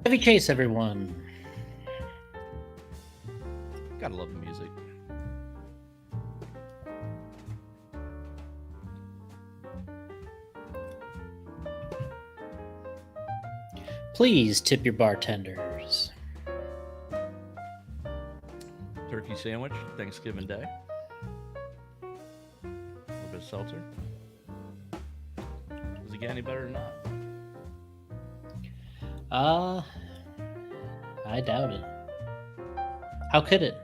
Chevy Chase, everyone. Gotta love the music. Please tip your bartenders. Turkey sandwich, Thanksgiving Day. A little bit of seltzer. Does it get any better or not? Uh, I doubt it. How could it?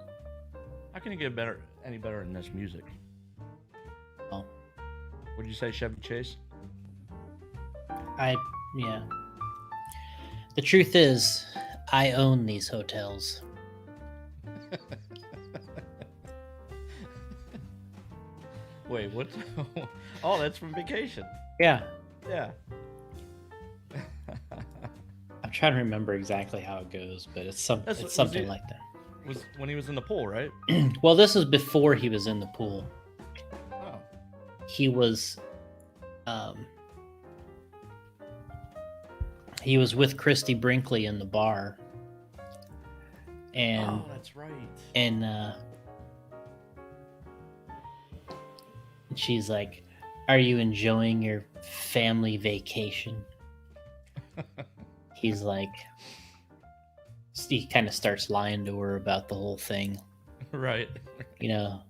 How can it get better? Any better than this music? Oh, What did you say, Chevy Chase? yeah. The truth is, I own these hotels. Wait, what? Oh, that's from Vacation. Yeah, Yeah. I'm trying to remember exactly how it goes, but it's Was something it like that. was when he was in the pool, right? Well, this is before he was in the pool. Oh, He was, um, he was with Christy Brinkley in the bar, and oh, that's right. and she's like, "Are you enjoying your family vacation?" He's like, he kind of starts lying to her about the whole thing. Right. You know,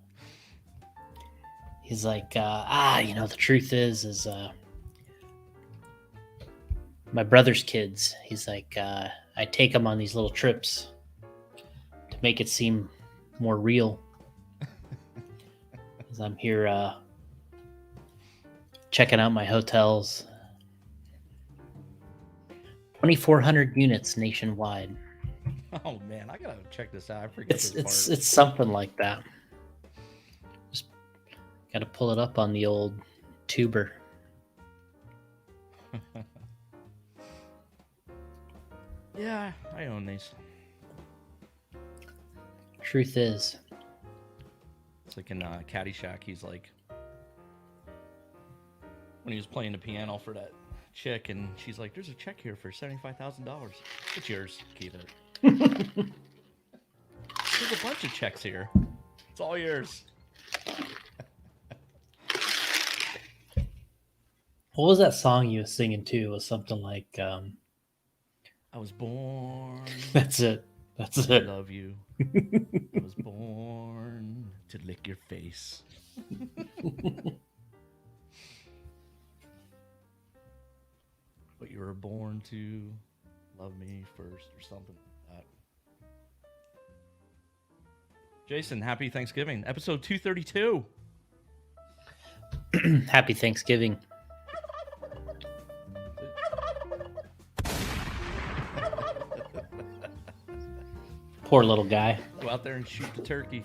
he's like, the truth is my brother's kids. He's like, I take them on these little trips to make it seem more real. As I'm here checking out my hotels. 2,400 units nationwide. Oh man, I gotta check this out. I forget It's this it's part. it's something like that. Just got to pull it up on the old tuber. Yeah, I own these. Truth is, It's like in Caddyshack. He's like, when he was playing the piano for that chick, and she's like, "There's a check here for $75,000. It's yours. Keep it." There's a bunch of checks here. It's all yours. what was that song you was singing too? It was something like, I was born that's it. That's to it. love you. I was born to lick your face. But you were born to love me first, or something like that. Jason, happy Thanksgiving. Episode 232. Happy Thanksgiving. Poor little guy. Go out there and shoot the turkey.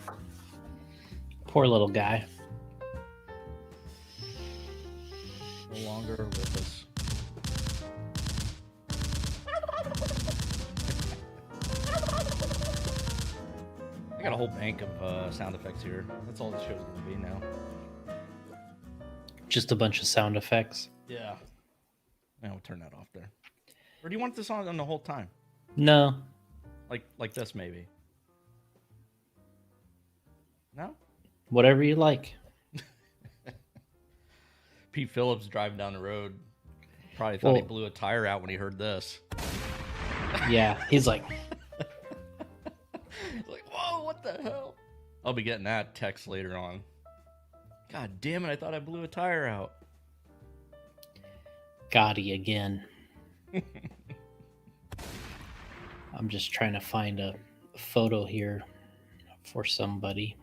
Poor little guy. No longer with us. I got a whole bank of sound effects here. That's all the show's gonna be now. Just a bunch of sound effects. Yeah. Now we'll turn that off there. Or do you want this on the whole time? No. Like this maybe? No? Whatever you like. Pete Phillips driving down the road probably thought he Well- blew a tire out when he heard this. Yeah. He's like, Like, whoa, what the hell? I'll be getting that text later on. God damn it, I thought I blew a tire out. Gotti again. I'm just trying to find a photo here for somebody.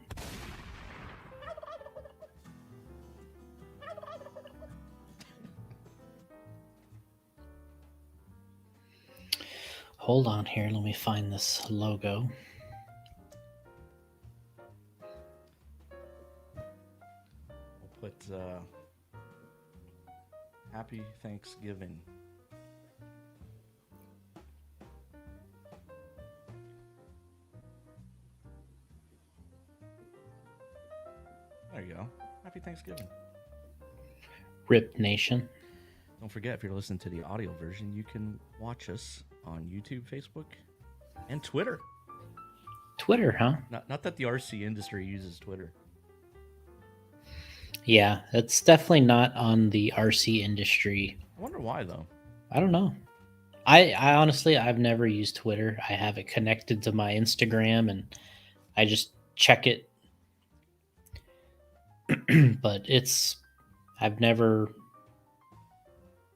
Hold on here. Let me find this logo. We'll put Happy Thanksgiving. There you go. Happy Thanksgiving. Rip Nation. Don't forget, if you're listening to the audio version, you can watch us on YouTube, Facebook, and Twitter. Twitter, huh? Not that the RC industry uses Twitter. Yeah, it's definitely not on the RC industry. I wonder why though. I don't know. I honestly, I've never used Twitter. I have it connected to my Instagram and I just check it. But I've never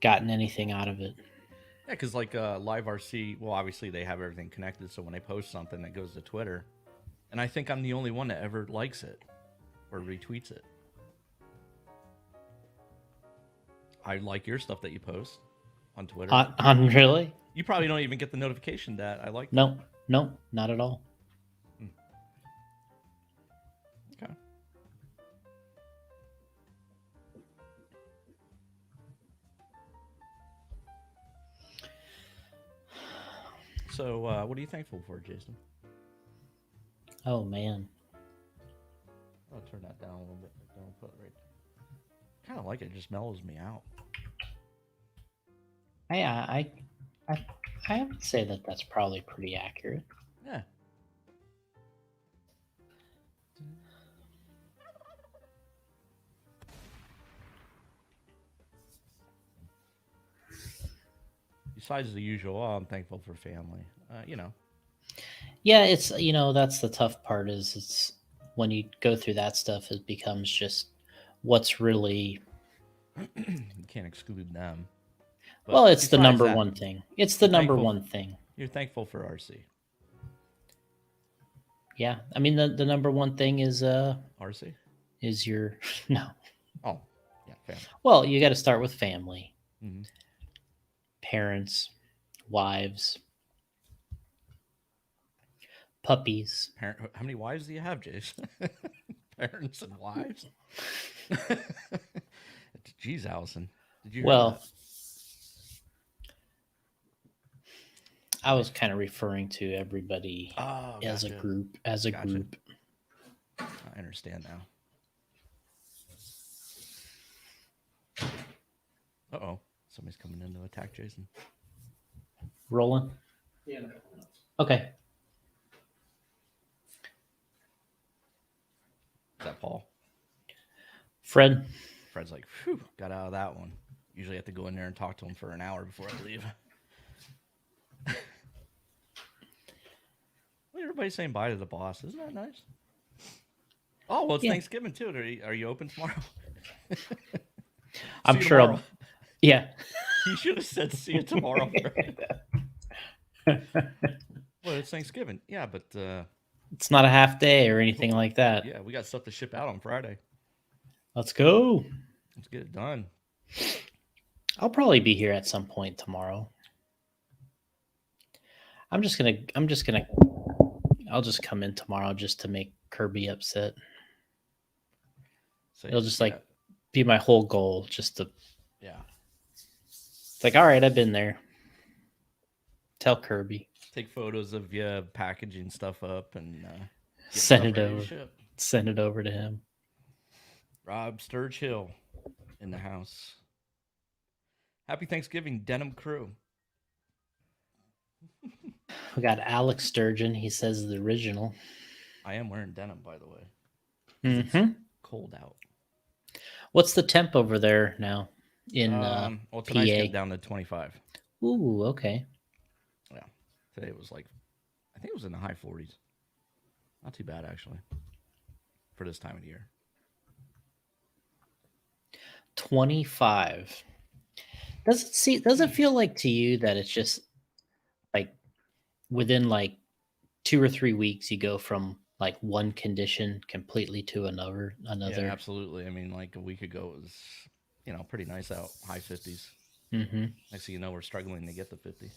gotten anything out of it. Yeah, because like Live RC, well, obviously they have everything connected, so when they post something, that goes to Twitter, and I think I'm the only one that ever likes it or retweets it. I like your stuff that you post on Twitter. On really? You probably don't even get the notification that I like. No, not at all. Okay. So, what are you thankful for, Jason? Oh man. I'll turn that down a little bit. Don't put it right. Kind of like it. Just mellows me out. I would say that that's probably pretty accurate. Yeah. Besides the usual, I'm thankful for family. Yeah, it's that's the tough part is it's when you go through that stuff, it becomes just what's really You can't exclude them. But well, it's the besides number that, one thing. It's the number thankful- one thing. You're thankful for RC. Yeah, I mean the number one thing is RC? your no. Oh, yeah, family. Well, you got to start with family, Mm-hmm. parents, wives, puppies. How many wives do you have, Jason? Parents and wives? Jeez, Allison. Did you hear Well, that? I was kind of referring to everybody Oh, as a gotcha. group. As a Gotcha. group. I understand now. Uh-oh. Somebody's coming in to attack Jason. Rolling. Yeah. Okay. Is that Paul? Fred. Fred's like, phew, got out of that one. Usually have to go in there and talk to him for an hour before I leave. Well, everybody's saying bye to the boss. Isn't that nice? Oh, well, it's Yeah. Thanksgiving, too. Are you open tomorrow? I'm See you sure I'll. tomorrow. Yeah. You should have said see you tomorrow. Well, it's Thanksgiving. Yeah, but It's not a half day or anything like that. yeah, we got stuff to ship out on Friday. Let's go. Let's get it done. I'll probably be here at some point tomorrow. I'll just come in tomorrow just to make Kirby upset. So, It'll just be my whole goal just to yeah. it's like, all right, I've been there. Tell Kirby. Take photos of you packaging stuff up and get Send stuff it ready to over. ship. Send it over to him. Rob Sturgill in the house. Happy Thanksgiving, Denim Crew. We got Alex Sturgeon. He says the original. I am wearing denim, by the way. Mm-hmm. Cold out. What's the temp over there now? In Well, tonight's PA? getting down to 25. Ooh, okay. Yeah. Today it was like, I think it was in the high 40s. Not too bad, actually, for this time of the year. 25. Does it feel like to you that it's just like within like 2 or 3 weeks you go from like one condition completely to another? Yeah, absolutely. I mean, like a week ago it was, pretty nice out, high 50s. Mm-hmm. Next thing you know, we're struggling to get the 50.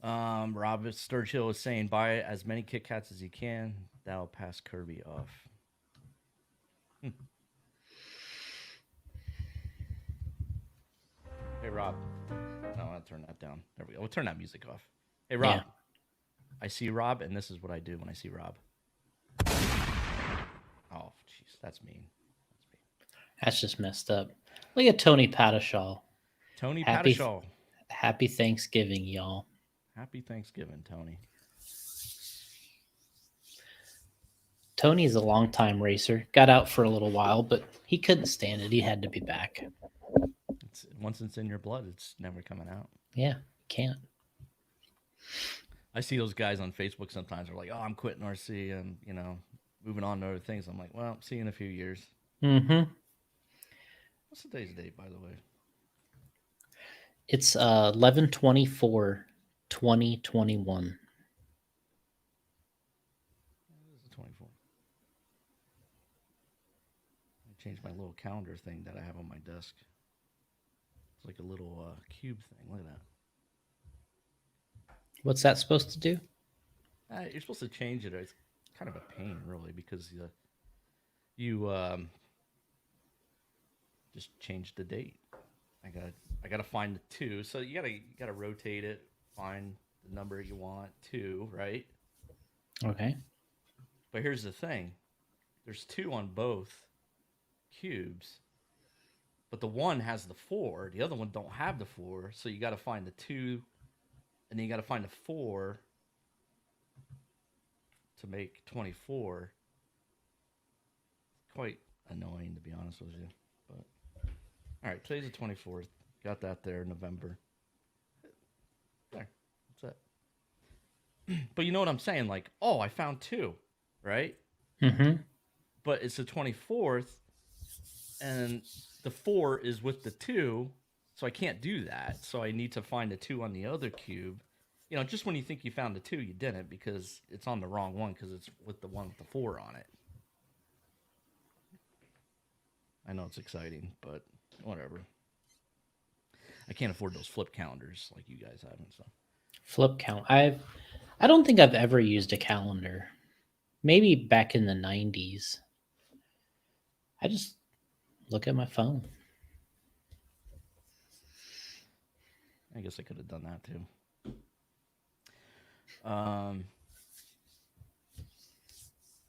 Rob Sturgill is saying, buy as many Kit Kats as you can. That'll pass Kirby off. Hey, Rob. No, I'll turn that down. There we go. We'll turn that music off. Hey, Rob. Yeah. I see Rob, and this is what I do when I see Rob. Oh, jeez. That's mean. That's just messed up. Look at Tony Padishaw. Tony Happy- Padishaw. Happy Thanksgiving, y'all. Happy Thanksgiving, Tony. Tony's a longtime racer. Got out for a little while, but he couldn't stand it. He had to be back. Once it's in your blood, it's never coming out. Yeah, can't. I see those guys on Facebook sometimes are like, "Oh, I'm quitting RC and moving on to other things." I'm like, "Well, see you in a few years." Mm-hmm. What's today's date, by the way? It's 11/24/2021. It is the 24th. I changed my little calendar thing that I have on my desk. It's like a little cube thing. Look at that. What's that supposed to do? You're supposed to change it. It's kind of a pain, really, because you just change the date. I gotta find the 2. So you gotta rotate it, find the number you want, 2, right? Okay. But here's the thing: there's 2 on both cubes, but the one has the 4. The other one don't have the 4. So you got to find the 2, and then you got to find the 4 to make 24. Quite annoying, to be honest with you. But all right, today's the 24th. Got that there, November. There, that's it. But you know what I'm saying? Like, oh, I found 2, right? Mm-hmm. But it's the 24th, and the 4 is with the 2, so I can't do that. So I need to find a 2 on the other cube. Just when you think you found the 2, you didn't, because it's on the wrong one, because it's with the one with the 4 on it. I know it's exciting, but whatever. I can't afford those flip calendars like you guys have and stuff. Flip count. I don't think I've ever used a calendar. Maybe back in the 90s. I just look at my phone. I guess I could have done that too.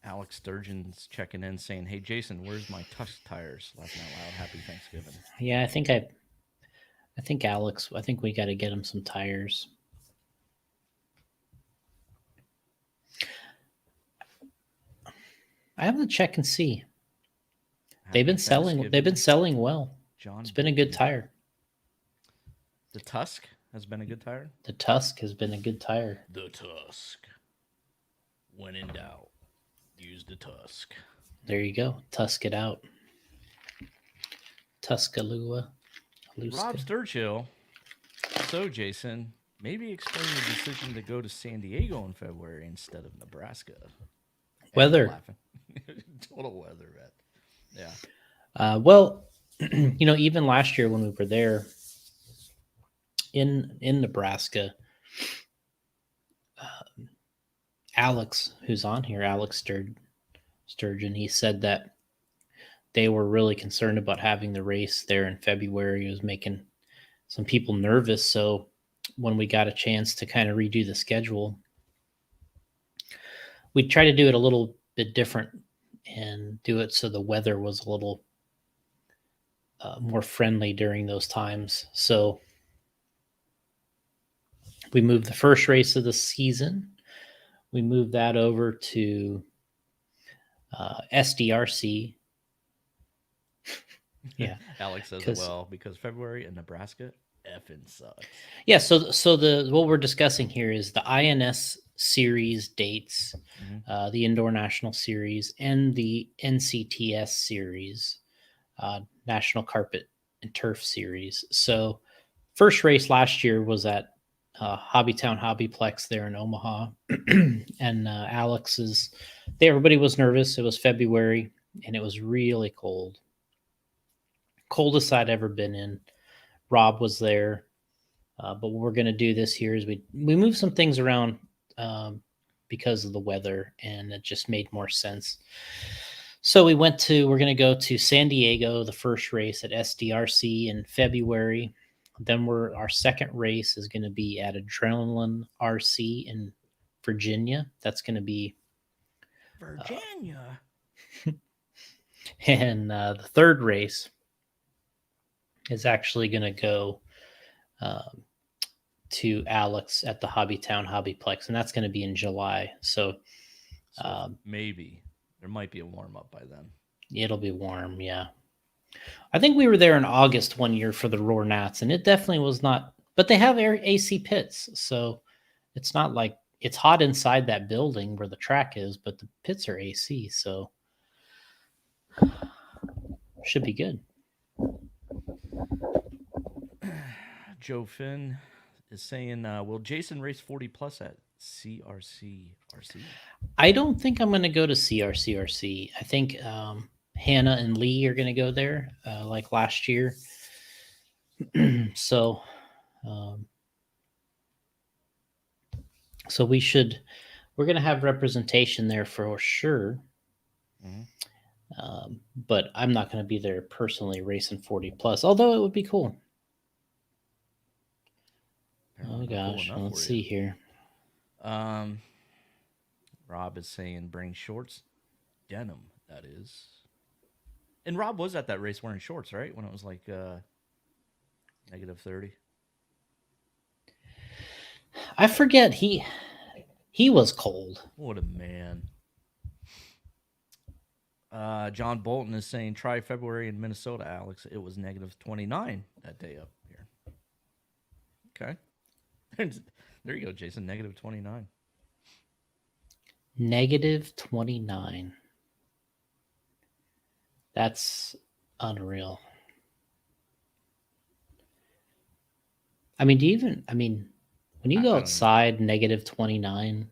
Alex Sturgeon's checking in saying, "Hey Jason, where's my Tusk tires?" Laughing out loud. Happy Thanksgiving. Yeah, I think Alex. I think we got to get him some tires. I have to check and see. They've been selling well. John, it's been a good tire. The Tusk has been a good tire. The Tusk has been a good tire. The Tusk. When in doubt, use the Tusk. There you go. Tusk it out. Tuscaloosa. Rob Sturchill. So, Jason, maybe explain the decision to go to San Diego in February instead of Nebraska. Weather. Total weather, man. Yeah. Well, even last year when we were there in Nebraska, Alex, who's on here, Alex Sturgeon, he said that they were really concerned about having the race there in February. It was making some people nervous. So when we got a chance to kind of redo the schedule, we tried to do it a little bit different and do it so the weather was a little more friendly during those times. So we moved the first race of the season. We moved that over to SDRC. Yeah, Alex says, well, because February in Nebraska effing sucks. Yeah, so the what we're discussing here is the INS series dates, the Indoor National Series, and the NCTS series, National Carpet and Turf Series. So first race last year was at Hobbytown Hobbyplex there in Omaha, and everybody was nervous. It was February, and it was really cold. Coldest I'd ever been in. Rob was there, but what we're going to do this year is we move some things around because of the weather, and it just made more sense. So we're going to go to San Diego, the first race at SDRC in February. Then our second race is going to be at Adrenaline RC in Virginia. That's going to be Virginia. And the third race is actually going to go to Alex at the Hobbytown Hobbyplex, and that's going to be in July. So So maybe there might be a warm up by then. it'll be warm. Yeah. I think we were there in August one year for the Roar Nats, and it definitely was not. But they have AC pits, so it's not like it's hot inside that building where the track is, but the pits are AC, so should be good. Joe Finn is saying, will Jason race 40 plus at CRCRC? I don't think I'm going to go to CRCRC. I think Hannah and Lee are going to go there like last year. So so we're going to have representation there for sure. But I'm not going to be there personally racing 40 plus, although it would be cool. Oh gosh, let's see here. Rob is saying bring shorts, denim. That is. And Rob was at that race wearing shorts, right? When it was like negative 30. I forget he was cold. What a man. John Bolton is saying try February in Minnesota, Alex. It was negative 29 that day up here. Okay. There you go, Jason. Negative 29. Negative 29. That's unreal. I mean, when you go outside, negative 29.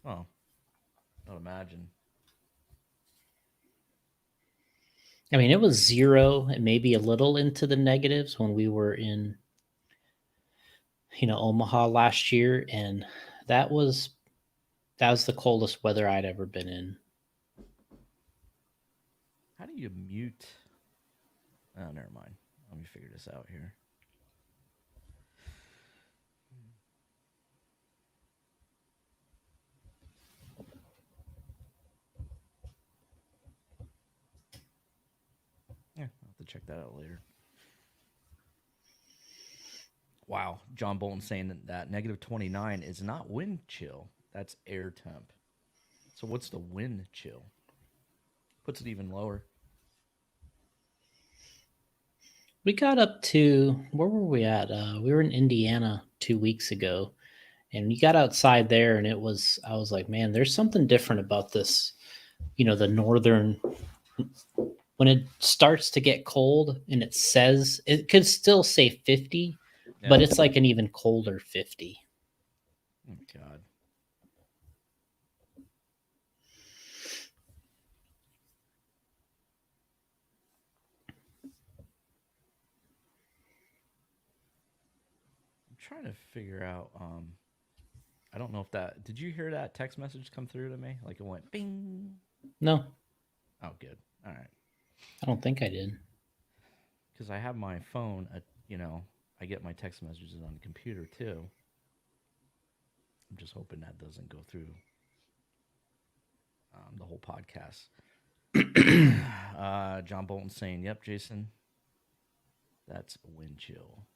Oh, I'd imagine. I mean, it was 0 and maybe a little into the negatives when we were in, Omaha last year, and that was the coldest weather I'd ever been in. How do you mute? Oh, never mind. Let me figure this out here. Yeah, I'll have to check that out later. Wow, John Bolton saying that negative 29 is not wind chill. That's air temp. So what's the wind chill? Puts it even lower. We got up to, where were we at? We were in Indiana 2 weeks ago, and we got outside there, and I was like, man, there's something different about this, the northern, when it starts to get cold and it could still say 50, but it's like an even colder 50. Oh, God. I'm trying to figure out, I don't know if did you hear that text message come through to me? Like it went bing. No. Oh, good. All right. I don't think I did. Because I have my phone, I get my text messages on the computer too. I'm just hoping that doesn't go through the whole podcast. John Bolton saying, yep, Jason, that's a wind chill.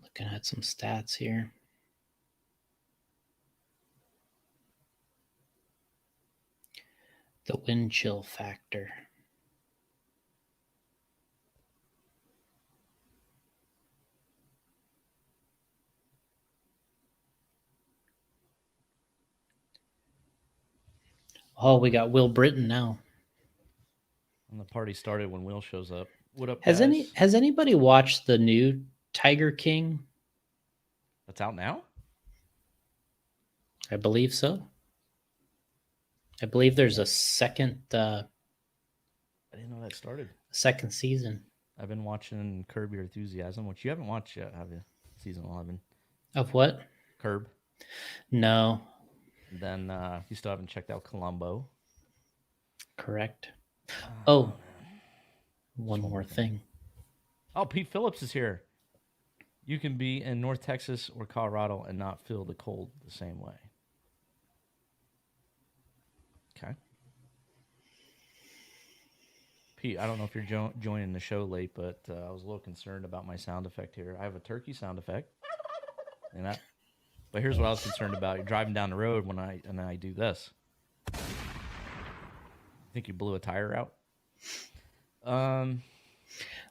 Looking at some stats here. The wind chill factor. Oh, we got Will Britton now. And the party started when Will shows up. What up, Has guys? Has anybody watched the new Tiger King? That's out now? I believe so. I believe there's a second. I didn't know that started. Second season. I've been watching Curb Your Enthusiasm, which you haven't watched yet, have you? Season 11. Of what? Curb. No. Then you still haven't checked out Columbo. Correct. Oh, one more thing. Oh, Pete Phillips is here. You can be in North Texas or Colorado and not feel the cold the same way. Okay. Pete, I don't know if you're joining the show late, but I was a little concerned about my sound effect here. I have a turkey sound effect, but here's what I was concerned about. You're driving down the road when I do this. Think you blew a tire out?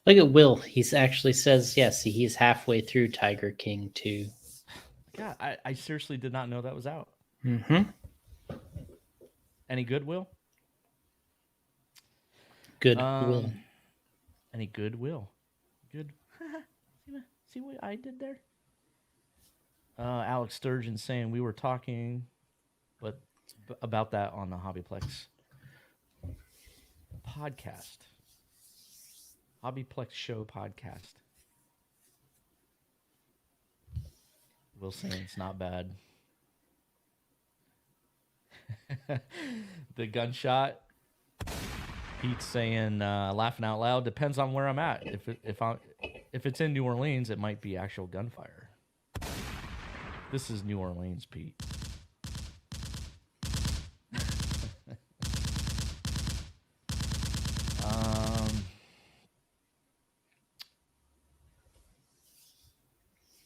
Look at Will. He's actually says yes. He's halfway through Tiger King 2. God, I seriously did not know that was out. Mm-hmm. Any good, Will? Good Will. Any good, Will? Good. See what I did there? Alex Sturgeon saying we were talking, but about that on the Hobbyplex podcast. Hobbyplex Show podcast. Will saying it's not bad. The gunshot. Pete's saying laughing out loud. Depends on where I'm at. If it's in New Orleans, it might be actual gunfire. This is New Orleans, Pete.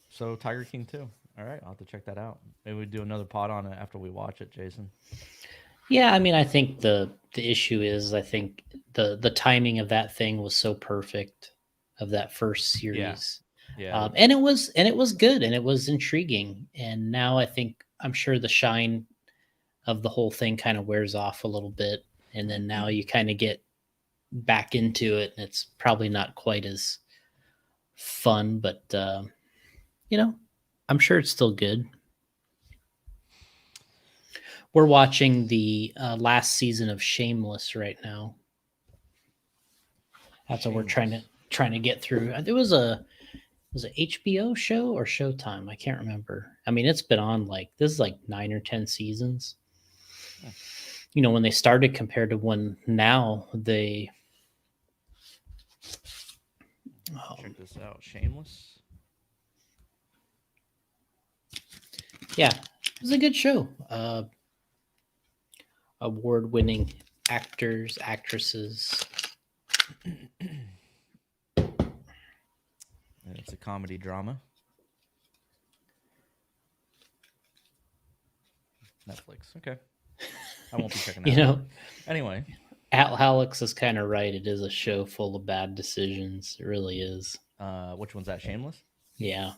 So Tiger King 2. All right, I'll have to check that out. Maybe we do another pod on it after we watch it, Jason. Yeah, I mean, I think the issue is, I think the timing of that thing was so perfect, of that first series. Yeah. And it was good, and it was intriguing. And now I'm sure the shine of the whole thing kind of wears off a little bit, and then now you kind of get back into it, and it's probably not quite as fun, but I'm sure it's still good. We're watching the last season of Shameless right now. That's what we're trying to get through. There was a HBO show or Showtime? I can't remember. I mean, it's been on this is 9 or 10 seasons. When they started compared to when now they. Check this out. Shameless. Yeah, it was a good show. Award-winning actors, actresses. It's a comedy drama. Netflix. Okay. I won't be checking that out. Anyway. Alex is kind of right. It is a show full of bad decisions. It really is. Which one's that? Shameless? Yeah.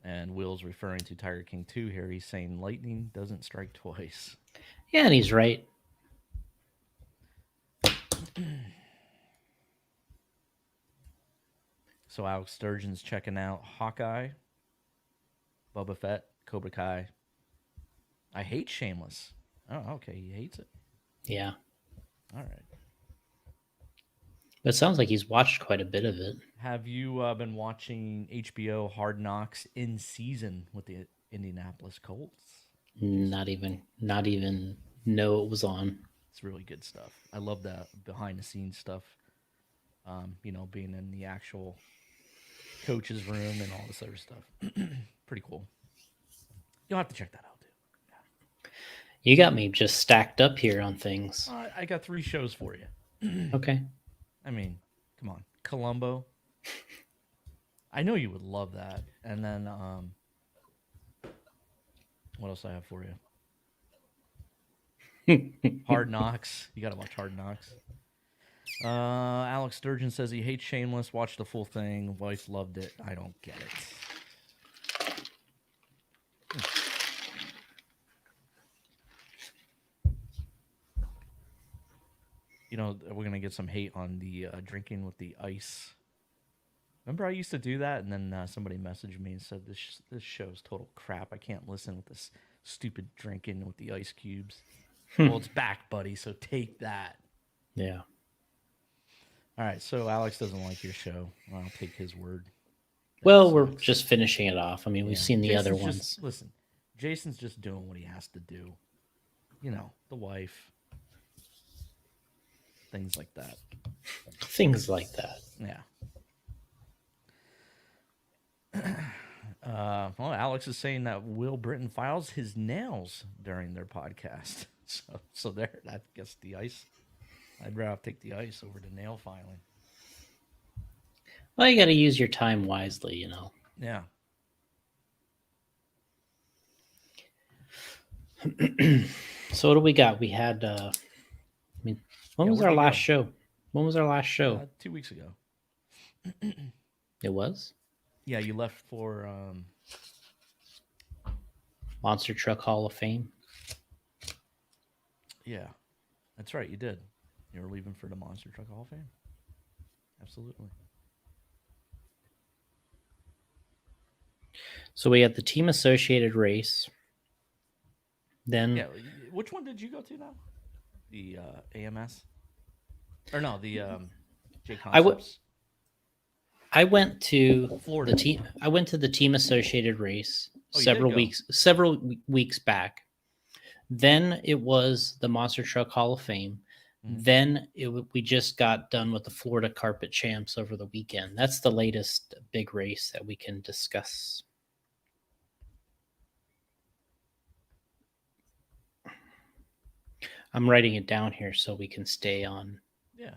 And Will's referring to Tiger King 2 here. He's saying lightning doesn't strike twice. Yeah, and he's right. So Alex Sturgeon's checking out Hawkeye, Boba Fett, Cobra Kai. I hate Shameless. Oh, okay. He hates it. Yeah. All right. It sounds like he's watched quite a bit of it. Have you been watching HBO Hard Knocks in season with the Indianapolis Colts? Not even know it was on. It's really good stuff. I love that behind the scenes stuff. Being in the actual coach's room and all this other stuff. Pretty cool. You'll have to check that out too. Yeah. You got me just stacked up here on things. I got 3 shows for you. Okay. I mean, come on. Columbo. I know you would love that. And then, what else I have for you? Hard Knocks. You got to watch Hard Knocks. Alex Sturgeon says he hates Shameless. Watched the full thing. Wife loved it. I don't get it. We're going to get some hate on the drinking with the ice. Remember I used to do that, and then somebody messaged me and said, this show's total crap. I can't listen with this stupid drinking with the ice cubes. Well, it's back, buddy, so take that. Yeah. All right, so Alex doesn't like your show. I'll take his word. Well, we're just finishing it off. I mean, we've seen the Jason's other ones. Listen, Jason's just doing what he has to do. The wife. Things like that. Things like that. Yeah. Well, Alex is saying that Will Britton files his nails during their podcast. So there, I guess the ice. I'd rather take the ice over the nail filing. Well, you got to use your time wisely, you know. Yeah. So what do we got? We had. I mean, when Yeah, was where'd our you last go? show? When was our last show? 2 weeks ago. It was Yeah, you left for Monster Truck Hall of Fame. yeah, that's right. You did. You were leaving for the Monster Truck Hall of Fame. Absolutely. So we had the team associated race. Then Yeah. Which one did you go to now? The AMS, or no, the J I w- Concepts I went to Florida. the team. I went to the team associated race Oh, you did go. several weeks back. Then it was the Monster Truck Hall of Fame. Mhm. Then we just got done with the Florida Carpet Champs over the weekend. That's the latest big race that we can discuss. I'm writing it down here so we can stay on Yeah.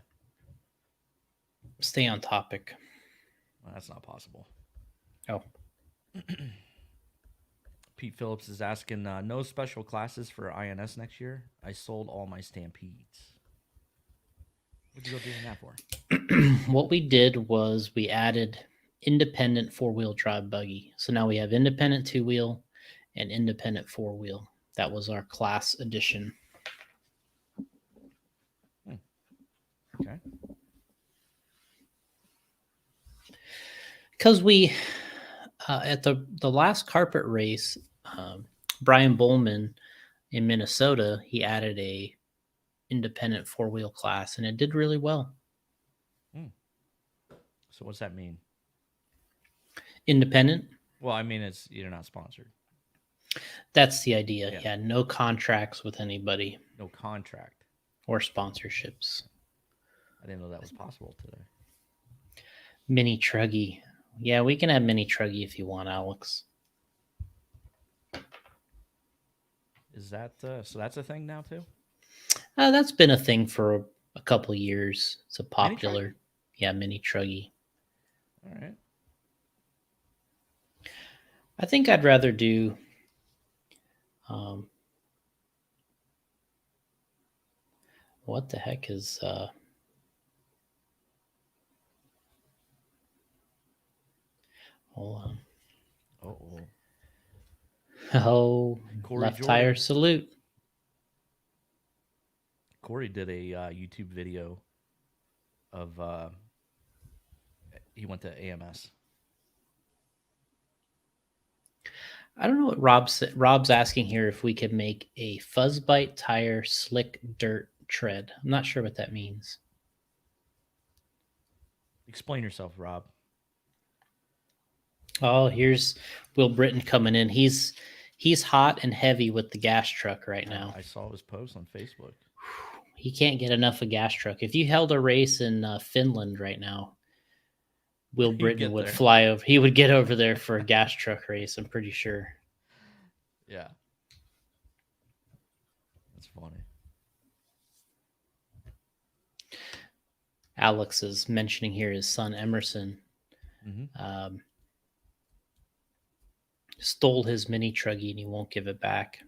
topic. Well, that's not possible. Oh, Pete Phillips is asking, no special classes for INS next year. I sold all my Stampedes. What'd you go doing that for? what we did was we added independent 4-wheel drive buggy. So now we have independent 2-wheel and independent 4-wheel. That was our class edition. Okay. Because we at the last carpet race, Brian Bowman in Minnesota, he added a independent 4-wheel class, and it did really well. So what's that mean? Independent? Well, I mean, you're not sponsored. That's the idea. Yeah, no contracts with anybody. No contract. Or sponsorships. I didn't know that was possible today. Mini Truggy. Yeah, we can have Mini Truggy if you want, Alex. Is that so? That's a thing now too. That's been a thing for a couple of years. It's a Mini popular, Mini Truggy. All right. I think I'd rather do. What the heck is? Hold on. Oh, Corey left Jordan. tire salute. Corey did a YouTube video of he went to AMS. I don't know what Rob's asking here if we could make a Fuzzbite tire slick dirt tread. I'm not sure what that means. Explain yourself, Rob. Oh, here's Will Britton coming in. He's hot and heavy with the gas truck right now. I saw his post on Facebook. He can't get enough of gas truck. If you held a race in Finland right now, Will Britton would fly over. He would get over there for a gas truck race, I'm pretty sure. Yeah. That's funny. Alex is mentioning here his son Emerson stole his Mini Truggy and he won't give it back.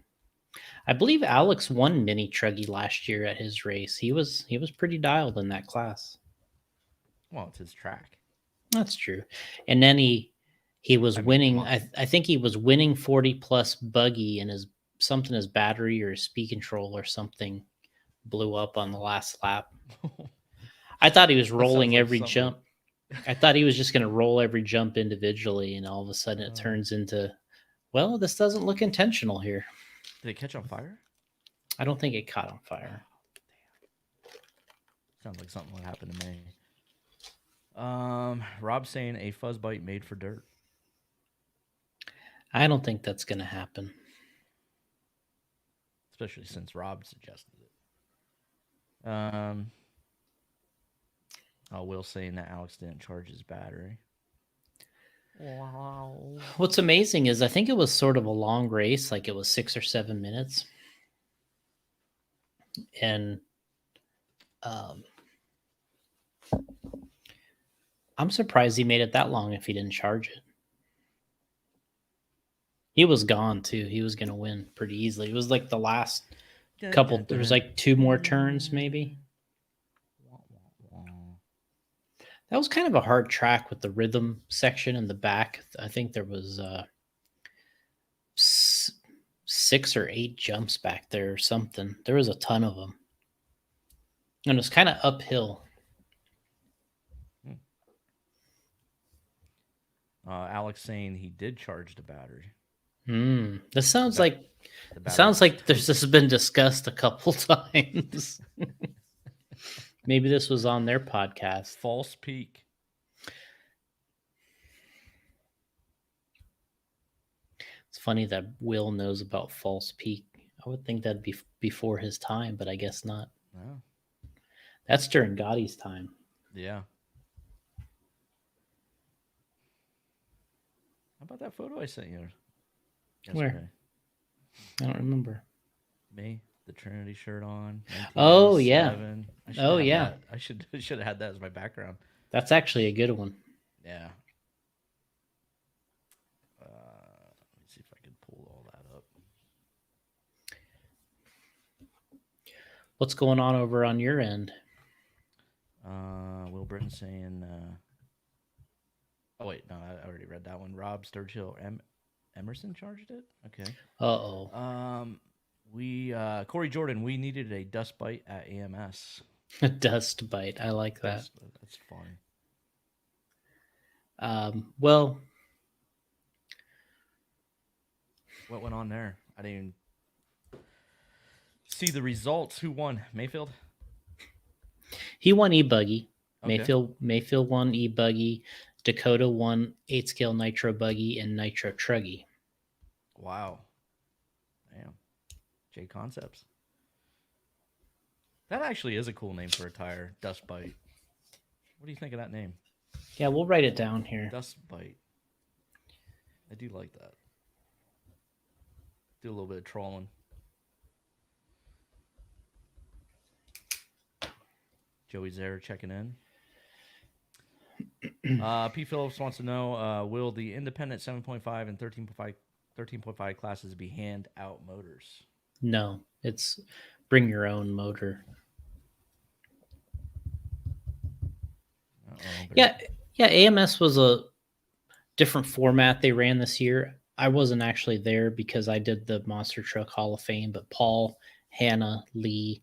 I believe Alex won Mini Truggy last year at his race. He was pretty dialed in that class. Well, it's his track. That's true. And then he was winning. I think he was winning 40 plus buggy, and his battery or his speed control or something blew up on the last lap. I thought he was rolling every jump. I thought he was just going to roll every jump individually, and all of a sudden it turns into, well, this doesn't look intentional here. Did it catch on fire? I don't think it caught on fire. Damn. Sounds like something would happen to me. Rob saying a Fuzzbite made for dirt. I don't think that's going to happen. Especially since Rob suggested it. Will saying that Alex didn't charge his battery. Wow. What's amazing is I think it was sort of a long race, like it was 6 or 7 minutes. And um, I'm surprised he made it that long if he didn't charge it. He was gone too. He was going to win pretty easily. It was like the last couple. There was like 2 more turns, maybe. That was kind of a hard track with the rhythm section in the back. I think there was 6 or 8 jumps back there or something. There was a ton of them, and it was kind of uphill. Alex saying he did charge the battery. This sounds like this has been discussed a couple times. Maybe this was on their podcast. False peak. It's funny that Will knows about false peak. I would think that'd be before his time, but I guess not. Oh. That's during Gotti's time. Yeah. How about that photo I sent you yesterday? Where? I don't remember. Me, the Trinity shirt on. Oh yeah. Oh yeah. I should have had that as my background. That's actually a good one. Yeah. Let me see if I can pull all that up. What's going on over on your end? Will Britton saying. Oh wait, no, I already read that one. Rob Sturgill, Emerson charged it. Okay. Corey Jordan, we needed a dust bite at AMS. A dust bite. I like that. That's funny. Well, what went on there? I didn't even see the results. Who won? Mayfield? He won e-buggy. Okay. Mayfield won e-buggy. Dakota won 8-scale nitro buggy and nitro truggy. Wow. Damn. J Concepts. That actually is a cool name for a tire. Dust Bite. What do you think of that name? Yeah, we'll write it down here. Dust Bite. I do like that. Do a little bit of trolling. Joey Zare checking in. P. Phillips wants to know, will the independent 7.5 and 13.5 classes be hand out motors? No, it's bring your own motor. Yeah, AMS was a different format they ran this year. I wasn't actually there because I did the Monster Truck Hall of Fame, but Paul, Hannah, Lee,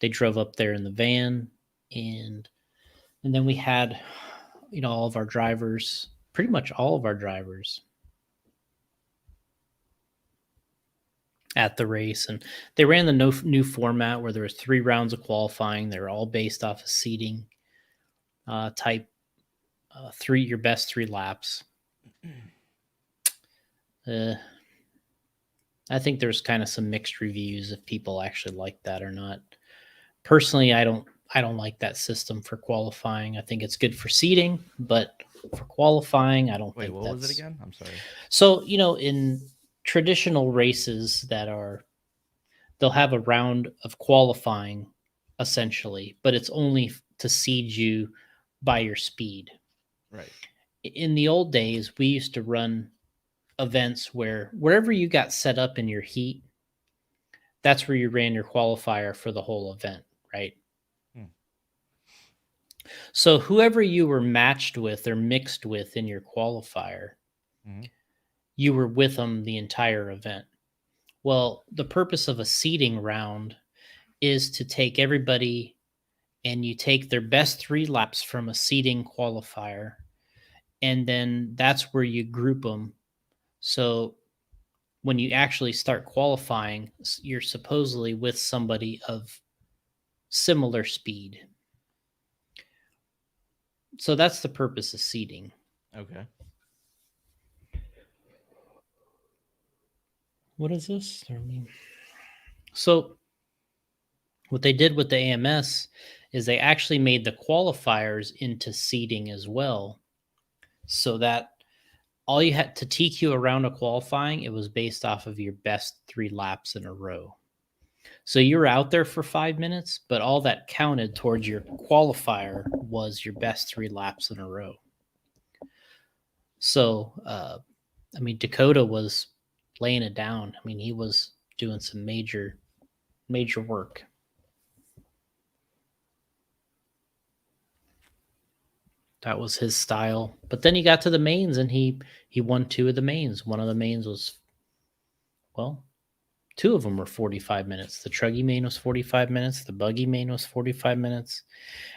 they drove up there in the van, and then we had, all of our drivers, pretty much all of our drivers at the race, and they ran the new format where there was 3 rounds of qualifying. They were all based off of seating type, your best 3 laps. I think there's kind of some mixed reviews if people actually like that or not. Personally, I don't like that system for qualifying. I think it's good for seating, but for qualifying, I don't think what was it again? I'm sorry. So, in traditional races they'll have a round of qualifying essentially, but it's only to seed you by your speed. Right. In the old days, we used to run events where wherever you got set up in your heat, that's where you ran your qualifier for the whole event, right? So whoever you were matched with or mixed with in your qualifier, you were with them the entire event. Well, the purpose of a seeding round is to take everybody and you take their best 3 laps from a seeding qualifier, and then that's where you group them. So when you actually start qualifying, you're supposedly with somebody of similar speed. So that's the purpose of seeding. Okay. What is this? So what they did with the AMS is they actually made the qualifiers into seeding as well, so that all you had to TQ around a qualifying, it was based off of your best 3 laps in a row. So you were out there for 5 minutes, but all that counted towards your qualifier was your best 3 laps in a row. So, I mean, Dakota was laying it down. I mean, he was doing some major work. That was his style. But then he got to the mains and he won 2 of the mains. One of the mains was, well, 2 of them were 45 minutes. The Truggy main was 45 minutes. The Buggy main was 45 minutes.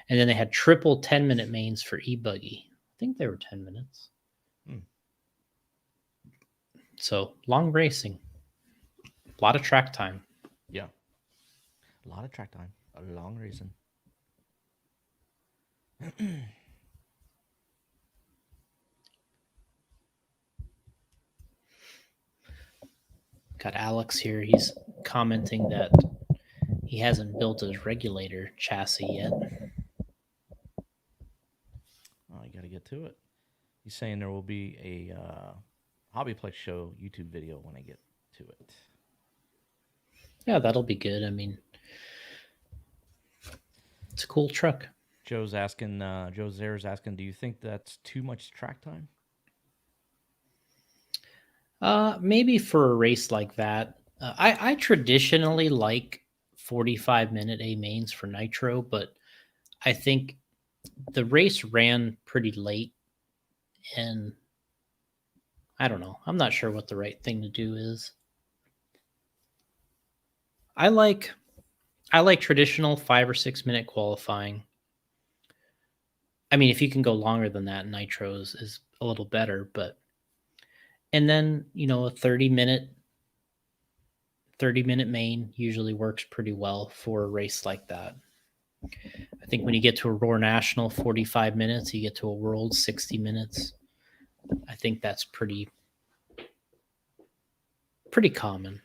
And then they had triple 10-minute mains for e-Buggy. I think they were 10 minutes. So long racing. A lot of track time. Yeah. A lot of track time. A long racing. Got Alex here. He's commenting that he hasn't built his regulator chassis yet. Oh, you got to get to it. He's saying there will be a Hobbyplex show YouTube video when I get to it. Yeah, that'll be good. I mean, it's a cool truck. Joe's asking, Joe Zer's asking, do you think that's too much track time? Maybe for a race like that. I traditionally like 45-minute A mains for Nitro, but I think the race ran pretty late, and I don't know. I'm not sure what the right thing to do is. I like traditional 5 or 6 minute qualifying. I mean, if you can go longer than that, Nitros is a little better, but and then, you know, a 30-minute main usually works pretty well for a race like that. I think when you get to a Roar National 45 minutes, you get to a World 60 minutes. I think that's pretty common.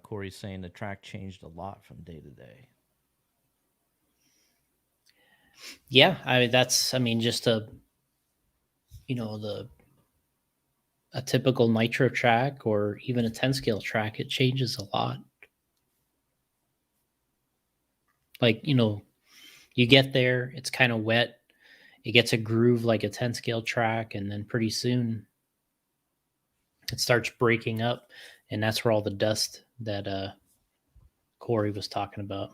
Corey's saying the track changed a lot from day to day. Yeah, I mean, just a typical Nitro track or even a 10 scale track, it changes a lot. Like, you know, you get there, it's kind of wet, it gets a groove like a 10 scale track, and then pretty soon it starts breaking up, and that's where all the dust that Corey was talking about.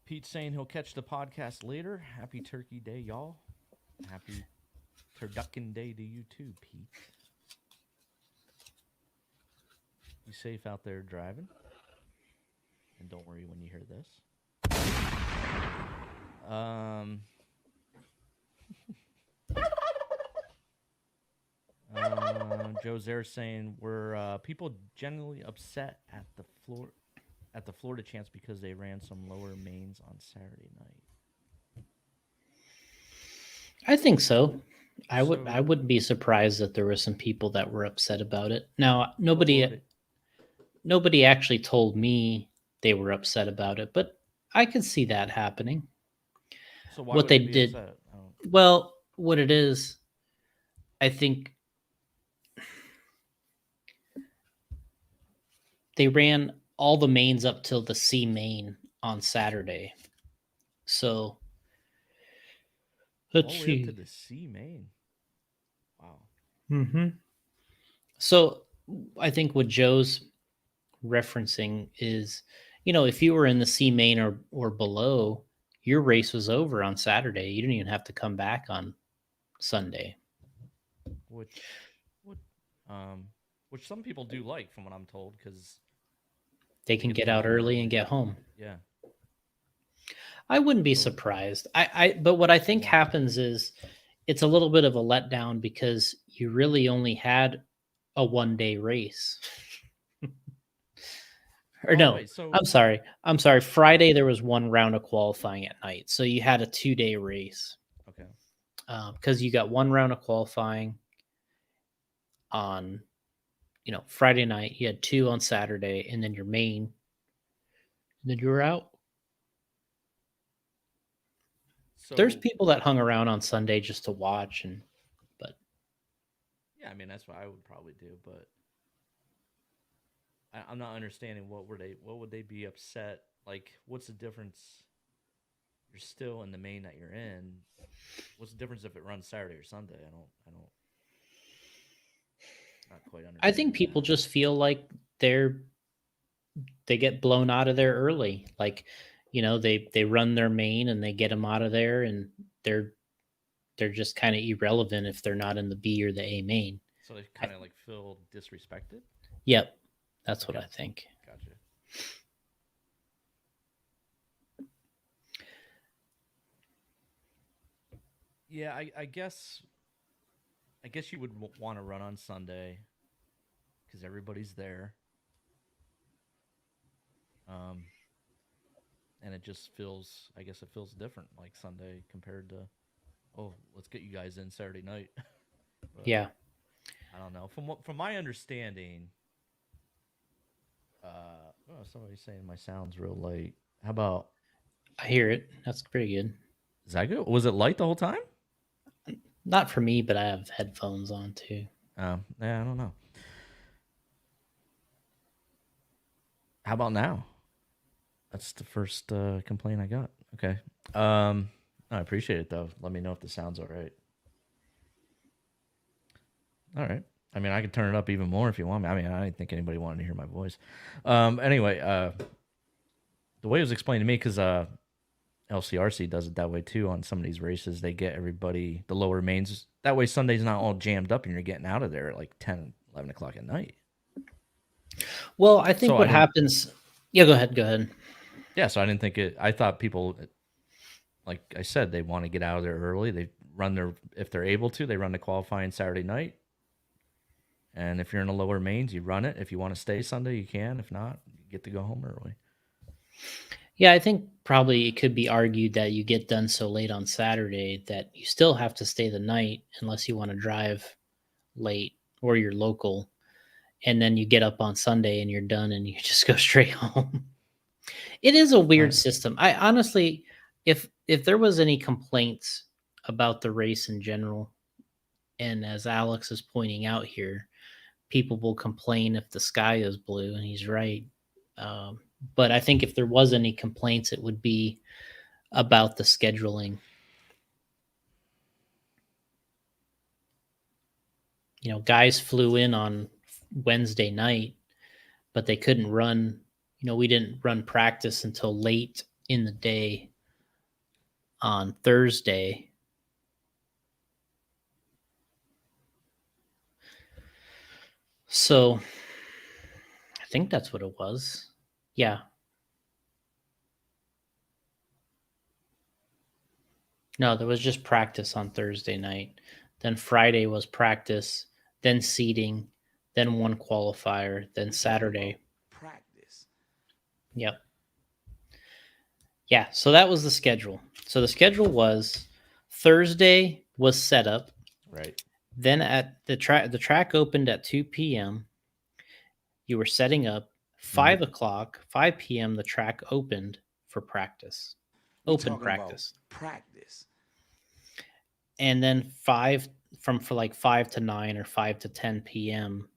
Pete's saying he'll catch the podcast later. Happy Turkey Day, y'all. Happy Turducken Day to you too, Pete. Be safe out there driving. And don't worry when you hear this. Joe Zer saying, were people generally upset at the Florida chance because they ran some lower mains on Saturday night? I think so. I wouldn't be surprised that there were some people that were upset about it. Now, nobody actually told me they were upset about it, but I could see that happening. So why what would they be did, upset? well, what it is, I think they ran all the mains up till the C main on Saturday. So let's all the way see. up to the C main. Wow. Mm-hmm. So I think what Joe's referencing is, you know, if you were in the C main or below, your race was over on Saturday. You didn't even have to come back on Sunday. Which some people do like, from what I'm told, because they can get out early and get home. Yeah. I wouldn't be surprised. But what I think happens is it's a little bit of a letdown because you really only had a 1-day race. Or no, wait, I'm sorry. Friday there was 1 round of qualifying at night, so you had a 2-day race. Okay. Because you got 1 round of qualifying on, you know, Friday night. You had 2 on Saturday, and then your main, and then you were out. So there's people that hung around on Sunday just to watch, and Yeah, I mean that's what I would probably do, but I'm not understanding what would they be upset? Like, what's the difference? You're still in the main that you're in. What's the difference if it runs Saturday or Sunday? I don't not quite I think understanding people that. just feel like they get blown out of there early. Like, they run their main and they get them out of there, and they're they're just kind of irrelevant if they're not in the B or the A main. So they I, kind of like feel disrespected. yep, that's what Okay, I think. gotcha. Yeah, I guess you would want to run on Sunday because everybody's there. Um, and it just feels, I guess it feels different like Sunday compared to, oh, let's get you guys in Saturday night. But Yeah, I don't know. From my understanding, oh, somebody's saying my sound's real light. How about, I hear it. That's pretty good. is that good? Was it light the whole time? Not for me, but I have headphones on too. Yeah, I don't know. How about now? That's the first complaint I got. Okay. I appreciate it though. Let me know if the sound's all right. All right. I mean, I could turn it up even more if you want me. I mean, I didn't think anybody wanted to hear my voice. Anyway, the way it was explained to me, because LCRC does it that way too on some of these races. They get everybody, the lower mains. That way Sunday's not all jammed up and you're getting out of there at like 10, 11 o'clock at night. Well, I think So what happens. Yeah, go ahead. Go ahead. Yeah, so I didn't think it. I thought people, like I said, they want to get out of there early. They run their, if they're able to, they run the qualifying Saturday night. And if you're in the lower mains, you run it. If you want to stay Sunday, you can. If not, you get to go home early. Yeah, I think probably it could be argued that you get done so late on Saturday that you still have to stay the night unless you want to drive late or you're local. And then you get up on Sunday and you're done and you just go straight home. It is a weird Right. system. I honestly, if there was any complaints about the race in general, and as Alex is pointing out here, people will complain if the sky is blue, and he's right. But I think if there was any complaints, it would be about the scheduling. Guys flew in on Wednesday night, but they couldn't run. We didn't run practice until late in the day on Thursday. So I think that's what it was. Yeah. No, there was just practice on Thursday night. Then Friday was practice, then seeding, then one qualifier, then Saturday. Practice. Yep. Yeah, so that was the schedule. So the schedule was Thursday was set up. Right. Then at the track opened at 2 p.m. You were setting up. 5 o'clock, 5 p.m. the track opened for practice. Open practice. Practice. And then 5 to 9 or 5 to 10 p.m.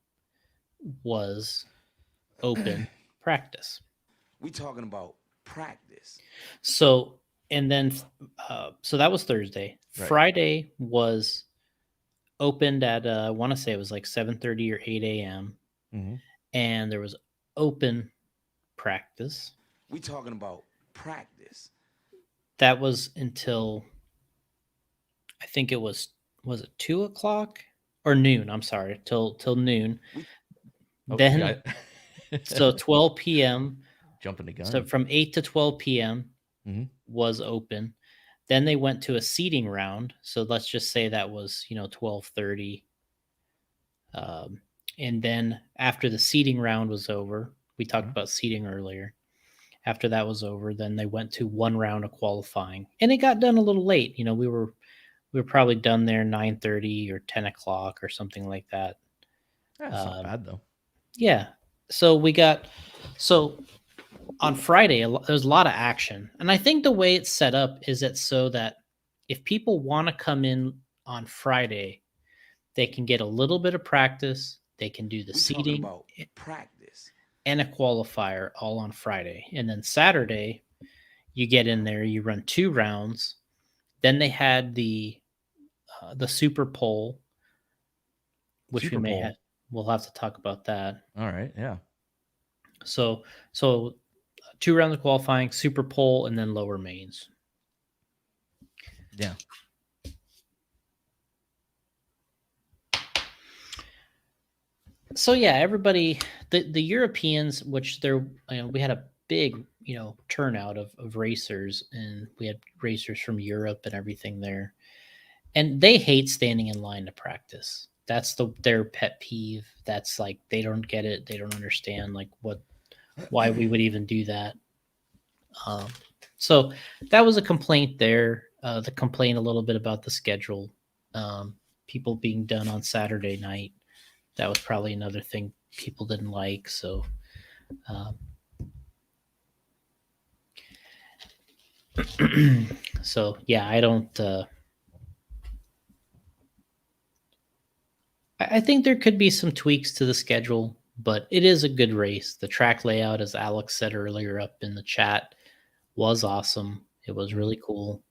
was open practice. We talking about practice. So, and then, so that was Thursday. Right. Friday was opened at, I want to say it was like 7:30 or 8 a.m. Mm-hmm. And there was open practice. We talking about practice. That was until, I think it was it 2 o'clock or noon? I'm sorry, till noon. Then, so 12 p.m. Jumping the gun. So from 8 to 12 p.m. Mhm. was open. Then they went to a seating round. So let's just say that was 12:30. And then after the seating round was over, we talked about seating earlier. After that was over, then they went to one round of qualifying, and it got done a little late. We were probably done there 9:30 or 10 o'clock or something like that. That's not bad though. Yeah. So on Friday, there's a lot of action. And I think the way it's set up is it's so that if people want to come in on Friday, they can get a little bit of practice. They can do the We talking seeding about practice. and a qualifier all on Friday. And then Saturday, you get in there, you run 2 rounds. Then they had the Super Pole, which Super Bowl. we'll have to talk about that. All right. Yeah. So 2 rounds of qualifying, Super Pole, and then lower mains. Yeah. So yeah, everybody, the Europeans, which we had a big turnout of racers, and we had racers from Europe and everything there, and they hate standing in line to practice. That's their pet peeve. That's like they don't get it. They don't understand like why we would even do that. So that was a complaint there. The complaint a little bit about the schedule, people being done on Saturday night. That was probably another thing people didn't like. So, so yeah, I don't. I think there could be some tweaks to the schedule, but it is a good race. The track layout, as Alex said earlier up in the chat, was awesome. It was really cool.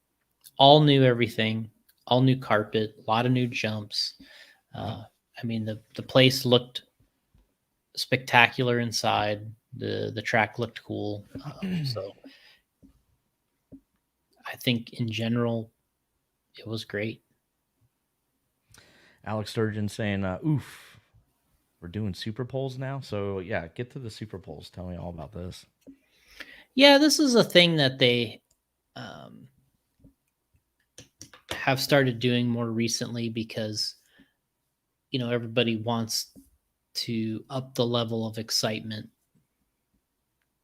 All new everything, all new carpet, a lot of new jumps. I mean, the place looked spectacular inside. The track looked cool. So I think in general, it was great. Alex Sturgeon saying, oof, we're doing Super Poles now. So yeah, get to the Super Poles. Tell me all about this. Yeah, this is a thing that they have started doing more recently because everybody wants to up the level of excitement,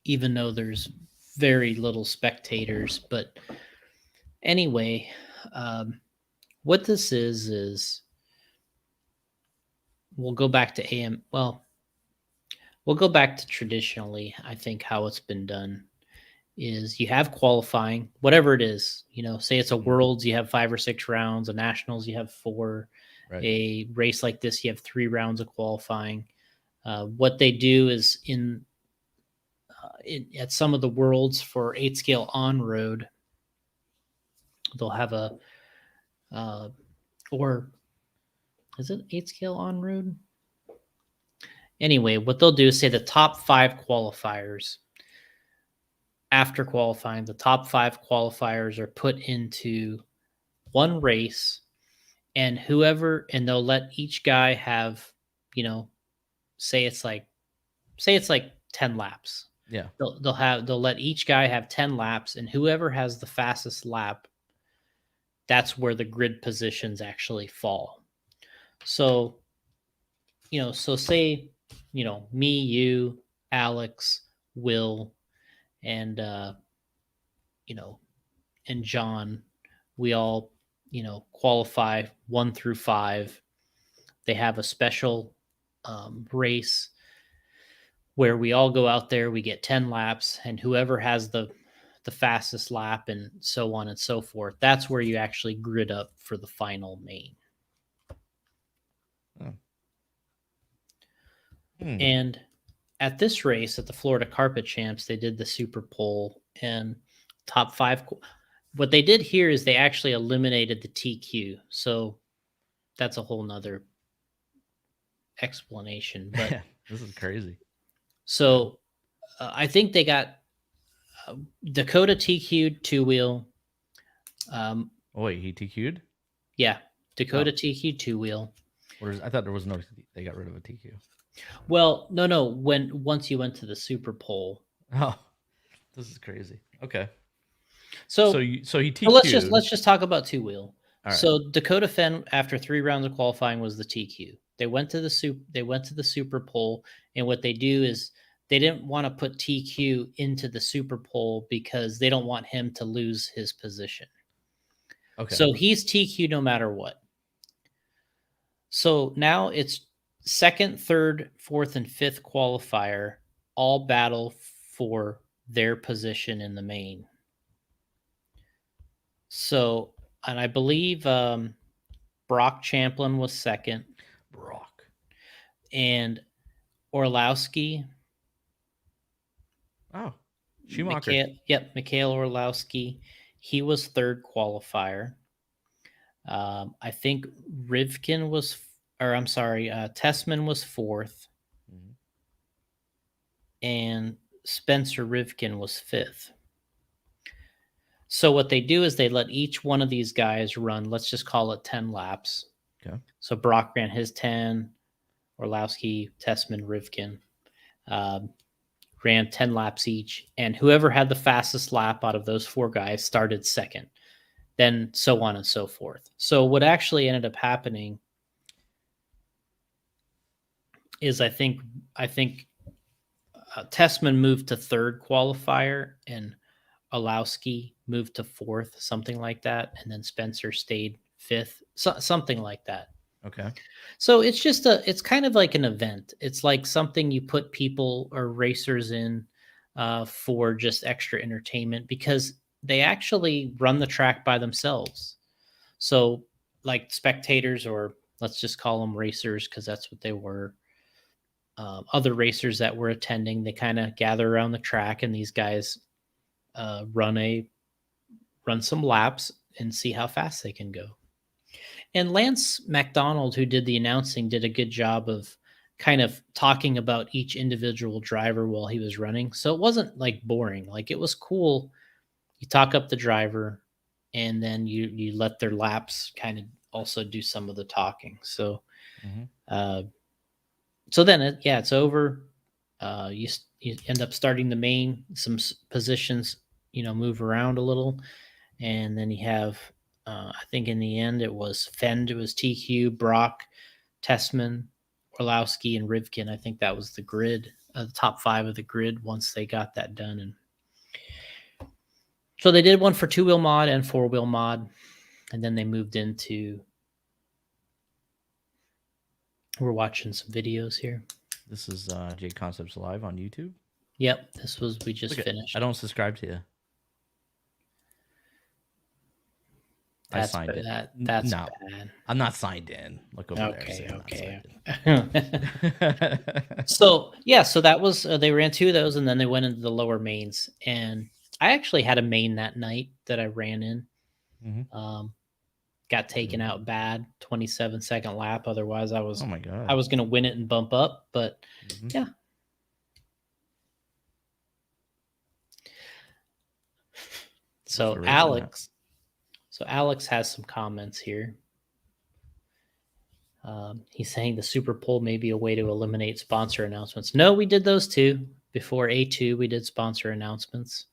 even though there's very little spectators. But anyway, what this is we'll go back to AM. Well, we'll go back to traditionally, I think, how it's been done is you have qualifying, whatever it is, say it's a worlds, you have 5 or 6 rounds, a nationals, you have 4, Right. a race like this, you have 3 rounds of qualifying. What they do is at some of the worlds for 8 scale on road, they'll have or is it 8 scale on road? Anyway, what they'll do is say the top 5 qualifiers. After qualifying, the top 5 qualifiers are put into one race, and they'll let each guy have, say it's like 10 laps. Yeah. They'll let each guy have 10 laps, and whoever has the fastest lap, that's where the grid positions actually fall. So, so say, me, you, Alex, Will, and and John, we all qualify 1 through 5. They have a special race where we all go out there, we get 10 laps, and whoever has the fastest lap and so on and so forth, that's where you actually grid up for the final main. And at this race, at the Florida Carpet Champs, they did the Super Pole and top 5. What they did here is they actually eliminated the TQ. So that's a whole nother explanation. But this is crazy. So I think they got Dakota TQ'd 2-wheel. Wait, he TQ'd? Yeah, Dakota TQ'd 2-wheel. I thought there was no. They got rid of a TQ. Well, no. Once you went to the Super Pole. Oh, this is crazy. Okay. So he TQ'd. So let's just talk about 2-wheel. Right. So Dakota Fen, after 3 rounds of qualifying, was the TQ. They went to the Super Pole, and what they do is they didn't want to put TQ into the Super Pole because they don't want him to lose his position. Okay. So he's TQ no matter what. So now it's 2nd, 3rd, 4th, and 5th qualifier all battle for their position in the main. So, and I believe Brock Champlin was 2nd. Brock. And Orlowski. Oh, Schumacher. Mikhail Orlowski. He was third qualifier. I think Rivkin was, or I'm sorry, Tessman was fourth, Mhm. and Spencer Rivkin was fifth. So what they do is they let each one of these guys run, let's just call it 10 laps. Okay. So Brock ran his 10, Orlowski, Tessman, Rivkin ran 10 laps each, and whoever had the fastest lap out of those four guys started second, then so on and so forth. So what actually ended up happening is I think Tessman moved to third qualifier and Olowski moved to fourth, something like that, and then Spencer stayed fifth, something like that. Okay. So it's kind of like an event. It's like something you put people or racers in for just extra entertainment, because they actually run the track by themselves. So like spectators, or let's just call them racers because that's what they were. Other racers that were attending, they kind of gather around the track, and these guys run some laps and see how fast they can go. And Lance McDonald, who did the announcing, did a good job of kind of talking about each individual driver while he was running. So it wasn't like boring. Like, it was cool. You talk up the driver, and then you let their laps kind of also do some of the talking. So so then it's over. You end up starting the main, some positions, move around a little, and then you have, I think in the end it was Fend, it was TQ, Brock, Tessman, Orlowski, and Rivkin. I think that was the grid, the top 5 of the grid once they got that done. And so they did one for 2-wheel mod and 4-wheel mod, and then they moved into. We're watching some videos here. This is J Concepts Live on YouTube. Yep, we just Look finished. I don't subscribe to you. I signed in. That's no, bad. I'm not signed in. Look over there. Okay. So that was they ran 2 of those, and then they went into the lower mains. And I actually had a main that night that I ran in. Mm-hmm. Got taken out bad, 27-second lap. Otherwise, I was oh my god, I was going to win it and bump up, but yeah. So Alex has some comments here. He's saying the Super Poll may be a way to eliminate sponsor announcements. No, we did those too. Before A2, we did sponsor announcements.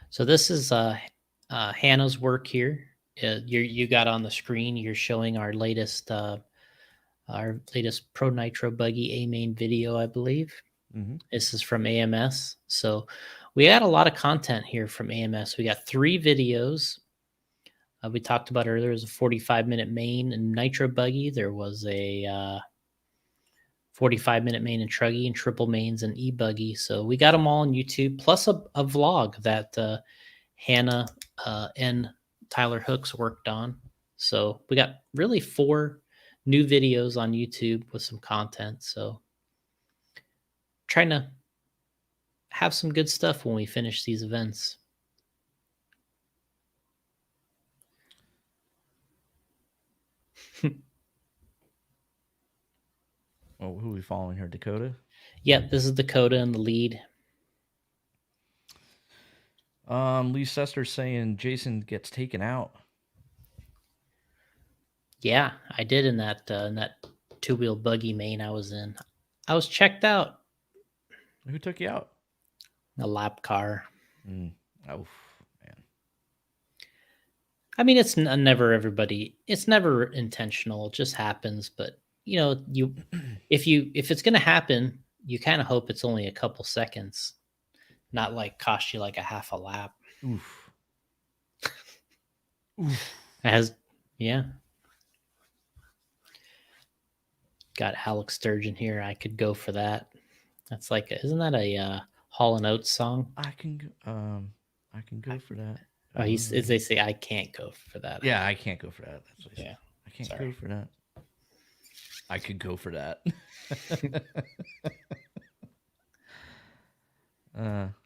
So this is Hannah's work here. You got on the screen. You're showing our latest Pro Nitro Buggy A main video, I believe. Mm-hmm. This is from AMS. So we got a lot of content here from AMS. We got 3 videos. We talked about earlier, there was a 45-minute main and Nitro Buggy. There was a 45-minute main and Truggy, and triple mains and e-buggy. So we got them all on YouTube, plus a vlog that Hannah and Tyler Hooks worked on. So we got really 4 new videos on YouTube with some content. So trying to have some good stuff when we finish these events. Oh, who are we following here? Dakota? Yep, this is Dakota in the lead. Lee Sester saying Jason gets taken out. Yeah, I did in that 2-wheel buggy main I was in. I was checked out. Who took you out? A lap car. Oh, man. I mean, it's never everybody. It's never intentional. It just happens. But if it's going to happen, you kind of hope it's only a couple seconds, not like cost you like a half a lap. Oof. Yeah. Got Alex Sturgeon here. I could go for that. That's like, isn't that a Hall & Oates song? I can go. I can go for that. Oh, as they say, I can't go for that. Yeah, I can't go for that. That's what he said. Yeah. I can't Sorry. go for that. I could go for that.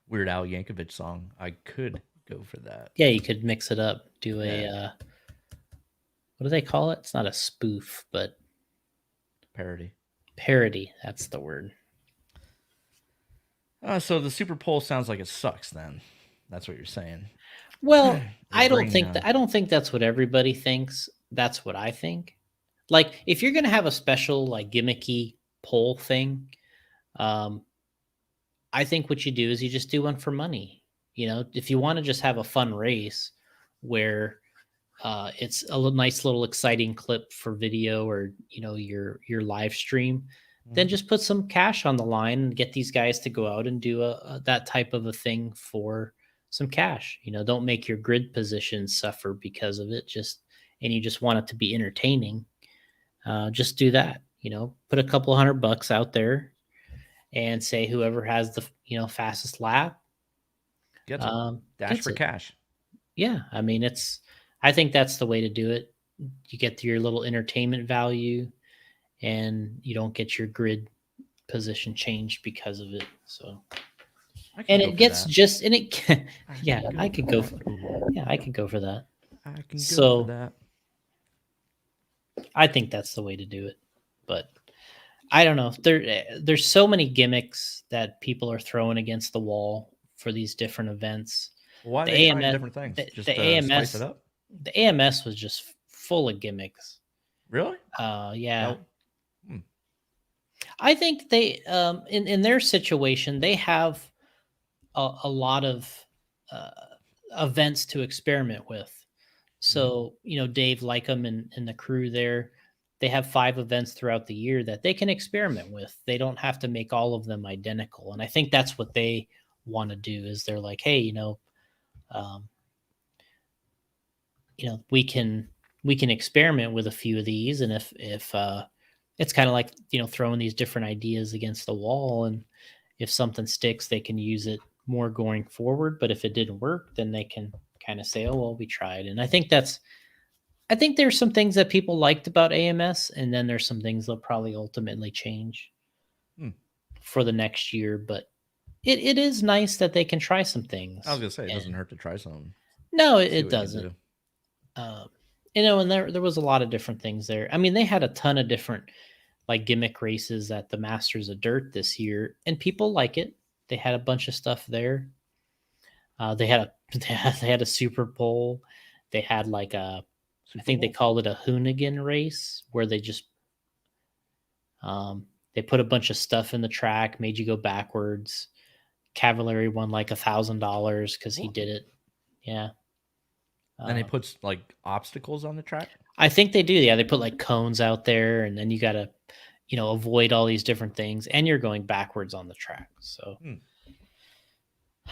Weird Al Yankovic song. I could go for that. Yeah, you could mix it up. Do a what do they call it? It's not a spoof, but Parody. parody. That's the word. So the Super Bowl sounds like it sucks. Then that's what you're saying. Well, I It'll don't bring, think that. I don't think that's what everybody thinks. That's what I think. Like, if you're gonna have a special, like, gimmicky poll thing, I think what you do is you just do one for money. You know, if you want to just have a fun race where it's a nice little exciting clip for video, or your live stream, then just put some cash on the line and get these guys to go out and do that type of a thing for some cash. Don't make your grid position suffer because of it. And you just want it to be entertaining. Just do that. Put a couple $100 out there and say whoever has the fastest lap Gets it. Dash gets for it. cash. Yeah, I mean, I think that's the way to do it. You get your little entertainment value, and you don't get your grid position changed because of it. So, and it gets just, and it, yeah, I could go for, yeah, I could go for that. I can go So, for that. I think that's the way to do it. But I don't know. There's so many gimmicks that people are throwing against the wall for these different events. Why are The they trying AMS different things? Just the spice it up? The AMS was just full of gimmicks. Really? Yeah. Nope. I think they, in their situation, they have a lot of events to experiment with. So, Dave Lycum and the crew there, they have 5 events throughout the year that they can experiment with. They don't have to make all of them identical. And I think that's what they want to do, is they're like, hey, we can experiment with a few of these. And if it's kind of like, throwing these different ideas against the wall, and if something sticks, they can use it more going forward. But if it didn't work, then they can kind of say, oh, well, we tried. And I think there's some things that people liked about AMS, and then there's some things they'll probably ultimately change for the next year. But it is nice that they can try some things. I was gonna say, it doesn't hurt to try something. No, it doesn't. And there was a lot of different things there. I mean, they had a ton of different, like, gimmick races at the Masters of Dirt this year, and people like it. They had a bunch of stuff there. They had a Super Bowl. They had like I think they called it a Hoonigan race, where they just they put a bunch of stuff in the track, made you go backwards. Cavallari won like $1,000 because he did it. Yeah. And they put like obstacles on the track? I think they do. Yeah, they put like cones out there, and then you got to, avoid all these different things, and you're going backwards on the track. So,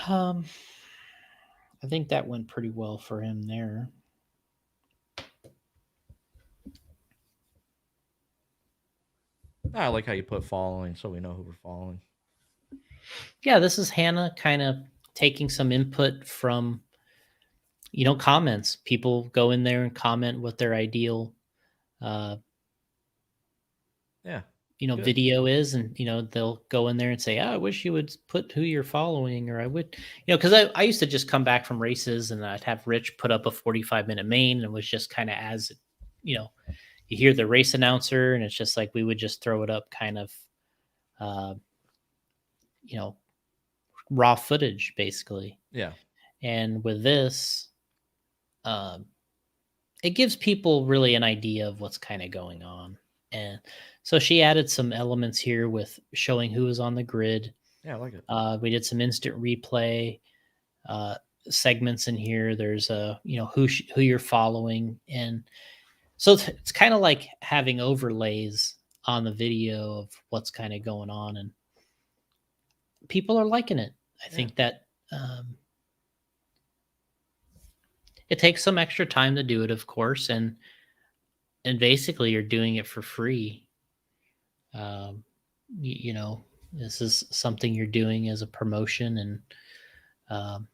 I think that went pretty well for him there. I like how you put following, so we know who we're following. Yeah, this is Hannah kind of taking some input from, comments. People go in there and comment what their ideal video is, and they'll go in there and say, I wish you would put who you're following, or I would, because I used to just come back from races and I'd have Rich put up a 45-minute main, and it was just kind of, as you hear the race announcer, and it's just like we would just throw it up kind of raw footage basically. Yeah. And with this, it gives people really an idea of what's kind of going on. And so she added some elements here with showing who is on the grid. Yeah, I like it. We did some instant replay segments in here. There's who you're following, and so it's kind of like having overlays on the video of what's kind of going on, and people are liking it. I think that it takes some extra time to do it, of course, and basically you're doing it for free. This is something you're doing as a promotion, and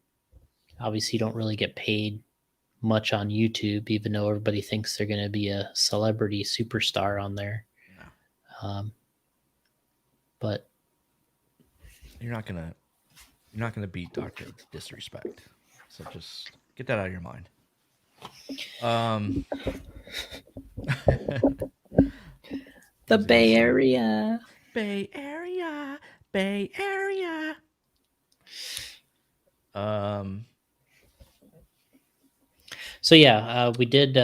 obviously don't really get paid much on YouTube, even though everybody thinks they're going to be a celebrity superstar on there. No. But You're not gonna beat Dr. Disrespect. So just get that out of your mind. the Bay Area. Bay Area. Bay Area. So yeah, we did.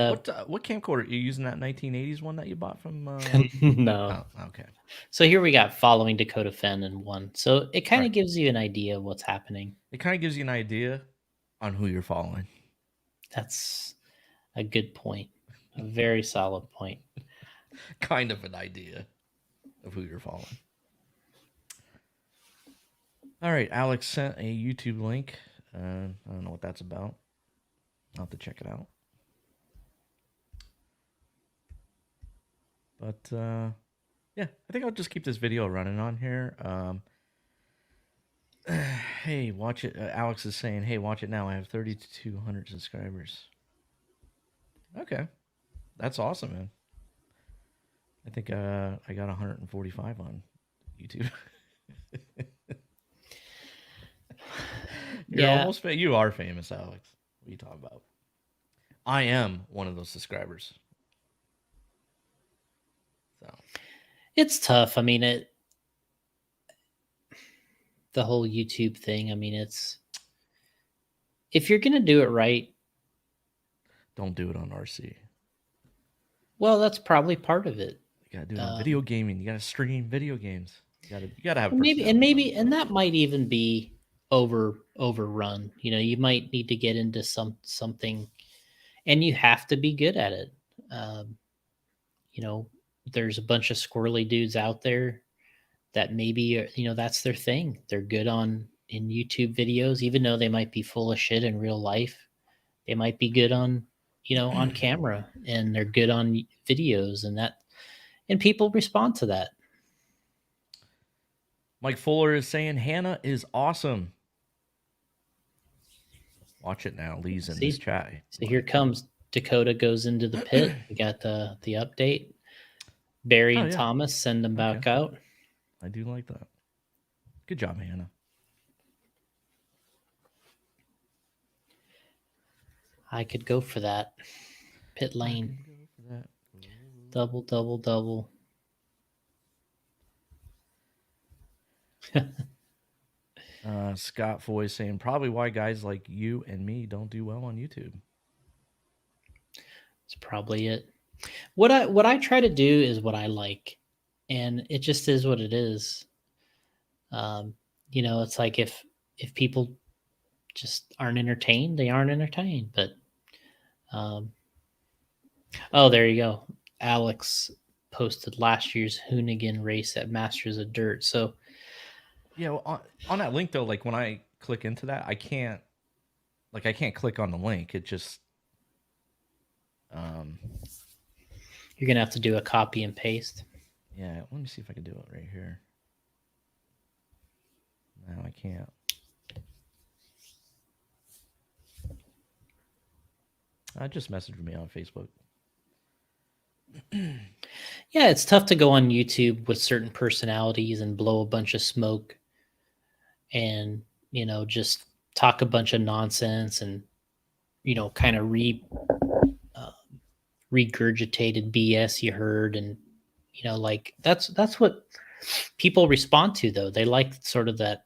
What camcorder are you using? That 1980s one that you bought from? No. Oh, okay. So here we got following Dakota Fen and one. So it kind of Right. gives you an idea of what's happening. It kind of gives you an idea on who you're following. That's a good point. A very solid point. Kind of an idea of who you're following. All right, Alex sent a YouTube link. I don't know what that's about. I'll have to check it out. But yeah, I think I'll just keep this video running on here. Hey, watch it. Alex is saying, hey, watch it now. I have 3,200 subscribers. Okay. That's awesome, man. I think I got 145 on YouTube. You are famous, Alex. What are you talking about? I am one of those subscribers. So it's tough. I mean, the whole YouTube thing. I mean, if you're gonna do it right, don't do it on RC. Well, that's probably part of it. You gotta do it on video gaming. You gotta stream video games. You gotta have and that might even be overrun. You know, you might need to get into something, and you have to be good at it. You know, there's a bunch of squirrely dudes out there that maybe that's their thing. They're good in YouTube videos, even though they might be full of shit in real life. They might be good on on camera, and they're good on videos, and people respond to that. Mike Fuller is saying Hannah is awesome. Watch it now. Lee's in this chat. So here comes Dakota goes into the pit. We got the update. Barry and Thomas send them back out. I do like that. Good job, Hannah. I could go for that. Pit lane. Double, double, double. Scott Foy saying probably why guys like you and me don't do well on YouTube. That's probably it. What I try to do is what I like, and it just is what it is. It's like if people just aren't entertained, they aren't entertained. But oh, there you go. Alex posted last year's Hoonigan race at Masters of Dirt. So yeah, well, on that link though, like when I click into that, I can't click on the link. It just you're gonna have to do a copy and paste. Yeah, let me see if I can do it right here. No, I can't. Just message me on Facebook. Yeah, it's tough to go on YouTube with certain personalities and blow a bunch of smoke and, just talk a bunch of nonsense and, kind of regurgitated BS you heard. And, like that's what people respond to, though. They like sort of that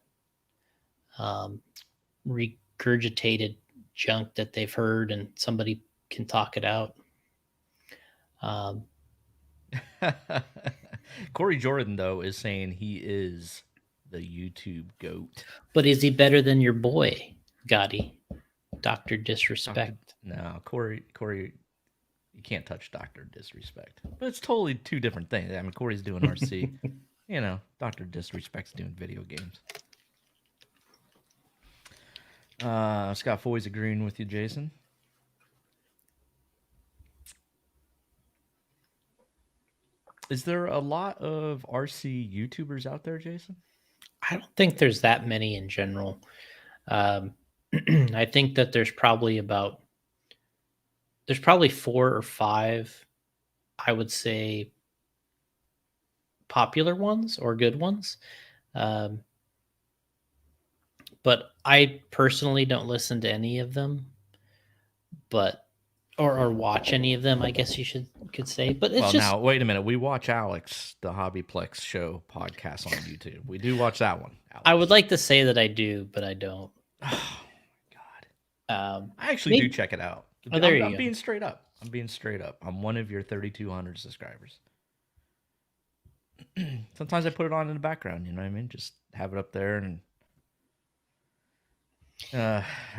regurgitated junk that they've heard, and somebody can talk it out. Corey Jordan, though, is saying he is the YouTube GOAT. But is he better than your boy, Gotti? Dr. Disrespect. No, Corey, you can't touch Dr. Disrespect. But it's totally two different things. I mean, Corey's doing RC. Dr. Disrespect's doing video games. Scott Foy's agreeing with you, Jason. Is there a lot of RC YouTubers out there, Jason? I don't think there's that many in general. I think that there's probably 4 or 5, I would say, popular ones or good ones. Um, but I personally don't listen to any of them, but or watch any of them, I guess you could say. But it's Well, just now wait a minute. We watch Alex, the Hobbyplex Show podcast on YouTube. We do watch that one. Alex. I would like to say that I do, but I don't. Oh God, I actually maybe- do check it out. Oh, there you I'm go. being straight up. I'm one of your 3,200 subscribers. Sometimes I put it on in the background. You know what I mean? Just have it up there, and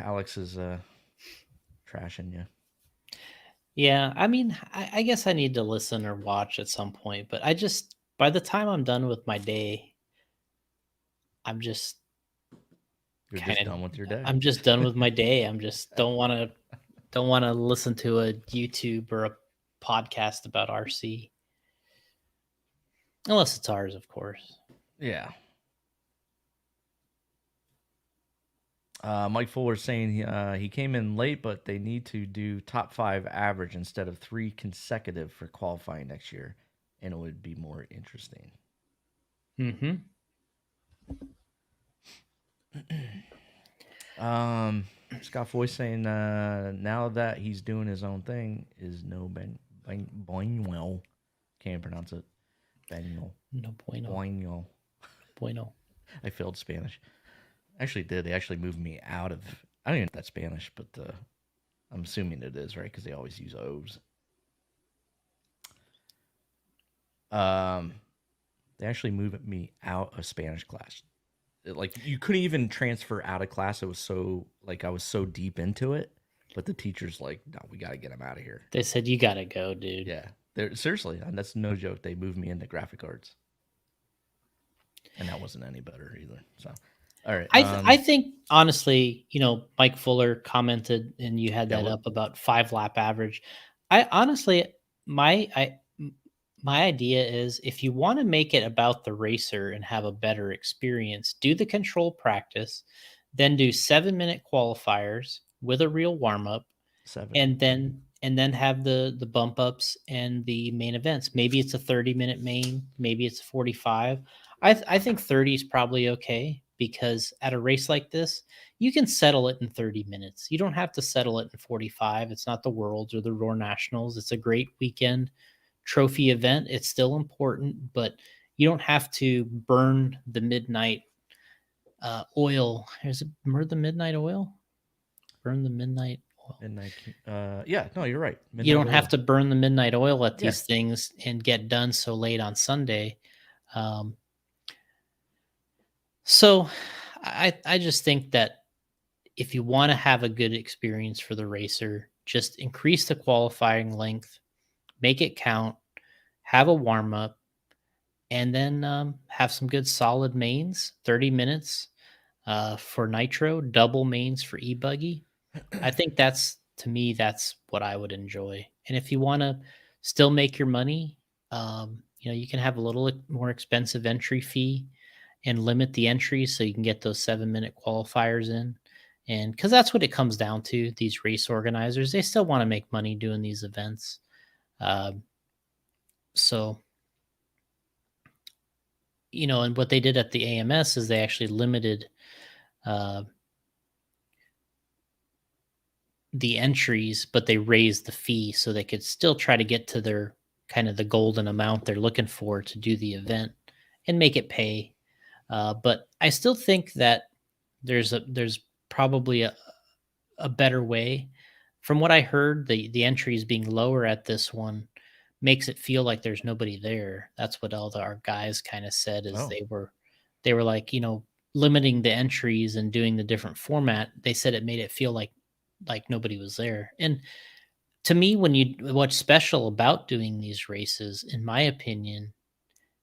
Alex is trashing you. Yeah, I mean, I guess I need to listen or watch at some point, but I just by the time I'm done with my day, I'm just You're kind just done with your day. I'm just done with my day. I'm just don't want to listen to a YouTube or a podcast about RC. Unless it's ours, of course. Yeah. Mike Fuller saying he came in late, but they need to do top 5 average instead of 3 consecutive for qualifying next year, and it would be more interesting. Mm-hmm. Scott Foy saying now that he's doing his own thing is no Boinwell. Can't pronounce it. Daniel. No bueno. Boinwell. Bueno. I failed Spanish. Actually did. They actually moved me out of. I don't even know if that's Spanish, but I'm assuming it is, right? Because they always use O's. They actually moved me out of Spanish class. Like you couldn't even transfer out of class. It was so I was so deep into it. But the teacher's like, no, we got to get him out of here. They said you gotta go, dude. Yeah, seriously, and that's no joke. They moved me into graphic arts, and that wasn't any better either. So. All right. I think honestly, Mike Fuller commented, and you had that what- up about 5-lap average. I honestly, my idea is if you want to make it about the racer and have a better experience, do the control practice, then do 7-minute qualifiers with a real warm up, 7. and then have the bump ups and the main events. Maybe it's a 30-minute main, maybe it's 45. I think 30 is probably okay, because at a race like this, you can settle it in 30 minutes. You don't have to settle it in 45. It's not the Worlds or the Roar Nationals. It's a great weekend trophy event. It's still important, but you don't have to burn the midnight oil. Is it burn the midnight oil? Burn the midnight oil. Midnight. Yeah, no, you're right. You don't have to burn the midnight oil at Yeah. these things and get done so late on Sunday. So I just think that if you want to have a good experience for the racer, just increase the qualifying length, make it count, have a warm up, and then have some good solid mains, 30 minutes for nitro, double mains for e-buggy. I think to me, that's what I would enjoy. And if you want to still make your money, you can have a little more expensive entry fee and limit the entries so you can get those 7-minute qualifiers in. And because that's what it comes down to, these race organizers, they still want to make money doing these events. So, and what they did at the AMS is they actually limited the entries, but they raised the fee so they could still try to get to their kind of the golden amount they're looking for to do the event and make it pay. But I still think that there's probably a better way. From what I heard, the entries being lower at this one makes it feel like there's nobody there. That's what all our guys kind of said, is they were like, limiting the entries and doing the different format. They said it made it feel like nobody was there. And to me, what's special about doing these races, in my opinion,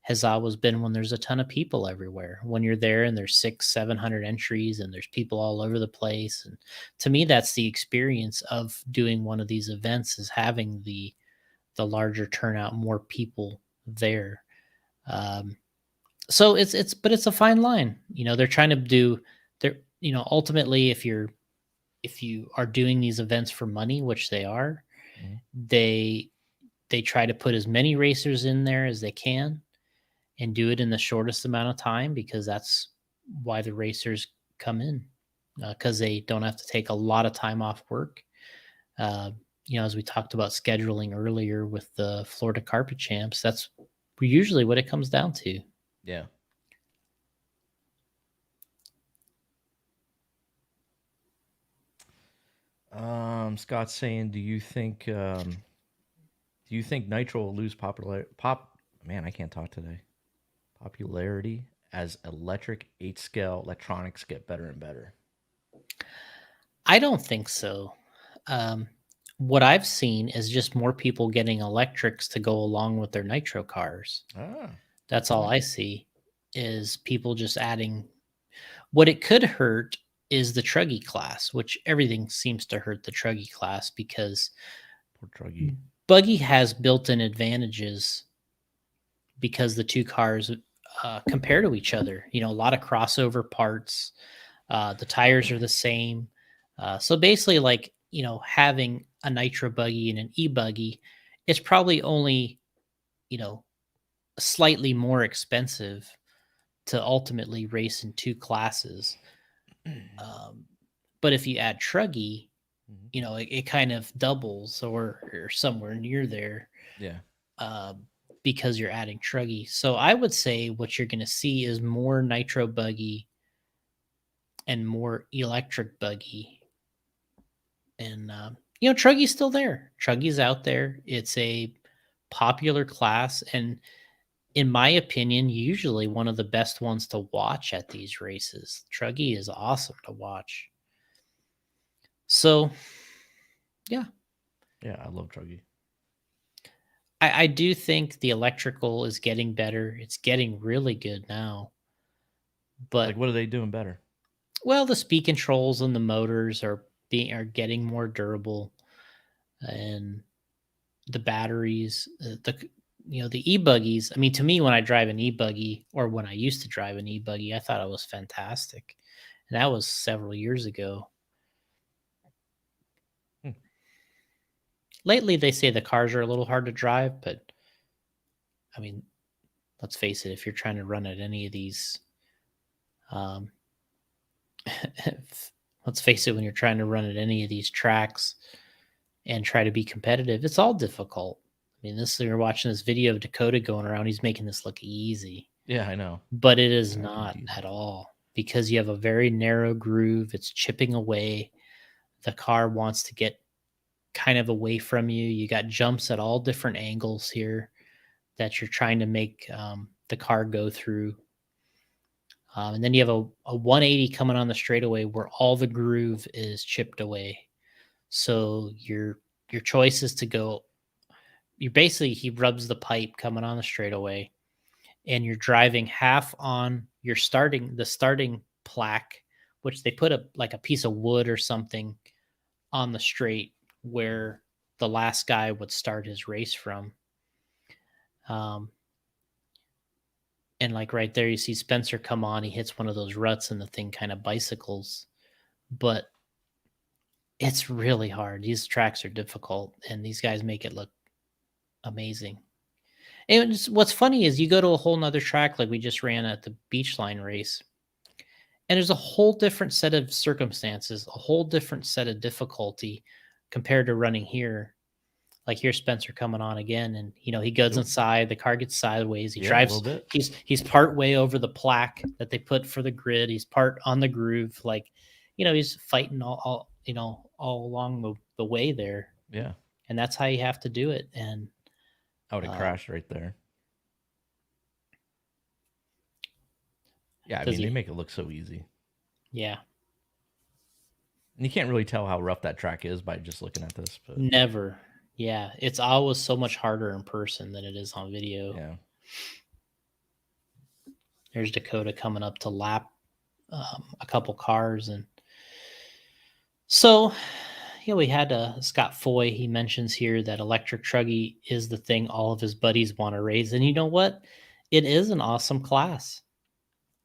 has always been when there's a ton of people everywhere. When you're there and there's 600-700 entries and there's people all over the place. And to me, that's the experience of doing one of these events, is having the larger turnout, more people there. So it's a fine line. They're trying to do ultimately, if you're if you are doing these events for money, which they are, Mhm. they try to put as many racers in there as they can and do it in the shortest amount of time, because that's why the racers come in, because they don't have to take a lot of time off work. Uh, as we talked about scheduling earlier with the Florida Carpet Champs, that's usually what it comes down to. Yeah. Scott's saying, do you think Nitro will lose Man, I can't talk today. Popularity as electric 8-scale electronics get better and better. I don't think so. What I've seen is just more people getting electrics to go along with their nitro cars. Ah, That's all I see, is people just adding. What it could hurt is the truggy class, which everything seems to hurt the truggy class, because poor Truggy. buggy has built-in advantages because the two cars compare to each other. A lot of crossover parts. The tires are the same. So basically, like, having a nitro buggy and an e-buggy, it's probably only, slightly more expensive to ultimately race in two classes. But if you add truggy, Mhm. it kind of doubles, or somewhere near there, Yeah. because you're adding truggy. So I would say what you're going to see is more nitro buggy and more electric buggy. And truggy's still there. Truggy's out there. It's a popular class, and in my opinion, usually one of the best ones to watch at these races. Truggy is awesome to watch. So, yeah, Yeah, I love Truggy. I do think the electrical is getting better. It's getting really good now. But Like, what are they doing better? well, the speed controls and the motors are getting more durable, and the batteries, the e-buggies. I mean, to me, when I drive an e-buggy, or when I used to drive an e-buggy, I thought it was fantastic, and that was several years ago. Hmm. Lately, they say the cars are a little hard to drive, but I mean, let's face it, if you're trying to run at any of these, um, let's face it, when you're trying to run at any of these tracks and try to be competitive, it's all difficult. I mean, you're watching this video of Dakota going around, he's making this look easy, Yeah, I know. but it is Fucking not diesel. at all, because you have a very narrow groove. It's chipping away. The car wants to get kind of away from you. You got jumps at all different angles here that you're trying to make the car go through. And then you have a 180 coming on the straightaway where all the groove is chipped away. So your choice is to go. You basically, he rubs the pipe coming on the straightaway, and you're driving half on the starting plaque, which they put like a piece of wood or something on the straight where the last guy would start his race from. Um, and like right there, you see Spencer come on. He hits one of those ruts, and the thing kind of bicycles. But it's really hard. These tracks are difficult, and these guys make it look amazing. And what's funny is you go to a whole nother track like we just ran at the Beachline race, and there's a whole different set of circumstances, a whole different set of difficulty compared to running here. Like, here's Spencer coming on again, and he goes Yep. inside, the car gets sideways, he Yeah, a drives, little bit. he's part way over the plaque that they put for the grid, he's part on the groove, like, he's fighting all along the way there, Yeah, and that's how you have to do it. And I would have crashed right there. Yeah, I mean, they make it look so easy. Yeah. And you can't really tell how rough that track is by just looking at this. But Never. Yeah, it's always so much harder in person than it is on video. yeah. There's Dakota coming up to lap a couple cars, and so we had Scott Foy. He mentions here that electric truggy is the thing all of his buddies want to raise, and you know what? It is an awesome class.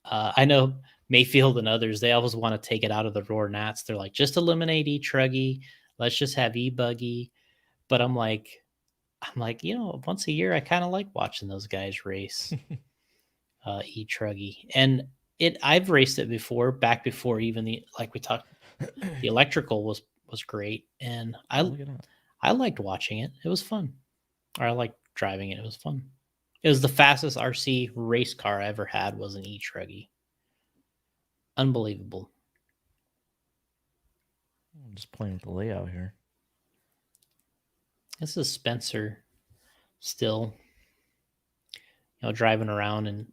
I know Mayfield and others, they always want to take it out of the Roar Nats. They're like, just eliminate E-Truggy. Let's just have E-Buggy. But I'm like, once a year, I kind of like watching those guys race E-Truggy. And I've raced it before, back before even like we talked, the electrical was great. And Look at that. I liked watching it. It was fun. Or I liked driving it. It was fun. It was the fastest RC race car I ever had was an E-Truggy. Unbelievable. I'm just playing with the layout here. This is Spencer still, driving around and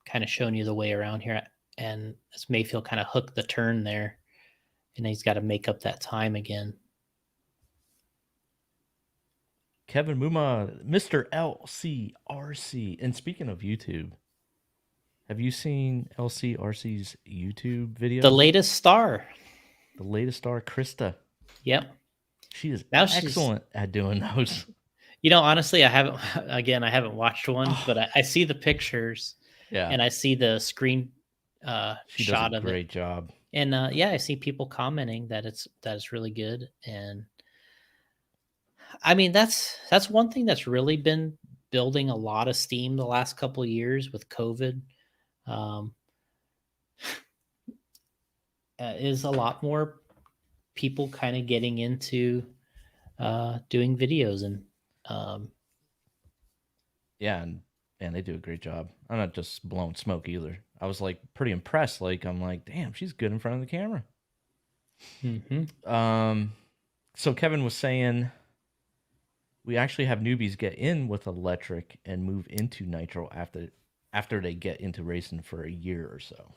kind of showing you the way around here. And as Mayfield kind of hooked the turn there, and he's got to make up that time again. Kevin Muma, Mr. LCRC. And speaking of YouTube, have you seen LCRC's YouTube video? The latest star. The latest star, Krista. Yep. She is Now she's- excellent at doing those. Honestly, I haven't watched one, but I see the pictures Yeah. and I see the screen She shot does a of it. great job. And I see people commenting that it's really good. And I mean, that's one thing that's really been building a lot of steam the last couple of years with COVID. Is a lot more people kind of getting into doing videos and Yeah, and they do a great job. I'm not just blowing smoke either. I was like pretty impressed. Like I'm like, damn, she's good in front of the camera. So Kevin was saying we actually have newbies get in with electric and move into nitro after they get into racing for a year or so.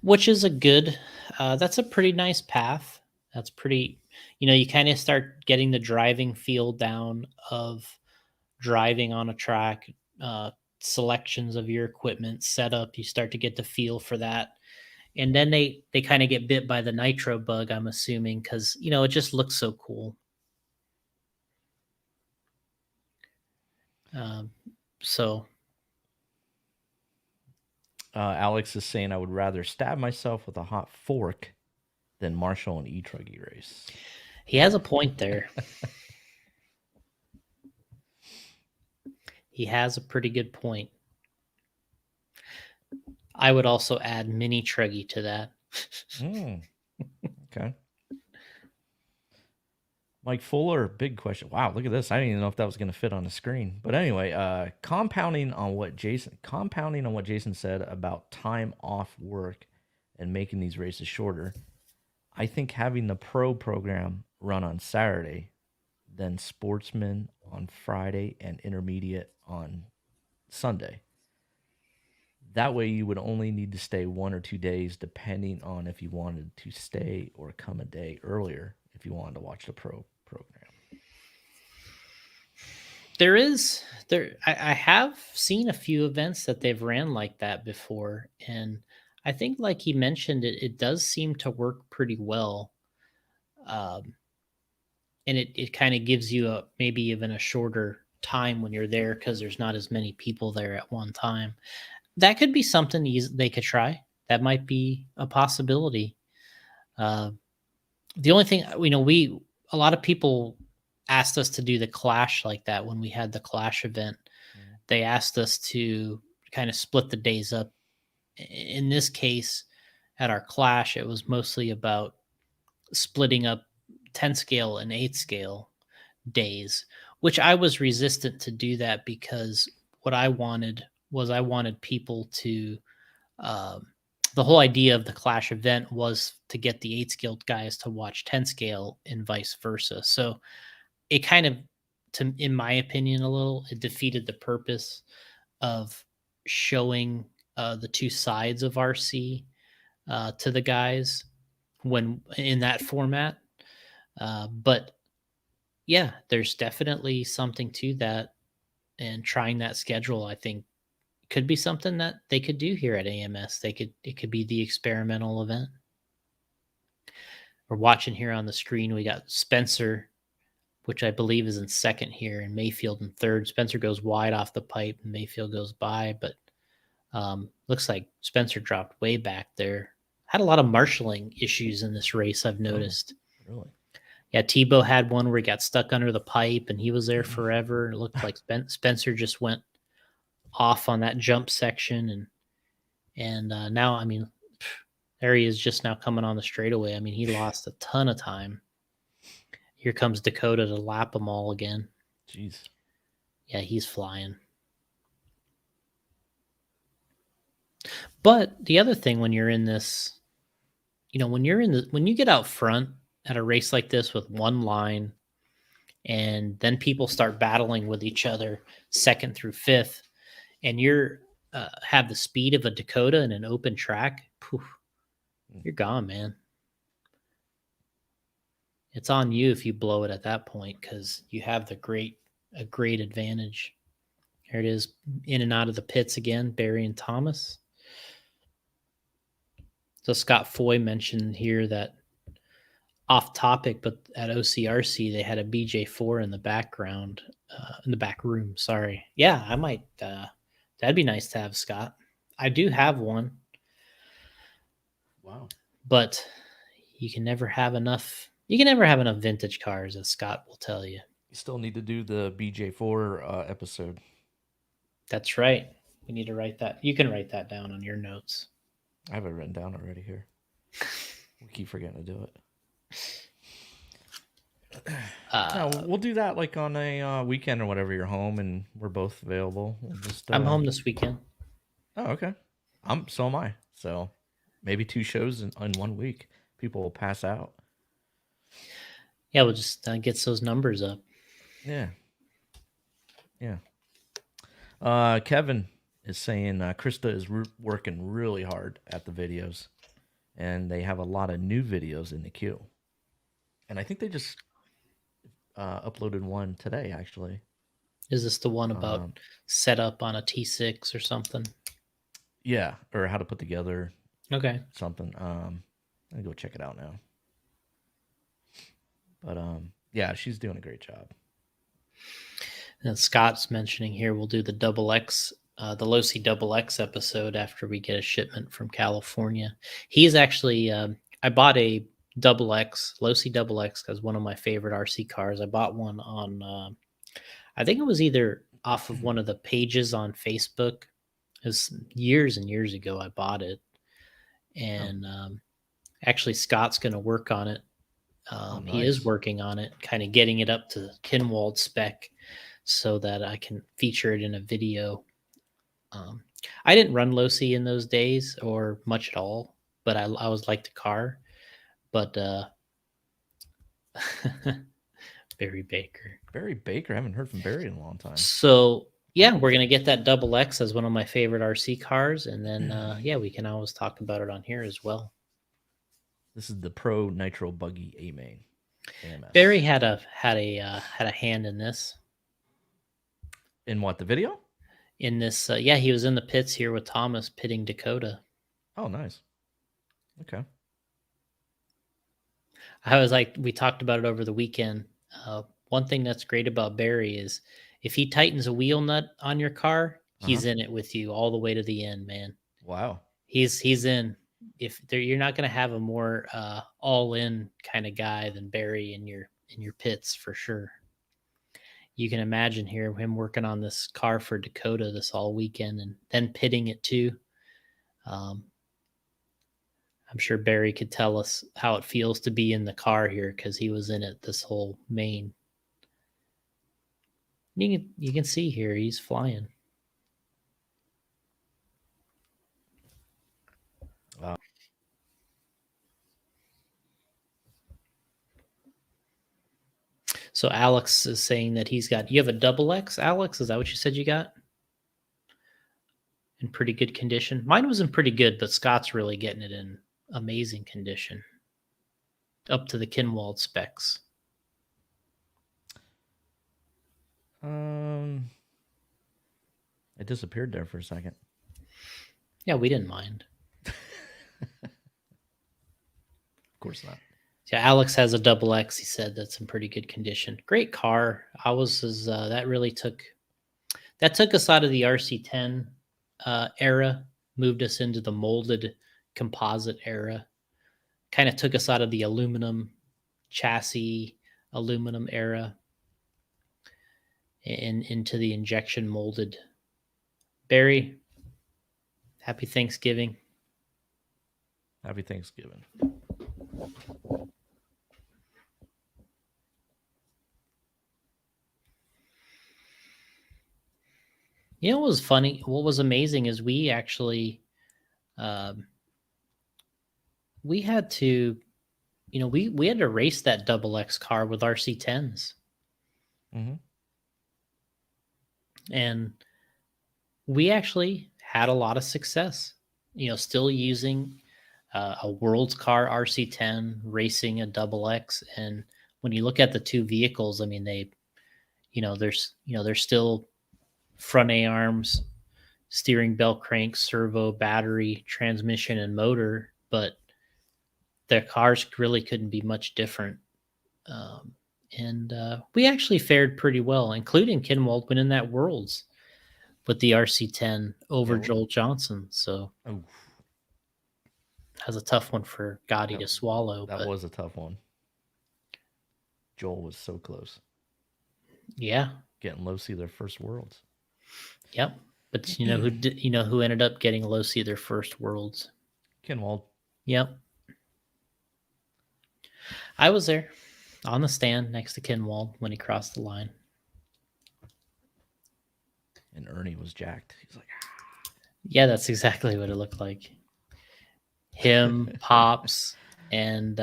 which is a good that's a pretty nice path. That's pretty, you kind of start getting the driving feel down of driving on a track, selections of your equipment setup. You start to get the feel for that. And then they kind of get bit by the nitro bug, I'm assuming, because it just looks so cool. So Alex is saying I would rather stab myself with a hot fork than Marshall and E-Truggy race. he has a point there. He has a pretty good point. I would also add mini Truggy to that. Okay. Mike Fuller, big question. Wow, look at this. I didn't even know if that was going to fit on the screen. But anyway, compounding on what Jason said about time off work and making these races shorter, I think having the pro program run on Saturday, then sportsman on Friday and intermediate on Sunday. That way you would only need to stay 1 or 2 days, depending on if you wanted to stay or come a day earlier if you wanted to watch the pro program. I have seen a few events that they've ran like that before, and I think, like he mentioned, it does seem to work pretty well. And it kind of gives you maybe even a shorter time when you're there because there's not as many people there at one time. That could be something they could try. That might be a possibility. The only thing, a lot of people asked us to do the Clash like that when we had the Clash event. Mm-hmm. They asked us to kind of split the days up. In this case, at our Clash, it was mostly about splitting up 10 scale and 8 scale days, which I was resistant to do that because what I wanted people to the whole idea of the Clash event was to get the 8 scaled guys to watch 10 scale and vice versa. So it kind of, in my opinion, it defeated the purpose of showing the two sides of RC to the guys when in that format. But yeah, there's definitely something to that, and trying that schedule, I think, could be something that they could do here at AMS. It could be the experimental event. We're watching here on the screen. We got Spencer, which I believe is in second here, and Mayfield in third. Spencer goes wide off the pipe, and Mayfield goes by, but Looks like Spencer dropped way back there. Had a lot of marshaling issues in this race, I've noticed. Really? Yeah, Tebow had one where he got stuck under the pipe and he was there forever. It looked like Spencer just went off on that jump section, and now, I mean, there he is just now coming on the straightaway. I mean, he lost a ton of time. Here comes Dakota to lap them all again. Jeez. Yeah, he's flying. But the other thing when you're in this, when you get out front at a race like this with one line, and then people start battling with each other second through fifth, and you're have the speed of a Dakota in an open track, poof, you're gone, man. It's on you if you blow it at that point, because you have a great advantage. Here it is, in and out of the pits again, Barry and Thomas. So Scott Foy mentioned here that, off topic, but at OCRC they had a BJ4 in the background, in the back room. Sorry. Yeah, I might. That'd be nice to have, Scott. I do have one. Wow. But you can never have enough. You can never have enough vintage cars, as Scott will tell you. You still need to do the BJ4 episode. That's right. We need to write that. You can write that down on your notes. I have it written down already here. We keep forgetting to do it. No, we'll do that like on a weekend or whatever. You're home and we're both available. We'll just, I'm home this weekend. Oh, okay. So am I. So maybe 2 shows in 1 week. People will pass out. Yeah, we'll just get those numbers up. Yeah. Kevin is saying Krista is working really hard at the videos, and they have a lot of new videos in the queue. And I think they just uploaded one today, actually. Is this the one about setup on a T6 or something? Yeah, or how to put together something. I'll go check it out now. But yeah, she's doing a great job. And Scott's mentioning here we'll do the XX, the Losi XX episode after we get a shipment from California. He's actually, I bought a XX, Losi XX, because one of my favorite RC cars. I bought one on, I think it was either off of one of the pages on Facebook. It was years and years ago I bought it. And actually Scott's going to work on it. Nice. He is working on it, kind of getting it up to Kinwald spec so that I can feature it in a video. I didn't run Losi in those days or much at all, but I always liked the car. But Barry Baker. Barry Baker. I haven't heard from Barry in a long time. So yeah, we're gonna get that XX as one of my favorite RC cars, and then yeah, we can always talk about it on here as well. This is the Pro Nitro Buggy A-Main. AMS. Barry had a hand in this. In what, the video? In this, yeah, he was in the pits here with Thomas pitting Dakota. Oh, nice. Okay. I was like, we talked about it over the weekend. One thing that's great about Barry is if he tightens a wheel nut on your car, he's in it with you all the way to the end, man. Wow. He's in. You're not going to have a more all in kind of guy than Barry in your pits for sure. You can imagine here him working on this car for Dakota this all weekend and then pitting it too. I'm sure Barry could tell us how it feels to be in the car here because he was in it this whole main. You can see here he's flying. So Alex is saying that you have a XX, Alex? Is that what you said you got? In pretty good condition. Mine was in pretty good, but Scott's really getting it in amazing condition. Up to the Kinwald specs. It disappeared there for a second. Yeah, we didn't mind. Of course not. Yeah, Alex has a XX. He said that's in pretty good condition. Great car. That took us out of the RC10 era, moved us into the molded composite era, kind of took us out of the aluminum chassis, aluminum era, and into the injection molded. Barry, happy Thanksgiving. Happy Thanksgiving. You know what was funny? What was amazing is we actually, we had to, we had to race that double X car with RC10s, Mm-hmm. and we actually had a lot of success. Still using a world's car RC10, racing a double X, and when you look at the two vehicles, I mean, there's still front A arms, steering belt crank, servo, battery, transmission, and motor, but their cars really couldn't be much different. And we actually fared pretty well, including Kinwald winning that Worlds with the RC10 over Yeah, Joel Johnson. So Oh, that's a tough one for Gotti That- to swallow. that But was a tough one. Joel was so close. yeah, Getting low see their first Worlds. yep. But who ended up getting low see their first Worlds? Kinwald. Yep. I was there on the stand next to Kinwald when he crossed the line. And Ernie was jacked. He's like, Yeah, that's exactly what it looked like. Him, Pops, and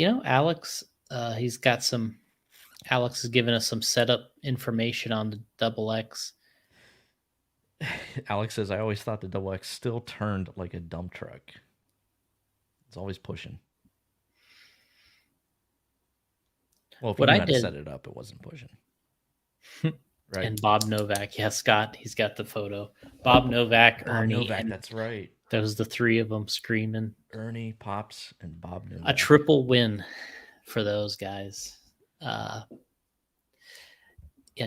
Alex. Alex has given us some setup information on the double X. Alex says, I always thought the double X still turned like a dump truck. It's always pushing. Well, if you What knew I how to did- set it up, it wasn't pushing. Right? And Bob Novak. Yeah, Scott, he's got the photo. Bob Novak, Bob Ernie, Novak, and that's right. those the three of them screaming. Ernie, Pops, and Bob Novak. A triple win for those guys. Yeah,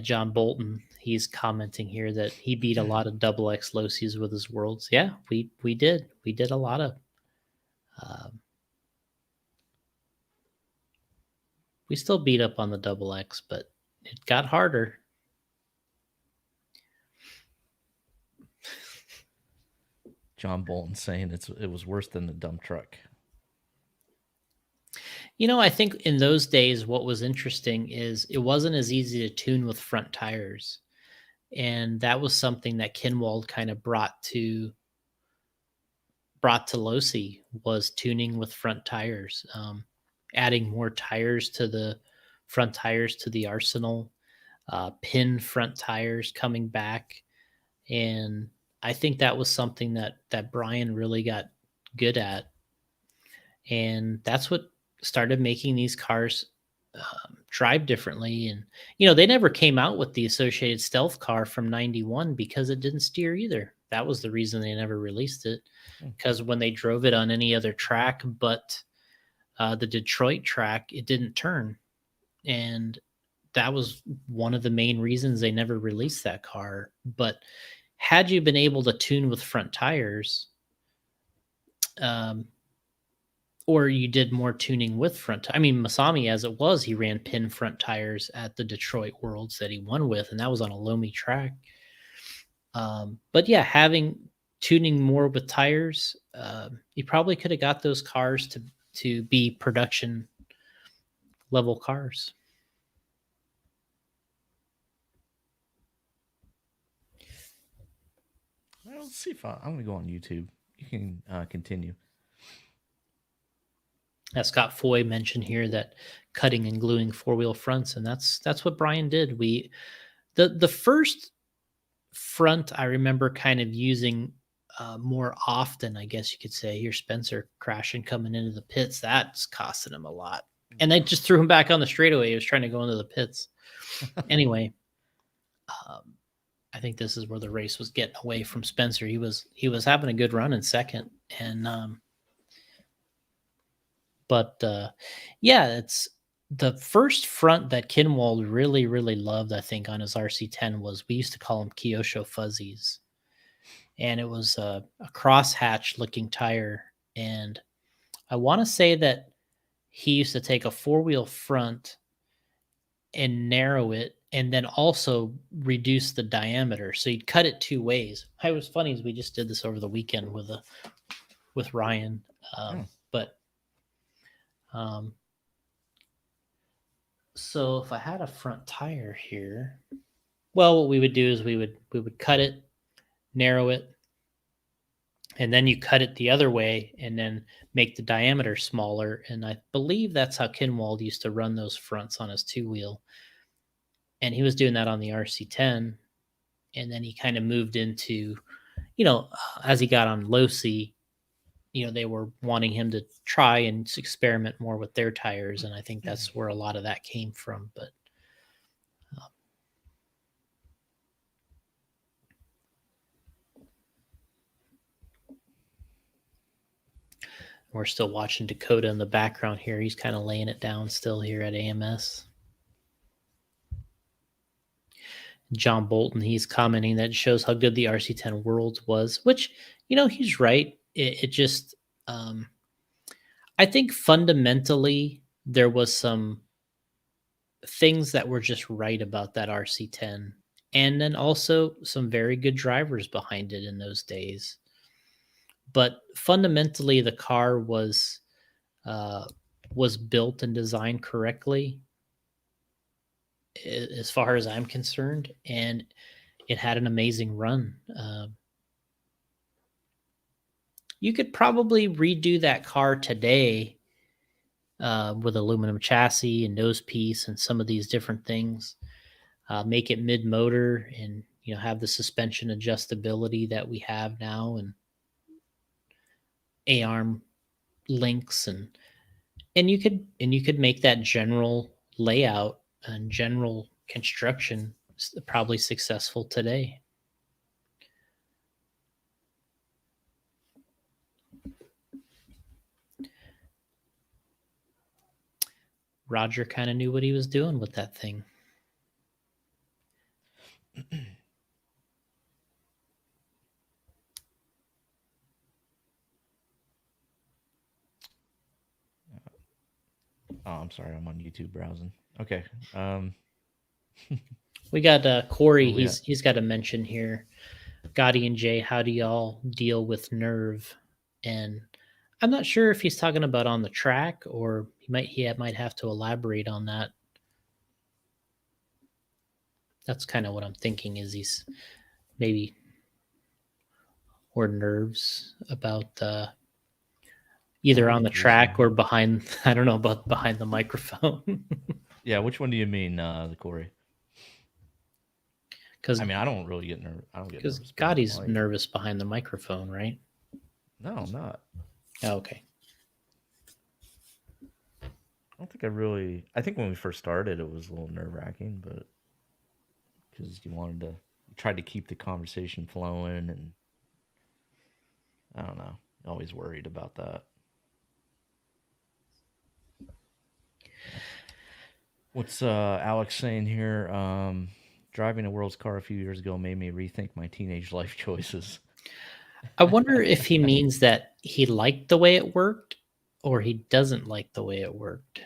John Bolton, he's commenting here that he beat a lot of double X Losies with his Worlds. Yeah, we did. We did a lot of. We still beat up on the double X, but it got harder. John Bolton saying it was worse than the dump truck. I think in those days, what was interesting is it wasn't as easy to tune with front tires. And that was something that Kinwald kind of brought to Losi, was tuning with front tires, adding more tires to the front tires to the arsenal, pin front tires coming back. And I think that was something that Brian really got good at. And that's what started making these cars drive differently. And they never came out with the Associated Stealth car from '91 because it didn't steer either. That was the reason they never released it, because when they drove it on any other track but the Detroit track, it didn't turn. And that was one of the main reasons they never released that car. But had you been able to tune with front tires, or you did more tuning with front. I mean, Masami, as it was, he ran pin front tires at the Detroit Worlds that he won with, and that was on a Lomi track. But yeah, tuning more with tires, you probably could have got those cars to be production level cars. Well, let's see if I'm going to go on YouTube. You can continue. As Scott Foy mentioned here, that cutting and gluing four-wheel fronts, and that's what Brian did. The first front I remember kind of using more often, I guess you could say. Here, Spencer crashing coming into the pits. That's costing him a lot. And they just threw him back on the straightaway. He was trying to go into the pits. Anyway, I think this is where the race was getting away from Spencer. He was having a good run in second, and yeah, the first front that Kinwald really, really loved, I think, on his RC10 was, we used to call them Kyosho Fuzzies. And it was a crosshatch looking tire. And I want to say that he used to take a four-wheel front and narrow it, and then also reduce the diameter. So you'd cut it two ways. It was funny, is we just did this over the weekend with Ryan. But so if I had a front tire here, well, what we would do is we would cut it, narrow it, and then you cut it the other way and then make the diameter smaller. And I believe that's how Kinwald used to run those fronts on his two-wheel. And he was doing that on the RC10. And then he kind of moved into, as he got on Losi, they were wanting him to try and experiment more with their tires. And I think that's where a lot of that came from. But we're still watching Dakota in the background here. He's kind of laying it down still here at AMS. John Bolton, he's commenting that it shows how good the RC10 Worlds was, which, he's right. It just, I think fundamentally there was some things that were just right about that RC10. And then also some very good drivers behind it in those days. But fundamentally, the car was built and designed correctly, as far as I'm concerned, and it had an amazing run. You could probably redo that car today with aluminum chassis and nose piece and some of these different things. Make it mid-motor and have the suspension adjustability that we have now, and A-arm links, and you could make that general layout and general construction probably successful today. Roger kind of knew what he was doing with that thing. Oh, I'm sorry. I'm on YouTube browsing. Okay. We got Corey. He's got a mention here. Gotti and Jay, how do y'all deal with nerve? And I'm not sure if he's talking about on the track, or he might have to elaborate on that. That's kind of what I'm thinking, is he's maybe, or nerves about either on the track or behind. I don't know about behind the microphone. Yeah, which one do you mean, Corey? Because I don't really get nervous. I don't get nervous. Because Gotti's nervous behind the microphone, right? No, I'm not. Oh, okay. I don't think I think when we first started, it was a little nerve-wracking, but because you tried to keep the conversation flowing, and I don't know, always worried about that. What's Alex saying here? Driving a World's car a few years ago made me rethink my teenage life choices. I wonder if he means that he liked the way it worked, or he doesn't like the way it worked.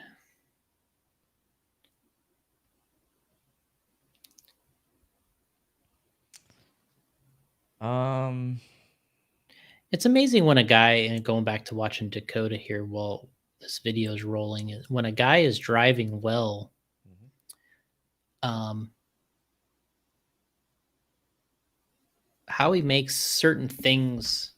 It's amazing when a guy, and going back to watching Dakota here while this video is rolling, when a guy is driving well, how he makes certain things,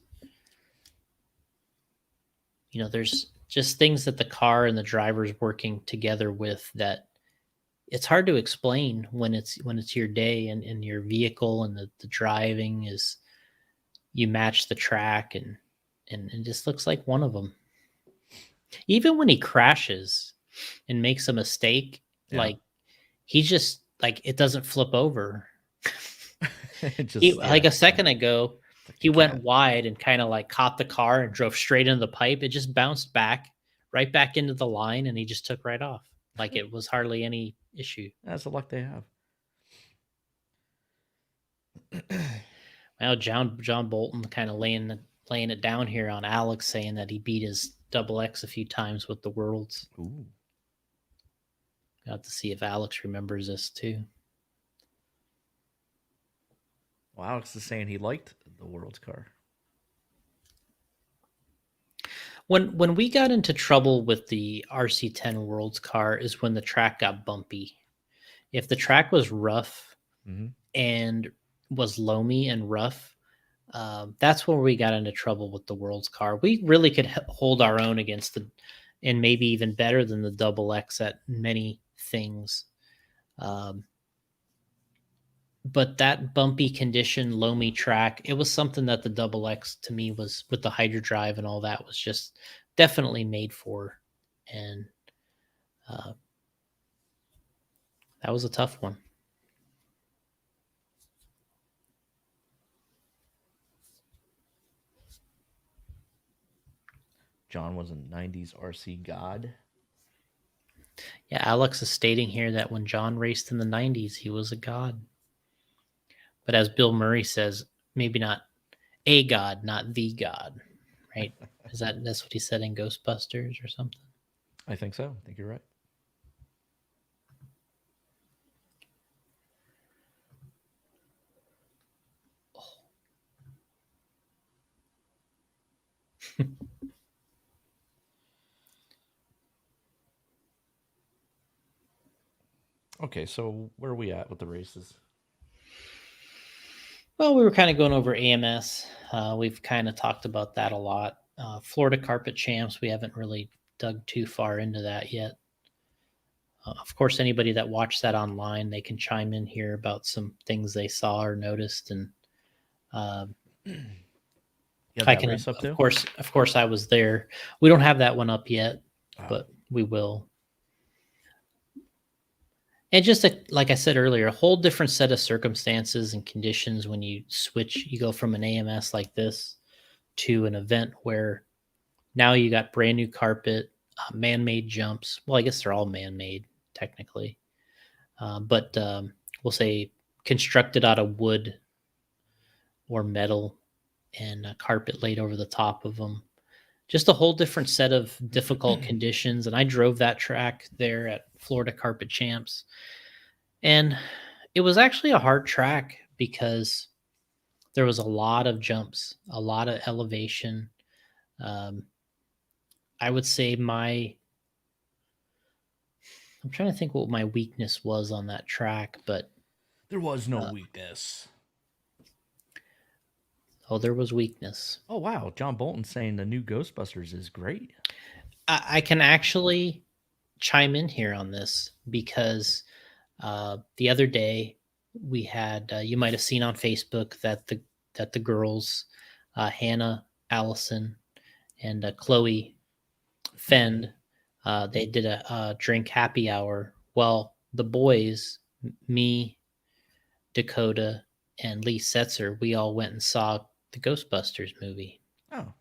there's just things that the car and the driver's working together with that it's hard to explain when it's your day and your vehicle, and the driving is, you match the track, and it just looks like one of them. Even when he crashes and makes a mistake, like he just, like, it doesn't flip over. Like a second ago, he went wide and kind of like caught the car and drove straight into the pipe. It just bounced back right back into the line, and he just took right off. like it was hardly any issue. That's the luck they have. Well, John Bolton kind of laying it down here on Alex, saying that he beat his double X a few times with the Worlds. Ooh. Got to see if Alex remembers this too. Well, Alex is saying he liked the World's car. When we got into trouble with the RC10 Worlds car is when the track got bumpy. If the track was rough and was loamy and rough, that's where we got into trouble with the Worlds car. We really could hold our own against and maybe even better than the double X at many things. But that bumpy condition, loamy track, it was something that the double X to me was, with the Hydro Drive and all that, was just definitely made for. And that was a tough one. John was a 90s RC god. Yeah, Alex is stating here that when John raced in the 90s, he was a god. But as Bill Murray says, maybe not a god, not the god, right? That's what he said in Ghostbusters or something? I think so. I think you're right. Okay, so where are we at with the races? Well, we were kind of going over AMS. We've kind of talked about that a lot. Florida Carpet Champs, we haven't really dug too far into that yet. Of course, anybody that watched that online, they can chime in here about some things they saw or noticed. And I can, of course, I was there. We don't have that one up yet, but we will. And just like I said earlier, a whole different set of circumstances and conditions when you switch. You go from an AMS like this to an event where now you got brand new carpet, man-made jumps. Well, I guess they're all man-made technically, but we'll say constructed out of wood or metal and a carpet laid over the top of them. Just a whole different set of difficult conditions. And I drove that track there at Florida Carpet Champs. And it was actually a hard track because there was a lot of jumps, a lot of elevation. I would say I'm trying to think what my weakness was on that track, but there was no weakness. Oh, there was weakness. Oh, wow. John Bolton saying the new Ghostbusters is great. I can actually chime in here on this because the other day we had, you might have seen on Facebook that the girls, Hannah, Allison, and Chloe Fend, they did a drink happy hour. Well, the boys, me, Dakota, and Lee Setzer, we all went and saw the Ghostbusters movie. Oh,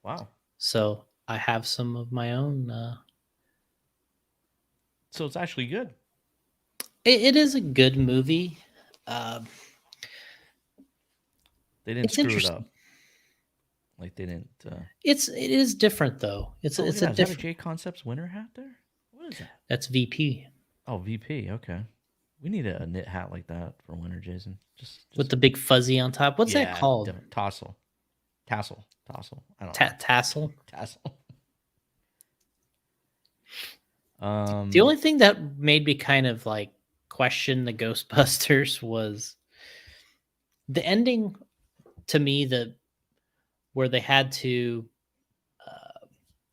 wow. So I have some of my own. So it's actually good. It is a good movie. They didn't screw it up. Like they didn't. It is different though. It's a different. Is that a J Concepts winter hat there? What is that? That's VP. Oh, VP. Okay. We need a knit hat like that for winter, Jason. Just with the big fuzzy on top. What's that called? Tassel. I don't know. Tassel. The only thing that made me kind of like question the Ghostbusters was the ending. To me, where they had to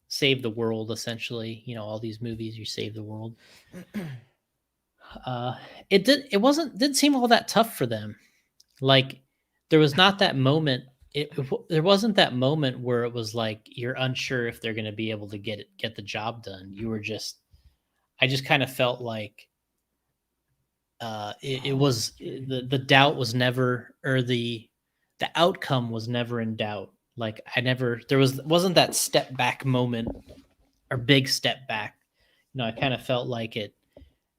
save the world, essentially. You know, all these movies, you save the world. It didn't seem all that tough for them. Like there was not that moment. There wasn't that moment where it was like you're unsure if they're going to be able to get the job done. I just kind of felt like it was the doubt was never, or the outcome was never in doubt. Like wasn't that step back moment or big step back. I kind of felt like it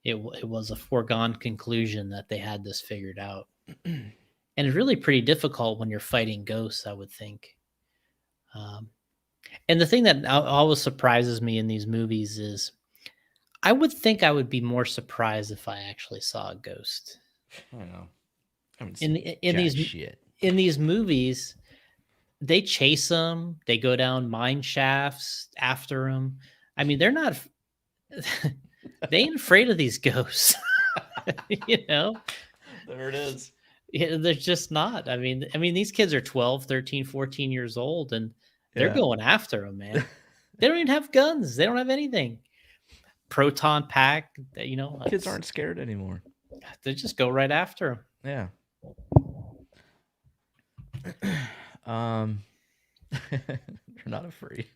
was a foregone conclusion that they had this figured out. And it's really pretty difficult when you're fighting ghosts, I would think. Um, and the thing that always surprises me in these movies is I would think I would be more surprised if I actually saw a ghost. I don't know. I haven't In seen in jack these shit. in these movies, they chase them, they go down mine shafts after them. I mean, they're not they ain't afraid of these ghosts. You know? There it is. Yeah, they're just not. I mean, these kids are 12, 13, 14 years old, and they're Yeah. going after them, man. They don't even have guns. They don't have anything. Proton pack, Kids aren't scared anymore. they just go right after them. Yeah. They're not afraid.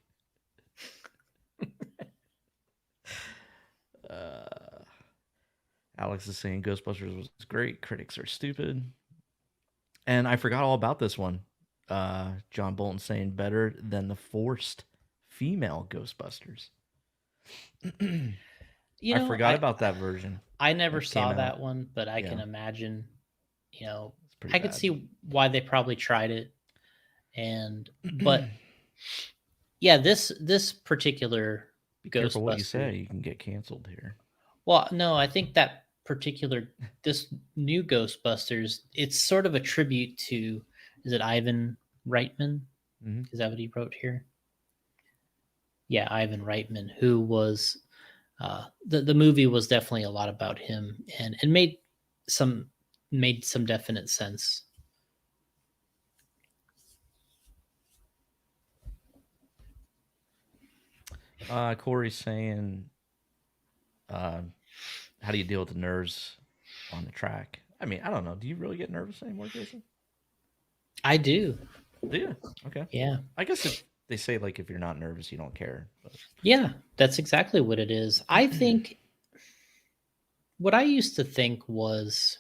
Alex is saying Ghostbusters was great. Critics are stupid. And I forgot all about this one. John Bolton saying better than the forced female Ghostbusters. I forgot about that version. I never that saw came that out. one, but I can Yeah. imagine, It's pretty I could bad. see why they probably tried it. But yeah, this particular Be careful what you Ghostbuster- say. You can get canceled here. Well, no, I think that this new Ghostbusters, it's sort of a tribute to, is it Ivan Reitman? Mhm. Is that what he wrote here? Yeah, Ivan Reitman, who was the movie was definitely a lot about him and made some definite sense. Corey's saying, how do you deal with the nerves on the track? I mean, I don't know. Do you really get nervous anymore, Jason? I do. Do you? Okay. Yeah. I guess if they say like if you're not nervous, you don't care. But Yeah, that's exactly what it is. I think what I used to think was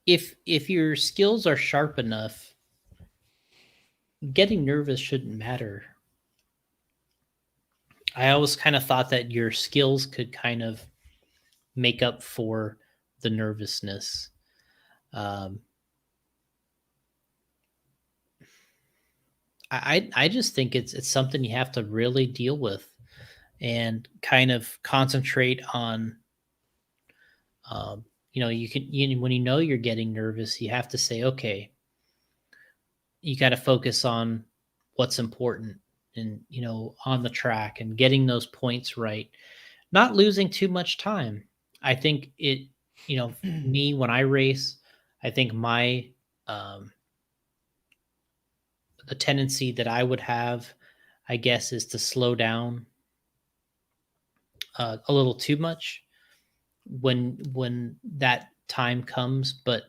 if your skills are sharp enough, getting nervous shouldn't matter. I always kind of thought that your skills could kind of make up for the nervousness. I just think it's something you have to really deal with and kind of concentrate on. When you know you're getting nervous, you have to say, okay, you got to focus on what's important and on the track and getting those points right, not losing too much time. I think me when I race, I think my the tendency that I would have, I guess, is to slow down a little too much when that time comes. But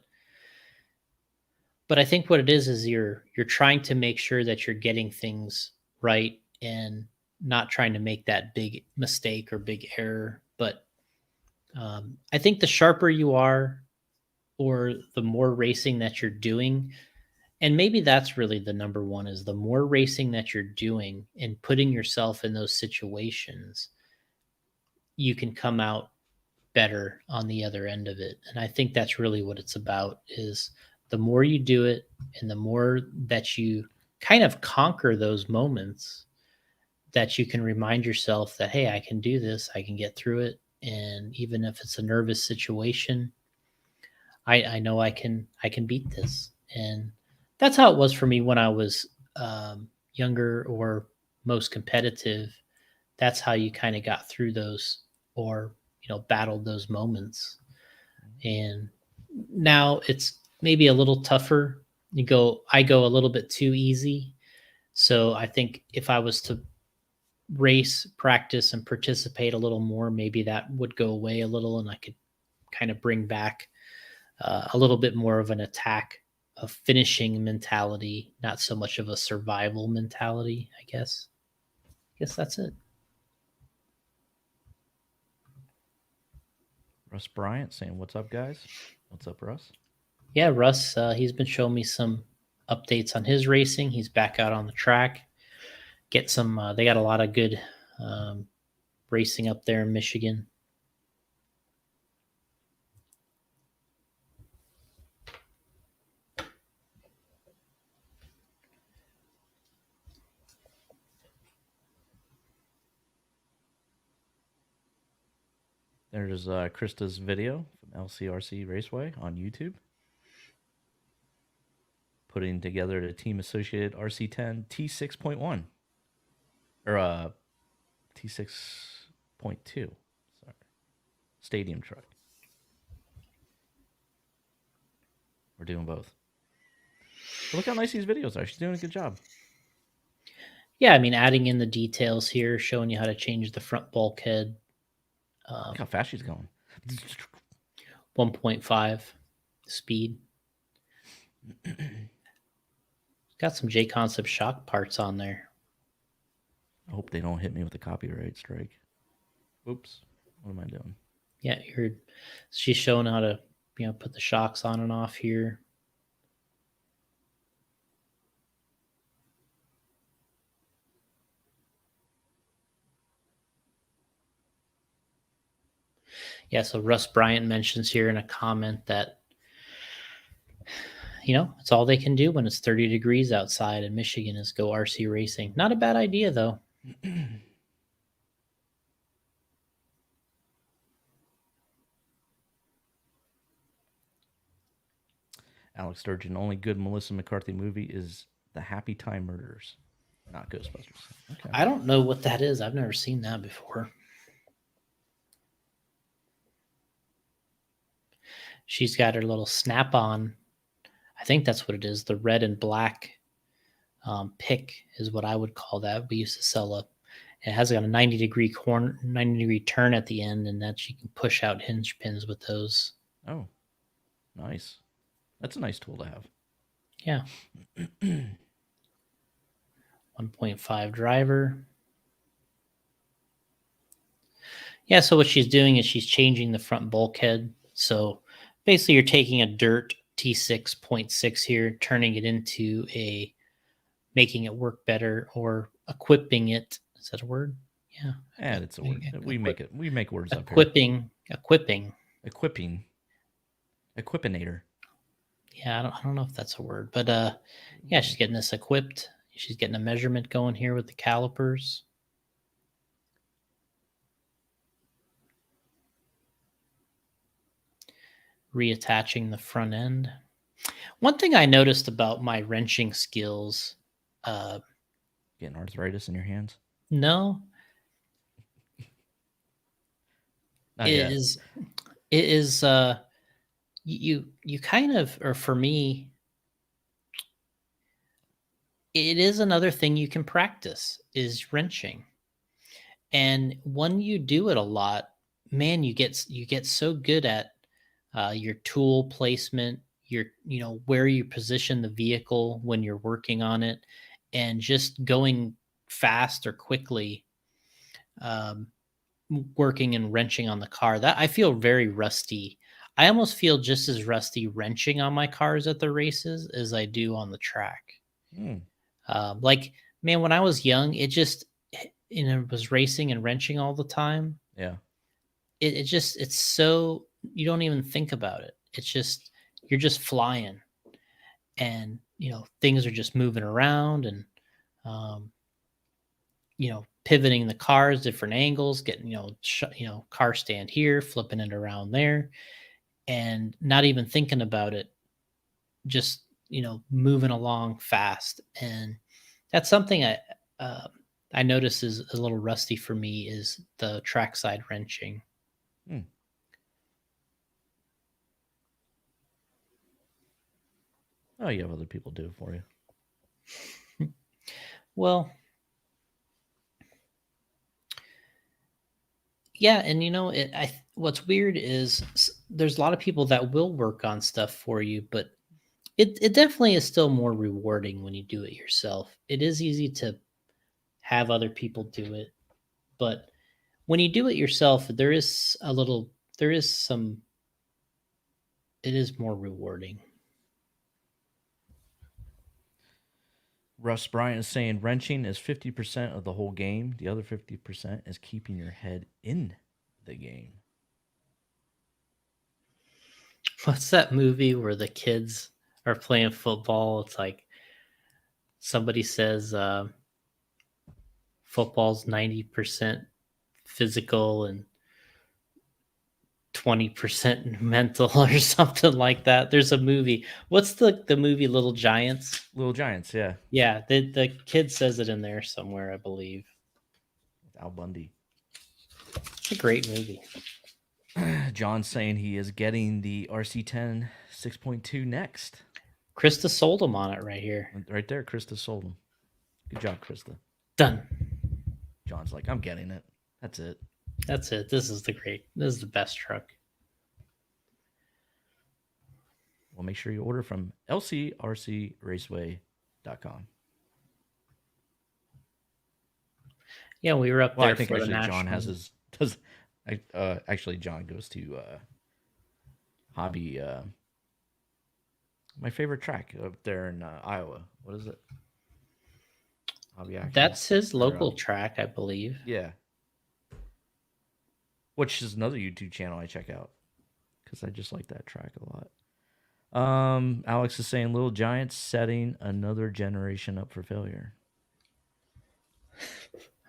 I think what it is you're trying to make sure that you're getting things right and not trying to make that big mistake or big error. But I think the sharper you are, or the more racing that you're doing, and maybe that's really the number one, is the more racing that you're doing and putting yourself in those situations, you can come out better on the other end of it. And I think that's really what it's about, is the more you do it and the more that you kind of conquer those moments, that you can remind yourself that, hey, I can do this, I can get through it. And even if it's a nervous situation, I know I can beat this. And that's how it was for me when I was younger or most competitive. That's how you kind of got through those, or battled those moments. And now it's maybe a little tougher. I go a little bit too easy. So I think if I was to race, practice, and participate a little more, maybe that would go away a little, and I could kind of bring back a little bit more of an attack, a finishing mentality, not so much of a survival mentality, I guess. That's it. Russ Bryant saying, "What's up, guys? What's up, Russ?" Yeah, Russ, he's been showing me some updates on his racing. He's back out on the track, get some. They got a lot of good racing up there in Michigan. There's Krista's video from LCRC Raceway on YouTube, putting together the team associated RC10 T6.1 or T6.2. Sorry, stadium truck. We're doing both. But look how nice these videos are. She's doing a good job. Yeah, I mean, adding in the details here, showing you how to change the front bulkhead. Look how fast she's going. 1.5 speed. Got some J Concept shock parts on there. I hope they don't hit me with a copyright strike. Oops. What am I doing? Yeah, she's showing how to, put the shocks on and off here. Yeah, so Russ Bryant mentions here in a comment that, it's all they can do when it's 30 degrees outside in Michigan is go RC racing. Not a bad idea, though. Alex Sturgeon, only good Melissa McCarthy movie is The Happy Time Murders, not Ghostbusters. Okay. I don't know what that is. I've never seen that before. She's got her little snap-on. I think that's what it is. The red and black pick is what I would call that. We used to sell it has got a 90-degree turn at the end, and that you can push out hinge pins with those. Oh, nice. That's a nice tool to have. Yeah. 1.5 driver. Yeah, so what she's doing is she's changing the front bulkhead. So basically you're taking a dirt T6.6 here, turning it into making it work better, or equipping it. Is that a word? Yeah. It's a word. We make words up here. Equipping. Equipinator. Yeah, I don't know if that's a word, but yeah, she's getting this equipped. She's getting a measurement going here with the calipers. Reattaching the front end. One thing I noticed about my wrenching skills, getting arthritis in your hands? No. Not It yet. is you kind of, or for me, it is another thing you can practice is wrenching. And when you do it a lot, man, you get so good at your tool placement, your where you position the vehicle when you're working on it, and just going fast or quickly, working and wrenching on the car. That I feel very rusty. I almost feel just as rusty wrenching on my cars at the races as I do on the track. Like, man, when I was young, it just was racing and wrenching all the time. Yeah. It's so, you don't even think about it. It's just, you're just flying, and things are just moving around, and pivoting the cars, different angles, getting car stand here, flipping it around there, and not even thinking about it, just moving along fast. And that's something I notice is a little rusty for me, is the trackside wrenching. Oh, you have other people do it for you. Well, yeah, and what's weird is there's a lot of people that will work on stuff for you, but it definitely is still more rewarding when you do it yourself. It is easy to have other people do it, but when you do it yourself, it is more rewarding. Russ Bryant is saying wrenching is 50% of the whole game. The other 50% is keeping your head in the game. What's that movie where the kids are playing football? It's like somebody says football's 90% physical and 20% mental or something like that. There's a movie. What's the movie Little Giants? Little Giants, yeah. Yeah, the kid says it in there somewhere, I believe. With Al Bundy. It's a great movie. John's saying he is getting the RC10 6.2 next. Krista sold him on it right here. Right there, Krista sold him. Good job, Krista. Done. John's like, I'm getting it. That's it. That's it. This is the best truck. Well, make sure you order from lcrcraceway.com. Yeah, we were up Well, there I think for the actually national. John has his does. Actually, John goes to hobby. My favorite track up there in Iowa. What is it? Hobby Action. That's his Or, local track, I believe. Yeah. Which is another YouTube channel I check out because I just like that track a lot. Alex is saying Little Giants setting another generation up for failure.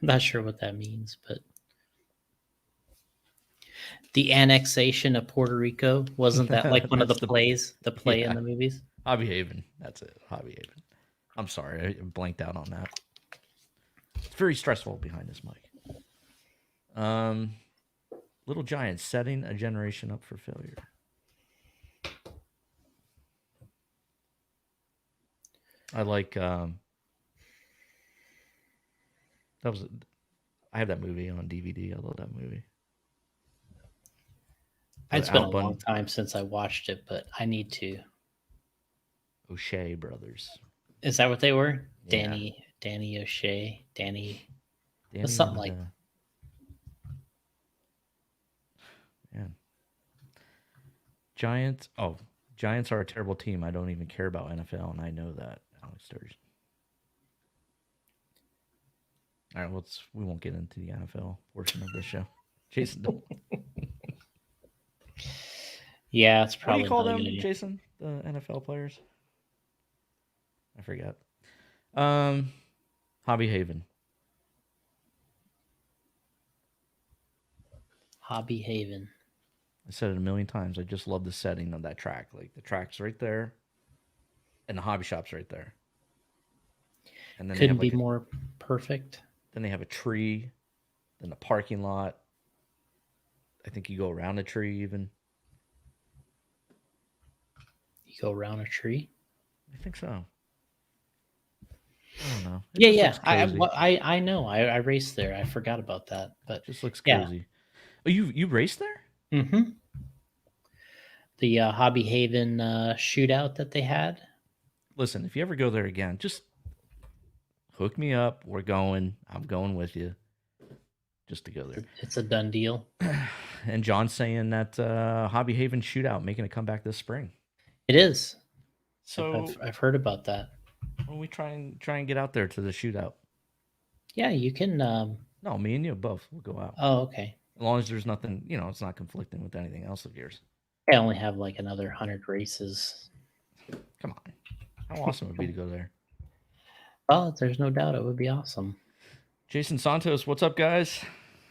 I'm not sure what that means, but the annexation of Puerto Rico, wasn't that like one of the That's the- plays? The play yeah. in the movies? Hobby Haven. That's it. Hobby Haven. I'm sorry. I blanked out on that. It's very stressful behind this mic. Little Giants setting a generation up for failure. I like that was I have that movie on DVD. I love that movie. It's been a Album. long time since I watched it, but I need to. O'Shea brothers. Is that what they were? Yeah. Danny O'Shea, Danny. Danny something and, like- man. Giants. Oh, Giants are a terrible team. I don't even care about NFL, and I know that. Alex Sturgeon. All right, we won't get into the NFL portion of this show. Jason, what Yeah, it's do probably you call not a them, good idea. Jason? The NFL players? I forgot. Hobby Haven. Hobby Haven. I said it a million times. I just love the setting of that track. Like the track's right there, and the hobby shop's right there. And then Couldn't they have be more perfect. then they have a tree, then a parking lot. I think you go around a tree even. You go around a tree. I think so. I don't know. It Yeah, just yeah. looks cozy. I know. I raced there. I forgot about that, but Just looks yeah. cozy. Oh, you raced there? mm-hmm. The Hobby Haven shootout that they had. Listen, if you ever go there again, just hook me up. We're going. I'm going with you. Just to go there. It's a done deal. And John's saying that Hobby Haven shootout making a comeback this spring. It is. So I've heard about that. when we try and get out there to the shootout. Yeah, you can. No, me and you both will go out. Oh, okay. As long as there's nothing, it's not conflicting with anything else of yours. I only have like another 100 races. Come on. How awesome would it be to go there? Well, there's no doubt it would be awesome. Jason Santos, what's up, guys?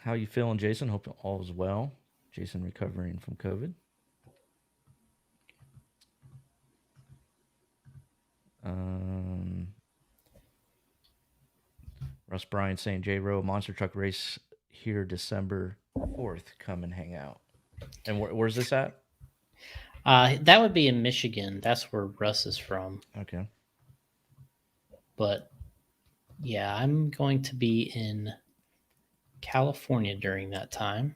How you feeling, Jason? Hope all is well. Jason recovering from COVID. Russ Bryan saying J-Row Monster Truck Race here December 4th. Come and hang out. And where's this at? That would be in Michigan. That's where Russ is from. Okay. But yeah, I'm going to be in California during that time.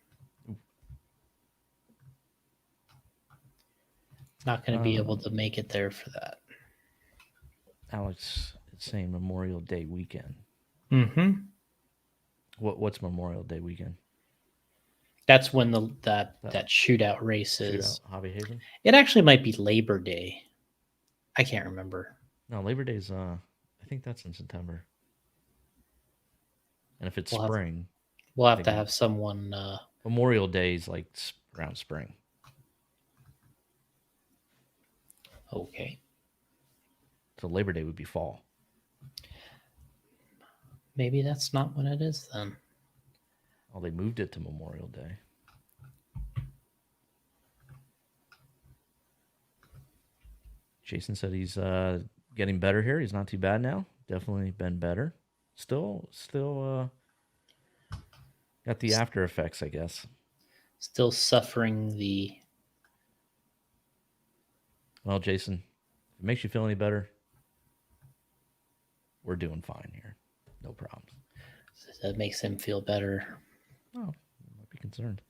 Not going to be able to make it there for that. Alex is saying Memorial Day weekend. Mm-hmm. What's Memorial Day weekend? That's when that shootout race is. Shootout, Hobby Haven? It actually might be Labor Day. I can't remember. No, Labor Day is I think that's in September. And if it's We'll have- spring, We'll have to Maybe. have someone. Memorial Day is like around spring. Okay, So Labor Day would be fall. maybe that's not when it is then. Oh, they moved it to Memorial Day. Jason said he's getting better here. He's not too bad now. Definitely been better. Still got the after effects, I guess. Still suffering the. Well, Jason, if it makes you feel any better, we're doing fine here. No problems. That makes him feel better. Oh, might be concerned.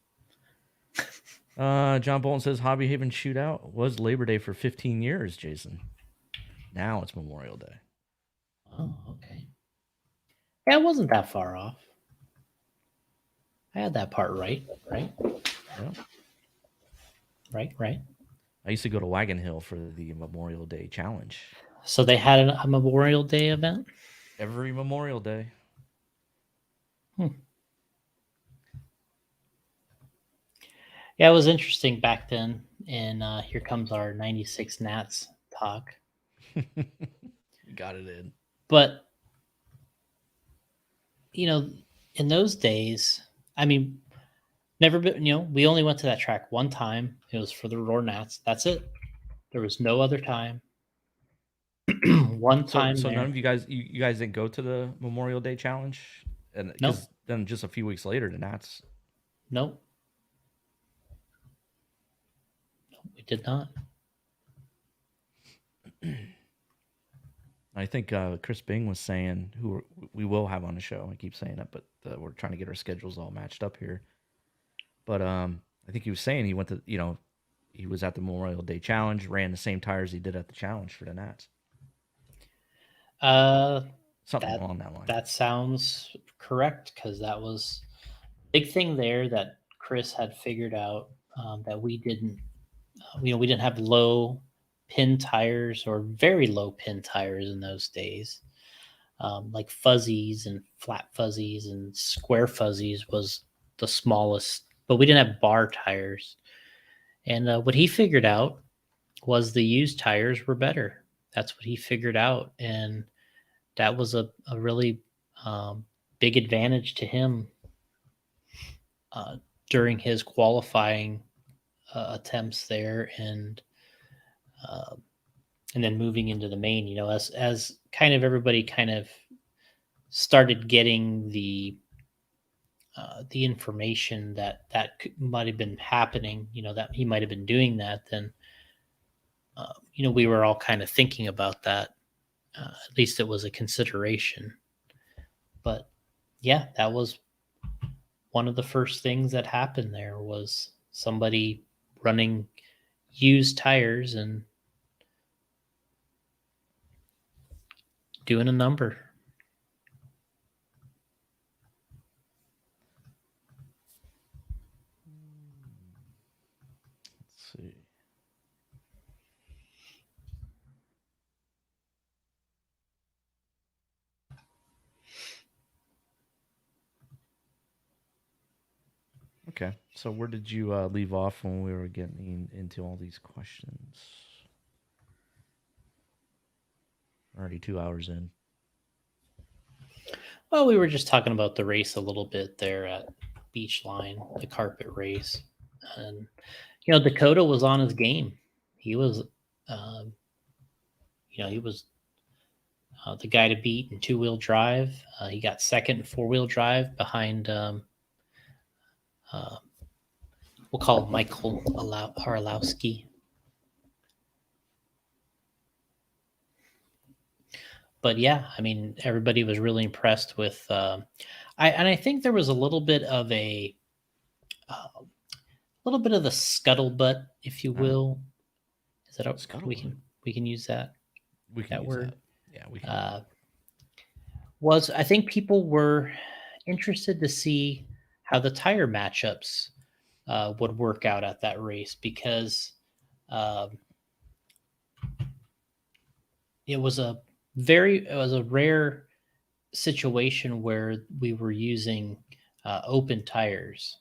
John Bolton says Hobby Haven shootout was Labor Day for 15 years, Jason. Now it's Memorial Day. Oh, okay. Yeah, it wasn't that far off. I had that part right. Yeah. Right. I used to go to Wagon Hill for the Memorial Day challenge. So they had a Memorial Day event? Every Memorial Day. Yeah, it was interesting back then. And here comes our 96 Nats talk. Got it in. But, in those days, I mean, never been, we only went to that track one time. It was for the Roar Nats. That's it. There was no other time. One time. So there. none of you guys didn't go to the Memorial Day challenge? And No. Then just a few weeks later, the Nats. Nope. We did not. I think Chris Bing was saying, who we will have on the show. I keep saying that, but we're trying to get our schedules all matched up here. But I think he was saying he went to, he was at the Memorial Day Challenge, ran the same tires he did at the challenge for the Nats. Something along that line. That sounds correct, because that was a big thing there that Chris had figured out, that we didn't. We didn't have low pin tires or very low pin tires in those days. Like fuzzies and flat fuzzies and square fuzzies was the smallest, but we didn't have bar tires. And what he figured out was the used tires were better. That's what he figured out. And that was a really big advantage to him during his qualifying attempts there, and then moving into the main, as kind of everybody kind of started getting the information that might have been happening, that he might have been doing that, then we were all kind of thinking about that. At least it was a consideration. But yeah, that was one of the first things that happened there, was somebody running used tires and doing a number. Let's see. Okay, so where did you leave off when we were getting into all these questions? Already 2 hours in. Well, we were just talking about the race a little bit there at Beachline, the carpet race. And, Dakota was on his game. He was, he was the guy to beat in two-wheel drive. He got second in four-wheel drive behind, we'll call him Michael Harlowski. But yeah, I mean, everybody was really impressed with. I think there was a little bit of the scuttlebutt, if you will. Is that Scuttlebutt? we can use that? We can That use word. that. Yeah, we can. I think people were interested to see how the tire matchups would work out at that race, because it was it was a rare situation where we were using open tires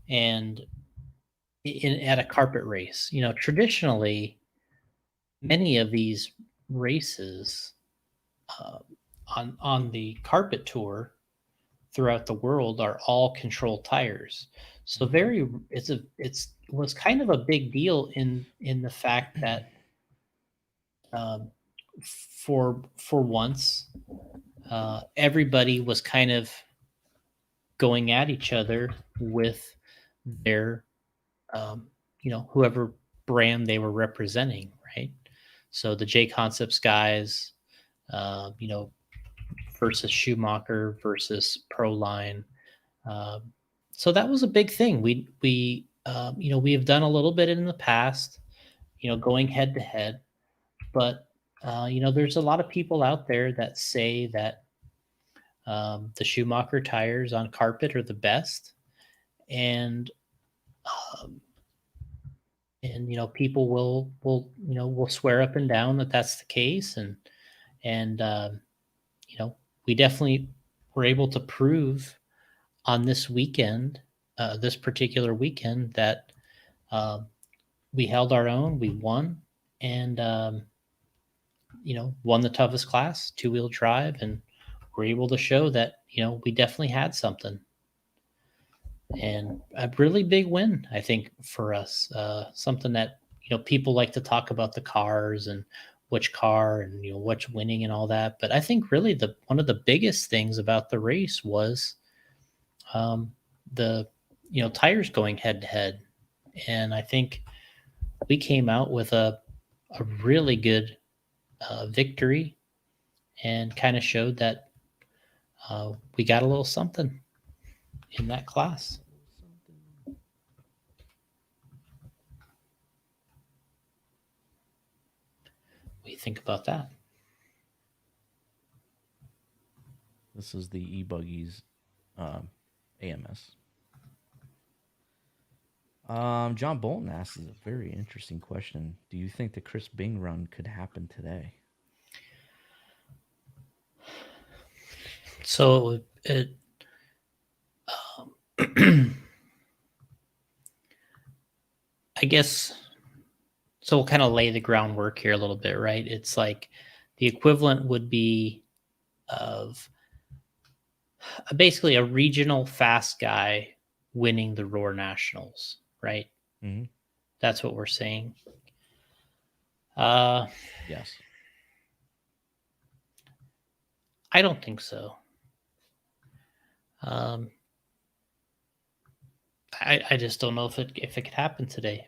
and at a carpet race. Traditionally, many of these races uh, on the carpet tour throughout the world are all controlled tires. So it was kind of a big deal in the fact that um, for once everybody was kind of going at each other with their whoever brand they were representing, right? So the J Concepts guys, uh, you know, versus Schumacher versus Proline. Um, so that was a big thing. We have done a little bit in the past, going head to head, but there's a lot of people out there that say that the Schumacher tires on carpet are the best, and um, people will swear up and down that that's the case, and we definitely were able to prove on this weekend, this particular weekend, that um, we held our own, we won, and won the toughest class, two-wheel drive, and we're able to show that we definitely had something. And a really big win, I think, for us. Something that people like to talk about the cars and which car and what's winning and all that. But I think really the one of the biggest things about the race was um, the tires going head to head, and I think we came out with a really good victory and kind of showed that we got a little something in that class. What do you think about that? This is the e-buggies AMS. John Bolton asks a very interesting question. Do you think the Chris Bing run could happen today? So I guess so. We'll kind of lay the groundwork here a little bit, right? It's like the equivalent would be of basically a regional fast guy winning the Roar Nationals, right? Mm-hmm. That's what we're saying. Yes. I don't think so. I just don't know if it could happen today.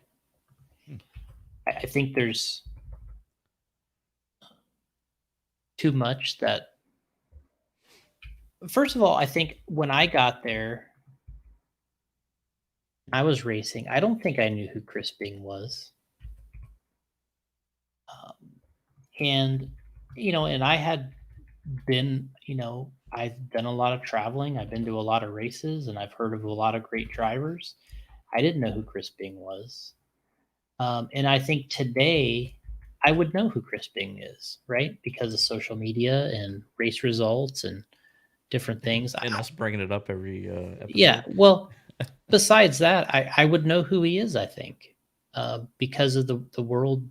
I think there's too much that. First of all, I think when I got there, I was racing. I don't think I knew who Chris Bing was. And I had been, I've done a lot of traveling. I've been to a lot of races, and I've heard of a lot of great drivers. I didn't know who Chris Bing was. And I think today I would know who Chris Bing is, right? Because of social media and race results and different things. And us bringing it up every episode. Yeah. Well, besides that, I would know who he is, I think, because of the world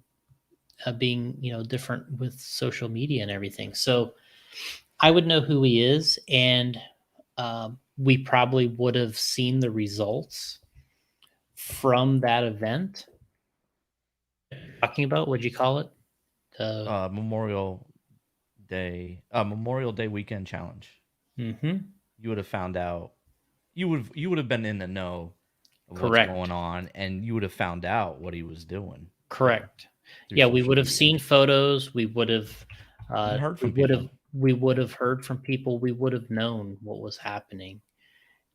being, different with social media and everything. So I would know who he is, and we probably would have seen the results from that event. Talking about, what'd you call it? Memorial Day weekend challenge. Mm-hmm. You would have found out. You would have been in the know of Correct. what's going on, and you would have found out what he was doing. Correct. through Yeah, we social would have media. seen photos. We would have And heard from we would have heard from people. We would have known what was happening.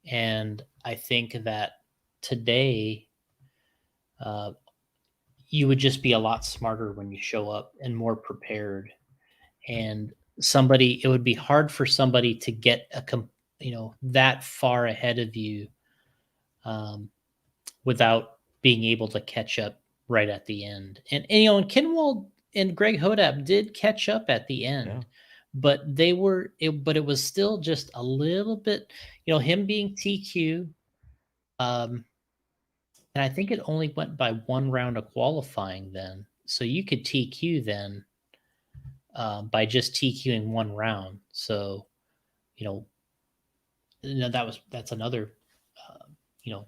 And I think that today, you would just be a lot smarter when you show up and more prepared. And it would be hard for somebody to get that far ahead of you without being able to catch up right at the end. And and Kinwald and Greg Hodap did catch up at the end, Yeah. but it was still just a little bit, him being TQ. And I think it only went by one round of qualifying then, so you could TQ then by just TQing one round. So, you know, that's another, you know,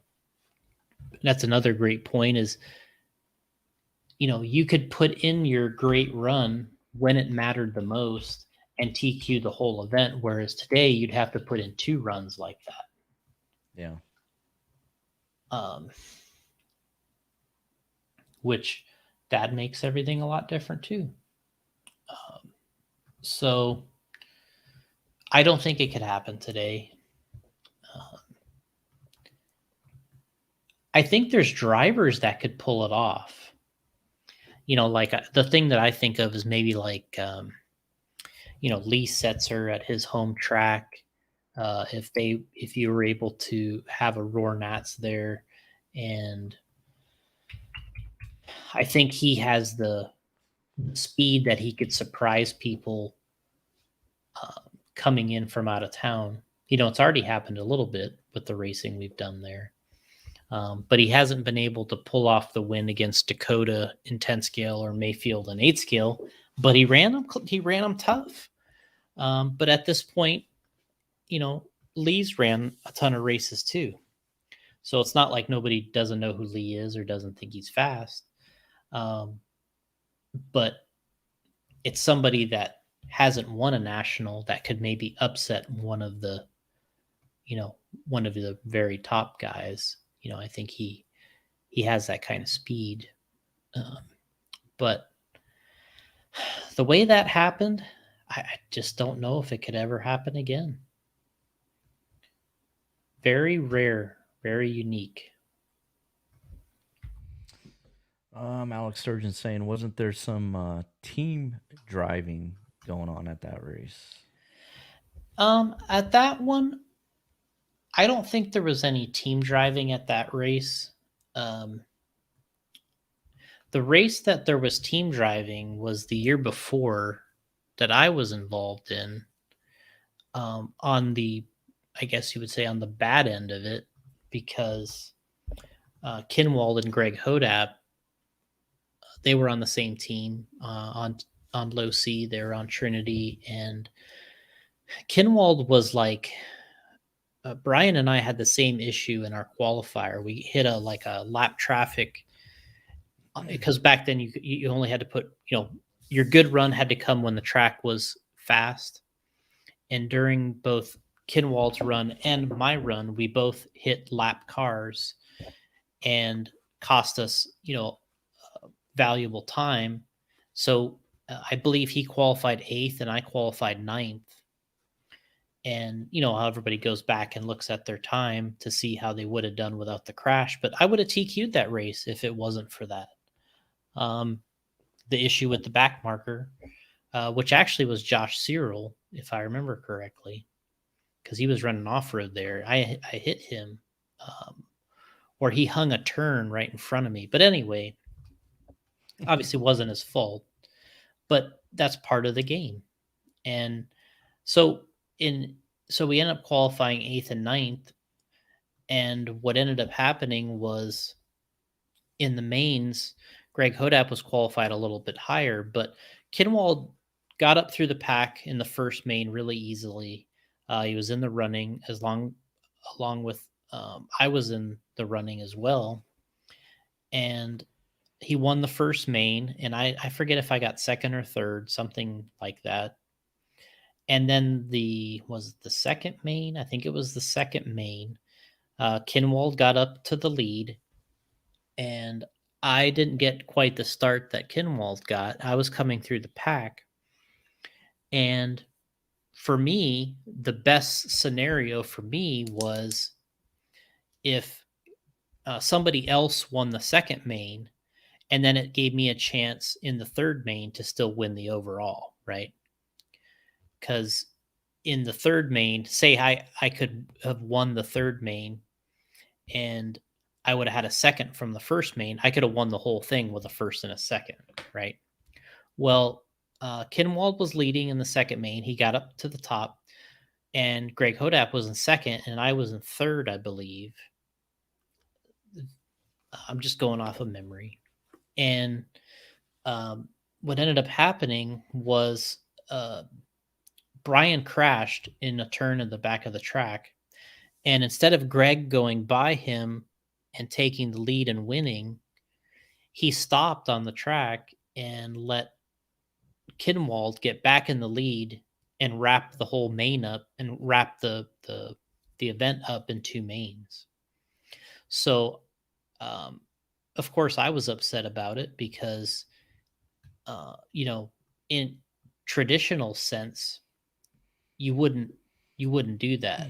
that's another great point is, you could put in your great run when it mattered the most and TQ the whole event, whereas today you'd have to put in 2 runs like that. Yeah. Which that makes everything a lot different too. So I don't think it could happen today. I think there's drivers that could pull it off. Like the thing that I think of is maybe like, Lee Setzer at his home track. If you were able to have a Roar Nats there, and I think he has the speed that he could surprise people coming in from out of town. It's already happened a little bit with the racing we've done there. But he hasn't been able to pull off the win against Dakota in 10 scale or Mayfield in 8 scale, but he ran them tough. But at this point, Lee's ran a ton of races too. So it's not like nobody doesn't know who Lee is or doesn't think he's fast. But it's somebody that hasn't won a national that could maybe upset one of the very top guys. I think he has that kind of speed. But the way that happened, I just don't know if it could ever happen again. Very rare, very unique. Alex Sturgeon saying, wasn't there some team driving going on at that race? At that one, I don't think there was any team driving at that race. The race that there was team driving was the year before that I was involved in. On the, I guess you would say, on the bad end of it, because Kinwald and Greg Hodap, they were on the same team on Low C. They were on Trinity, and Kinwald was like, Brian and I had the same issue in our qualifier. We hit a lap traffic because back then you only had to put, your good run had to come when the track was fast. And during both Kinwald's run and my run, we both hit lap cars and cost us, valuable time. So I believe he qualified 8th and I qualified 9th. And how everybody goes back and looks at their time to see how they would have done without the crash. But I would have TQ'd that race if it wasn't for that. The issue with the back marker, which actually was Josh Cyril, if I remember correctly, because he was running off-road there. I hit him, or he hung a turn right in front of me. But anyway, obviously wasn't his fault, but that's part of the game. And so we ended up qualifying 8th and 9th. And what ended up happening was in the mains, Greg Hodap was qualified a little bit higher, but Kinwald got up through the pack in the first main really easily. He was in the running along with I was in the running as well. And he won the first main, and I forget if I got second or third, something like that. And then was the second main? I think it was the second main. Kinwald got up to the lead, and I didn't get quite the start that Kinwald got. I was coming through the pack. And for me, the best scenario for me was if somebody else won the second main, and then it gave me a chance in the third main to still win the overall, right? Because in the third main, say I could have won the third main and I would have had a second from the first main, I could have won the whole thing with a first and a second, right? Well, Kinwald was leading in the second main. He got up to the top, and Greg Hodap was in second, and I was in third, I believe. I'm just going off of memory. And what ended up happening was Brian crashed in a turn in the back of the track. And instead of Greg going by him and taking the lead and winning, he stopped on the track and let Kinwald get back in the lead and wrap the whole main up and wrap the event up in two mains. So, of course, I was upset about it because, in traditional sense, you wouldn't do that.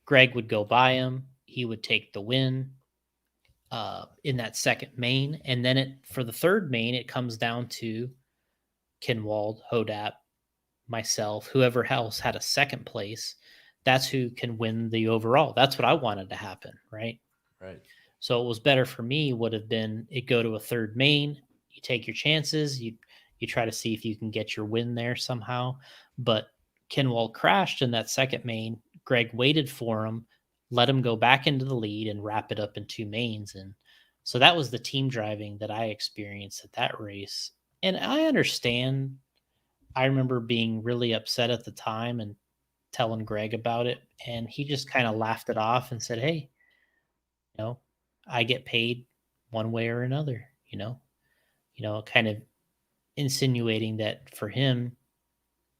Greg would go by him, he would take the win in that second main, and then for the third main, it comes down to Kinwald, Hodap, myself, whoever else had a second place. That's who can win the overall. That's what I wanted to happen, right? Right. So it was better for me would have been it go to a third main. You take your chances. You try to see if you can get your win there somehow. But Kinwald crashed in that second main. Greg waited for him, let him go back into the lead and wrap it up in two mains. And so that was the team driving that I experienced at that race. And I understand. I remember being really upset at the time and telling Greg about it. And he just kind of laughed it off and said, "Hey, I get paid one way or another, kind of insinuating that for him,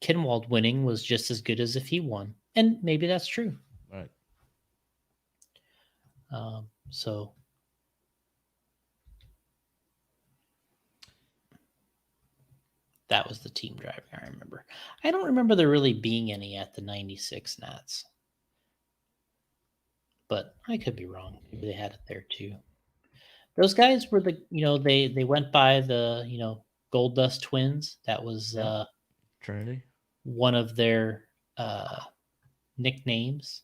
Kinwald winning was just as good as if he won. And maybe that's true. Right. So that was the team driving, I remember. I don't remember there really being any at the 96 Nats. But I could be wrong. Maybe they had it there too. Those guys were they went by the, Gold Dust Twins. That was Trinity. one of their nicknames.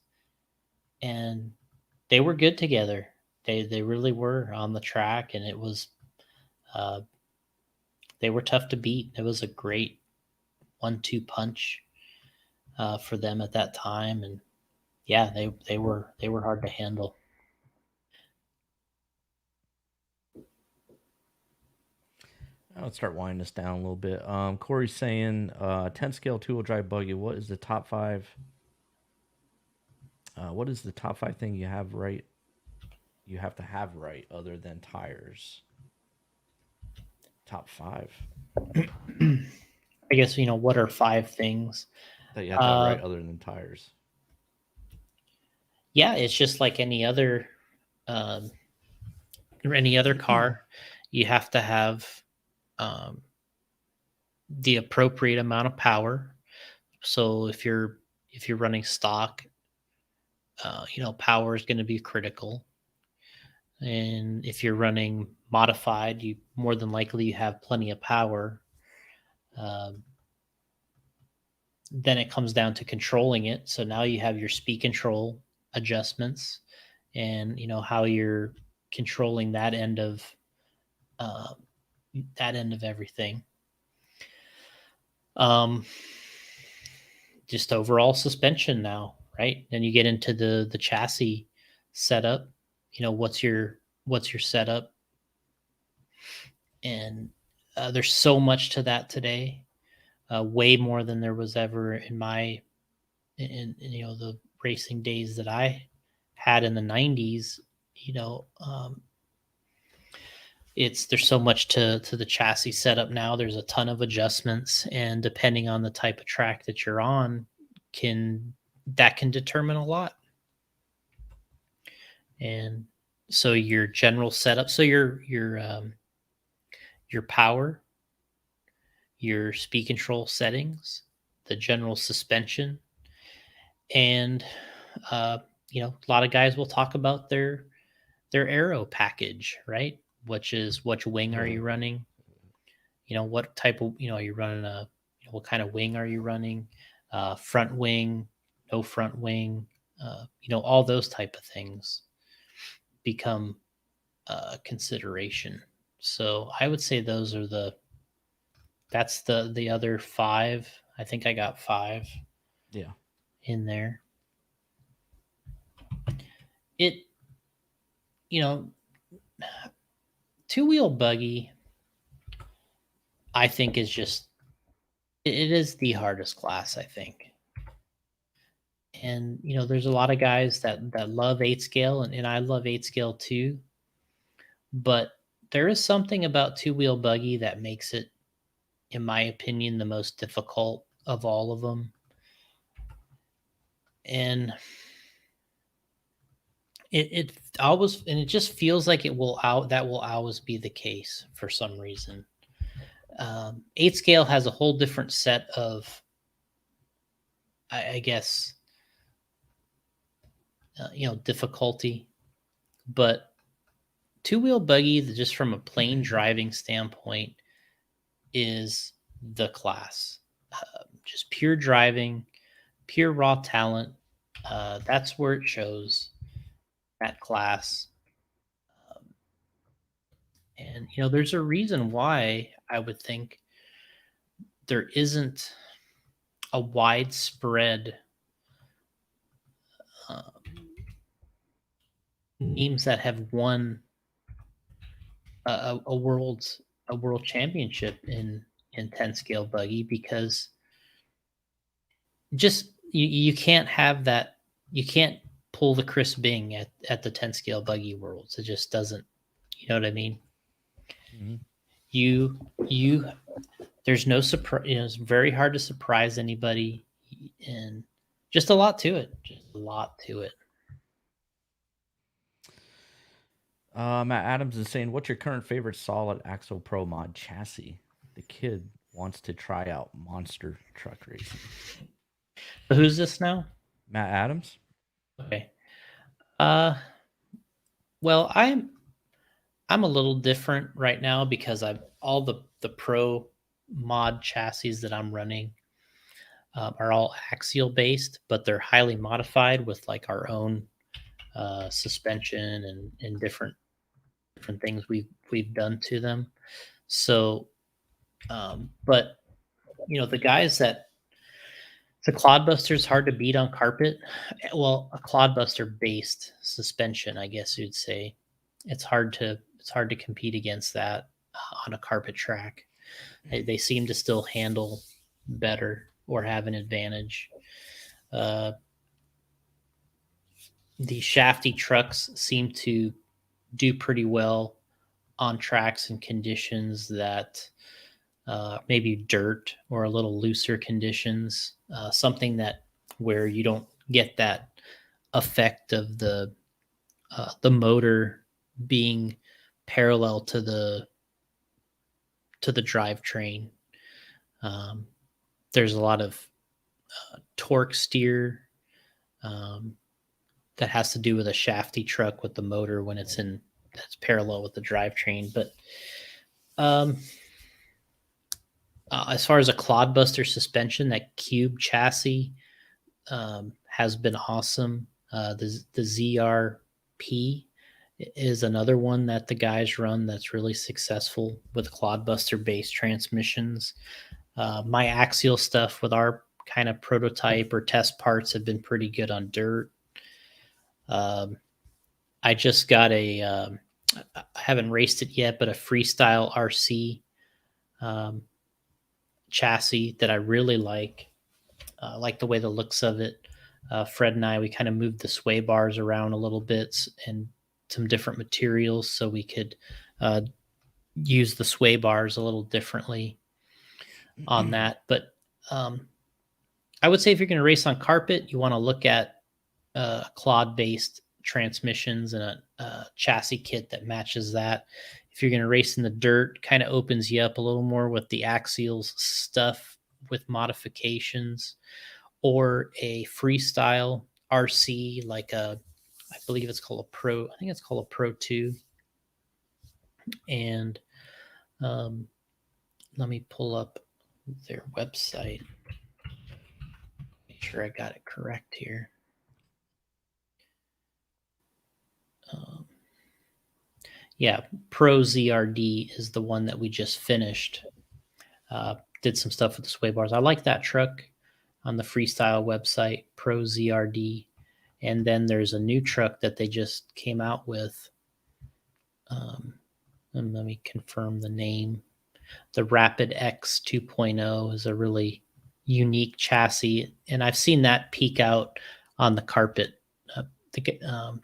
And they were good together. They really were on the track, and it was they were tough to beat. It was a great 1-2 punch for them at that time, and yeah, they were hard to handle. Let's start winding this down a little bit. Corey's saying 10 scale 2-wheel drive buggy. What is the top 5? What is the top 5 thing you have right? You have to have right other than tires. Top 5. I guess what are 5 things that you have to have right other than tires? Yeah, it's just like any other car. You have to have the appropriate amount of power. So if you're running stock, power is going to be critical. And if you're running modified, you more than likely have plenty of power. Then it comes down to controlling it. So now you have your speed control adjustments, and how you're controlling that end of everything. Just overall suspension now, right? Then you get into the chassis setup. What's your setup? And there's so much to that today, way more than there was ever in the racing days that I had in the 90s. There's so much to the chassis setup now. There's a ton of adjustments, and depending on the type of track that you're on, can determine a lot. And so your general setup, so your power, your speed control settings, the general suspension, and a lot of guys will talk about their aero package, right? Which wing are you running? What type of are you running what kind of wing are you running? Front wing, no front wing, all those type of things become consideration. So I would say those are the That's the other 5. I think I got 5 Yeah. in there. It, you know, two-wheel buggy, I think is just it is the hardest class, I think. And there's a lot of guys that love 8 scale, and I love 8 scale too. But there is something about two-wheel buggy that makes it, in my opinion, the most difficult of all of them. And it always, and it just feels like that will always be the case for some reason. 8 scale has a whole different set of, I guess, difficulty, but two-wheel buggy, just from a plain driving standpoint, is the class. Just pure driving, pure raw talent. That's where it shows, that class. And there's a reason why I would think there isn't a widespread uh, teams that have won a world championship in 10 scale buggy, because just you can't have that. You can't pull the Chris Bing at the 10 scale buggy worlds. It just doesn't. You know what I mean? Mm-hmm. You there's no surprise. It's very hard to surprise anybody, and just a lot to it. Just a lot to it. Matt Adams is saying, "What's your current favorite solid Axle Pro mod chassis? The kid wants to try out monster truck racing." So who's this now? Matt Adams. Okay. Well, I'm a little different right now because I'm all the pro mod chassis that I'm running are all axial based, but they're highly modified with like our own suspension and different things we've done to them. So, but the guys that the Clodbuster is hard to beat on carpet. Well, a Clodbuster based suspension, I guess you'd say. It's hard to compete against that on a carpet track. They seem to still handle better or have an advantage. Uh, the shafty trucks seem to do pretty well on tracks and conditions that maybe dirt or a little looser conditions, something that where you don't get that effect of the motor being parallel to the drivetrain. There's a lot of torque steer that has to do with a shafty truck with the motor when that's parallel with the drivetrain. But as far as a Clodbuster suspension, that cube chassis has been awesome. The ZRP is another one that the guys run that's really successful with Clodbuster based transmissions. My axial stuff with our kind of prototype or test parts have been pretty good on dirt. I just got I haven't raced it yet, but a Freestyle RC chassis that I really like the way the looks of it. Fred and I, we kind of moved the sway bars around a little bit and some different materials so we could use the sway bars a little differently on that. But I would say if you're going to race on carpet, you want to look at clod-based transmissions and a chassis kit that matches that. If you're going to race in the dirt, kind of opens you up a little more with the axials stuff with modifications, or a Freestyle RC, like I believe it's called a Pro. I think it's called a Pro 2. And let me pull up their website. Make sure I got it correct here. Yeah, Pro ZRD is the one that we just finished. did some stuff with the sway bars. I like that truck on the Freestyle website, Pro ZRD. And then there's a new truck that they just came out with. And let me confirm the name. The Rapid X 2.0 is a really unique chassis, and I've seen that peak out on the carpet.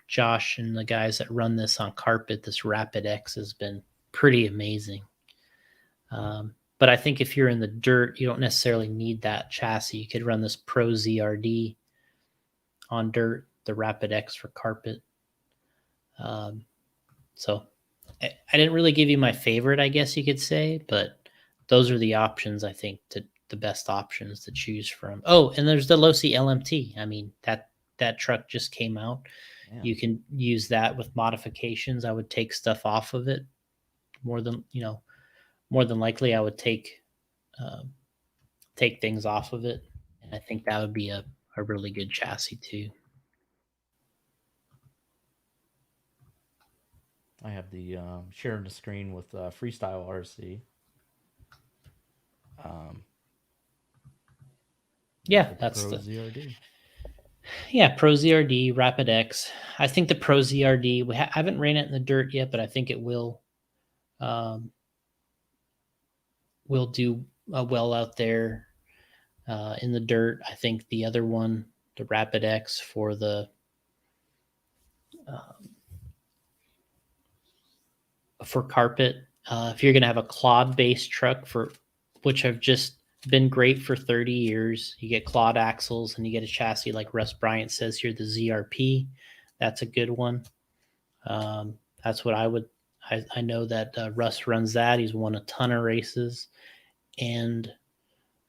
Josh and the guys that run this on carpet, this Rapid X has been pretty amazing. But I think if you're in the dirt, you don't necessarily need that chassis. You could run this Pro ZRD on dirt, the Rapid X for carpet. So I didn't really give you my favorite, I guess you could say, but those are the options, I think, the best options to choose from. Oh, and there's the Losi LMT. I mean, that truck just came out. Yeah. You can use that with modifications. I would take stuff off of it more than likely I would take things off of it. And I think that would be a really good chassis too. I have the sharing the screen with Freestyle RC. Yeah, the that's Pro the ZRD. Yeah, Pro ZRD, Rapid X. I think the Pro ZRD, I haven't ran it in the dirt yet, but I think it will do well out there in the dirt. I think the other one, the Rapid X for the for carpet, if you're going to have a clod-based truck, for which have just been great for 30 years, you get clod axles and you get a chassis like Russ Bryant says here, the ZRP. That's a good one. That's what I know that Russ runs that. He's won a ton of races. And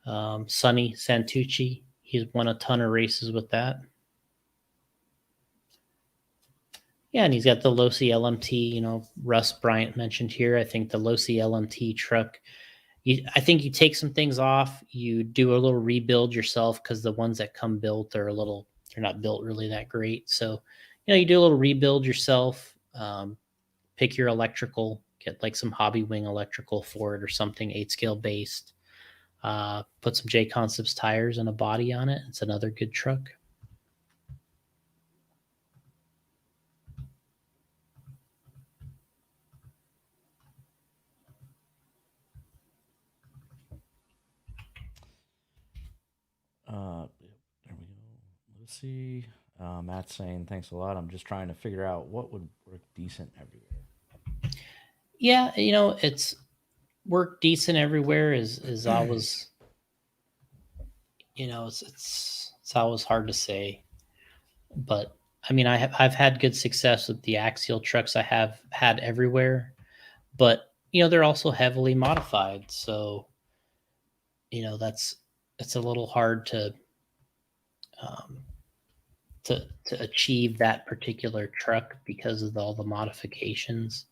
Sonny Santucci, he's won a ton of races with that. Yeah, and he's got the Losi LMT, Russ Bryant mentioned here. I think the Losi LMT truck, I think you take some things off, you do a little rebuild yourself, because the ones that come built they're not built really that great. So, you do a little rebuild yourself, pick your electrical, get like some Hobby Wing electrical for it or something, 8-scale based, put some J Concepts tires and a body on it. It's another good truck. There we go. Let's see. Matt's saying thanks a lot. I'm just trying to figure out what would work decent everywhere. Yeah, it's work decent everywhere is always, it's always hard to say. But I mean, I've had good success with the axial trucks I have had everywhere, but they're also heavily modified, so it's a little hard to achieve that particular truck because of all the modifications.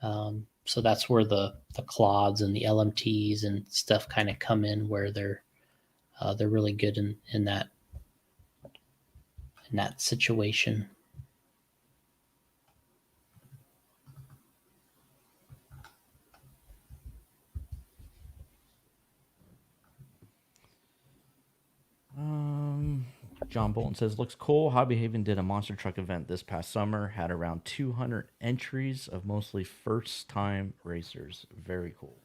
So that's where the clods and the LMTs and stuff kind of come in, where they're really good in that situation. John Bolton says, looks cool. Hobby Haven did a monster truck event this past summer, had around 200 entries of mostly first-time racers. Very cool.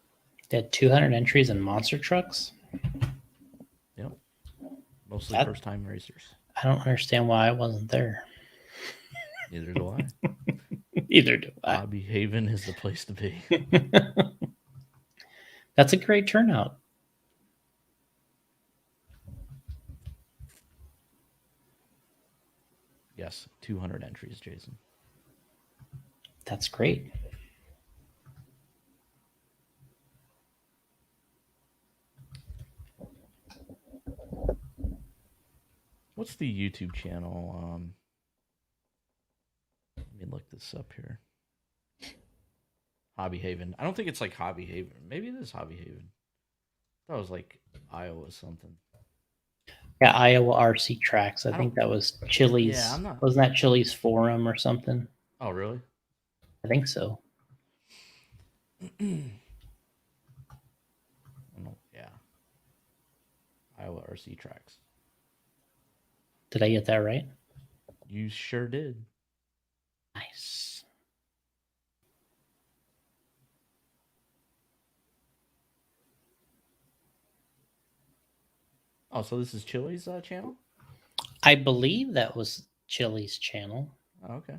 They had 200 entries in monster trucks? Yep. Mostly first-time racers. I don't understand why I wasn't there. Neither do I. Neither do I. Hobby Haven is the place to be. That's a great turnout. Yes, 200 entries, Jason. That's great. What's the YouTube channel? Let me look this up here. Hobby Haven. I don't think it's like Hobby Haven. Maybe it is Hobby Haven. That was like Iowa something. Yeah, Iowa RC Tracks. I think that was Chili's. Yeah, wasn't that Chili's forum or something? Oh, really? I think so. Yeah. RC tracks. Did I get that right? You sure did. Nice. Oh, so this is Chili's channel? I believe that was Chili's channel. Oh, okay.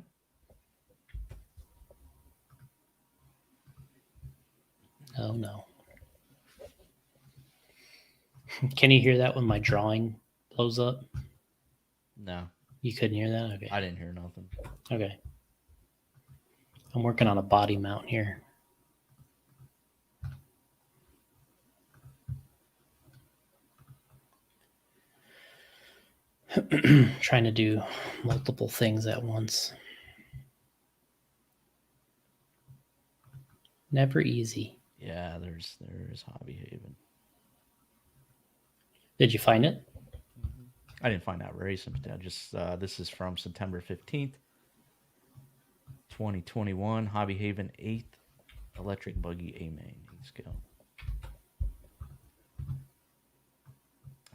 Oh no. Can you hear that when my drawing blows up? No, You couldn't hear that? Okay. I didn't hear nothing. Okay. I'm working on a body mount here. Trying to do multiple things at once. Never easy. Yeah, there's Hobby Haven. Did you find it? I didn't find out race. I just this is from September 15th, 2021. Hobby Haven 8th electric buggy A main. Let's go.